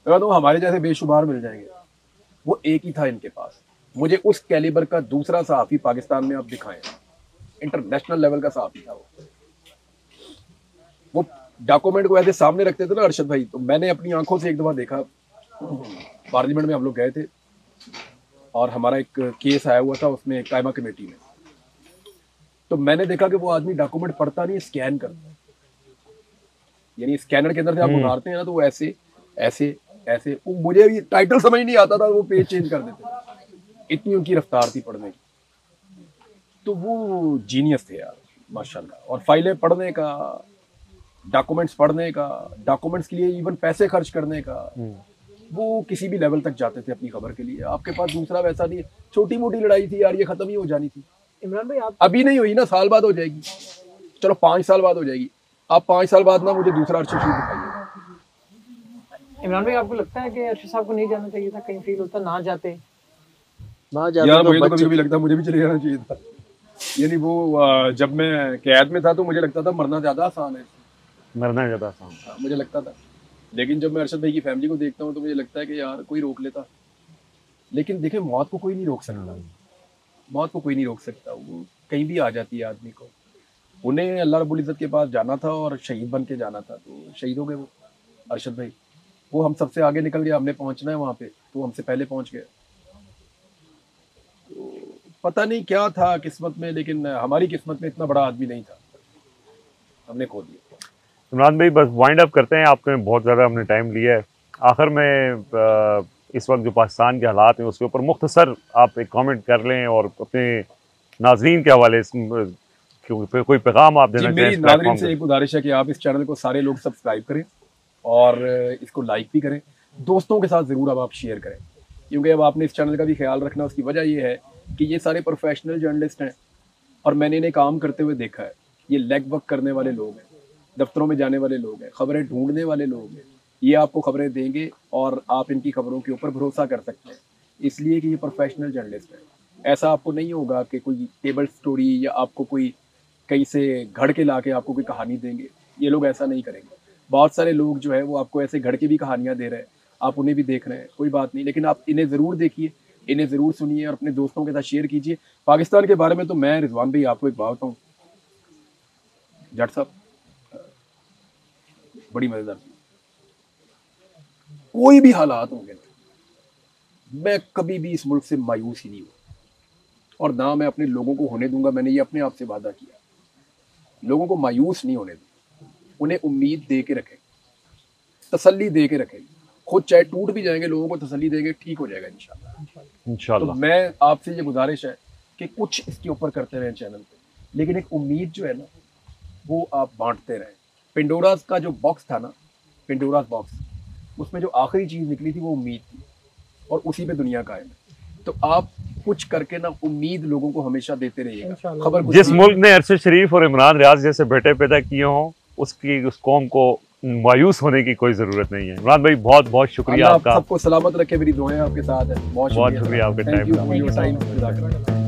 तो हमारे जैसे बेशुमार मिल जाएंगे, वो एक ही था इनके पास। मुझे उस कैलिबर का दूसरा सहाफी पाकिस्तान में आप दिखाएं, इंटरनेशनल लेवल का सहाफी था वो डॉक्यूमेंट को ऐसे सामने रखते थे ना अरशद भाई, तो मैंने अपनी आंखों से एक दफा देखा, पार्लियामेंट में हम लोग गए थे और हमारा एक केस आया हुआ था उसमें कायमा कमेटी में, तो मैंने देखा कि वो आदमी डॉक्यूमेंट पढ़ता नहीं, स्कैन करता है। यानी स्कैनर के अंदर से आप उतारते हैं ना, तो वो ऐसे ऐसे ऐसे, वो मुझे भी टाइटल समझ नहीं आता था, वो पेज चेंज कर देते थे, इतनी उनकी रफ्तार थी पढ़ने की। तो वो जीनियस थे यार माशाल्लाह। और फाइलें पढ़ने का, डॉक्यूमेंट्स पढ़ने का, डॉक्यूमेंट्स के लिए इवन पैसे खर्च करने का, वो किसी भी लेवल तक जाते थे अपनी खबर के लिए। आपके पास दूसरा वैसा नहीं है, छोटी मोटी लड़ाई थी यार, ये खत्म ही हो जानी थी। इमरान भाई आप अभी नहीं हुई ना, साल बाद हो जाएगी, चलो 5 साल बाद हो जाएगी, आप 5 साल बाद ना मुझे दूसरा अरशद शरीफ दिखाइए। इमरान भाई आपको लगता है कि अरशद साहब को नहीं जाना चाहिए था? कहीं फील होता ना जाते यार, मुझे तो कभी लगता मुझे भी चले जाना चाहिए था। यानी वो जब मैं कैद में था तो मुझे लगता था मरना ज्यादा आसान है, मरना ज्यादा आसान मुझे लगता था। लेकिन जब मैं अरशद भाई की फैमिली को देखता हूँ तो मुझे लगता है कि यार कोई रोक लेता। लेकिन देखें, मौत को कोई नहीं रोक सकता, मौत को कोई नहीं रोक सकता, वो कहीं भी आ जाती है आदमी को। उन्हें अल्लाह रब्बुल इज़्ज़त के पास जाना था और शहीद बन के जाना था, तो शहीद हो गए वो अरशद भाई। वो हम सबसे आगे निकल गया, हमने पहुंचना है वहाँ पे, तो हमसे पहले पहुंच गए। तो पता नहीं क्या था किस्मत में, लेकिन हमारी किस्मत में इतना बड़ा आदमी नहीं था, हमने खो दिया। इमरान भाई बस वाइंड अप करते हैं, आपने बहुत ज़्यादा हमने टाइम लिया है। आखिर में इस वक्त जो पाकिस्तान के हालात हैं उसके ऊपर मुख्तसर आप एक कमेंट कर लें और अपने नाजरीन के हवाले से कोई पैगाम आप देना चाहें। मेरी नाज़रीन से एक गुजारिश है कि आप इस चैनल को सारे लोग सब्सक्राइब करें और इसको लाइक भी करें, दोस्तों के साथ ज़रूर अब आप शेयर करें, क्योंकि अब आपने इस चैनल का भी ख्याल रखना। उसकी वजह ये है कि ये सारे प्रोफेशनल जर्नलिस्ट हैं और मैंने इन्हें काम करते हुए देखा है। ये लेग वर्क करने वाले लोग हैं, दफ्तरों में जाने वाले लोग हैं, खबरें ढूंढने वाले लोग हैं। ये आपको खबरें देंगे और आप इनकी खबरों के ऊपर भरोसा कर सकते हैं, इसलिए कि ये प्रोफेशनल जर्नलिस्ट है। ऐसा आपको नहीं होगा कि कोई टेबल स्टोरी या आपको कोई कहीं से घड़ के ला के आपको कोई कहानी देंगे, ये लोग ऐसा नहीं करेंगे। बहुत सारे लोग जो है वो आपको ऐसे घड़ के भी कहानियाँ दे रहे हैं, आप उन्हें भी देख रहे हैं, कोई बात नहीं, लेकिन आप इन्हें ज़रूर देखिए, इन्हें ज़रूर सुनिए और अपने दोस्तों के साथ शेयर कीजिए। पाकिस्तान के बारे में तो मैं रिजवान भाई आपको एक बात बताऊँ, जट साहब बड़ी मज़ेदार, कोई भी हालात होंगे, मैं कभी भी इस मुल्क से मायूस ही नहीं हुआ और ना मैं अपने लोगों को होने दूंगा। मैंने ये अपने आप से वादा किया, लोगों को मायूस नहीं होने दूंगा, उन्हें उम्मीद दे के रखें, तसल्ली दे के रखें। खुद चाहे टूट भी जाएंगे, लोगों को तसल्ली देंगे, ठीक हो जाएगा इंशाल्लाह। तो मैं आपसे ये गुजारिश है कि कुछ इसके ऊपर करते रहें चैनल पे, लेकिन एक उम्मीद जो है ना वो आप बांटते रहें। पेंडोरास का जो बॉक्स था ना, पेंडोरास बॉक्स, उसमें जो आखिरी चीज़ निकली थी वो उम्मीद थी और उसी पे दुनिया कायम है। तो आप कुछ करके ना उम्मीद लोगों को हमेशा देते रहिएगा। खबर जिस मुल्क ने अरशद शरीफ और इमरान रियाज जैसे बेटे पैदा किए हों, उस कौम को मायूस होने की कोई जरूरत नहीं है। इमरान भाई बहुत बहुत शुक्रिया आपका, सबको सलामत रखे, मेरी दुआएं आपके साथ है। बहुत शुक्रिया आपके टाइम।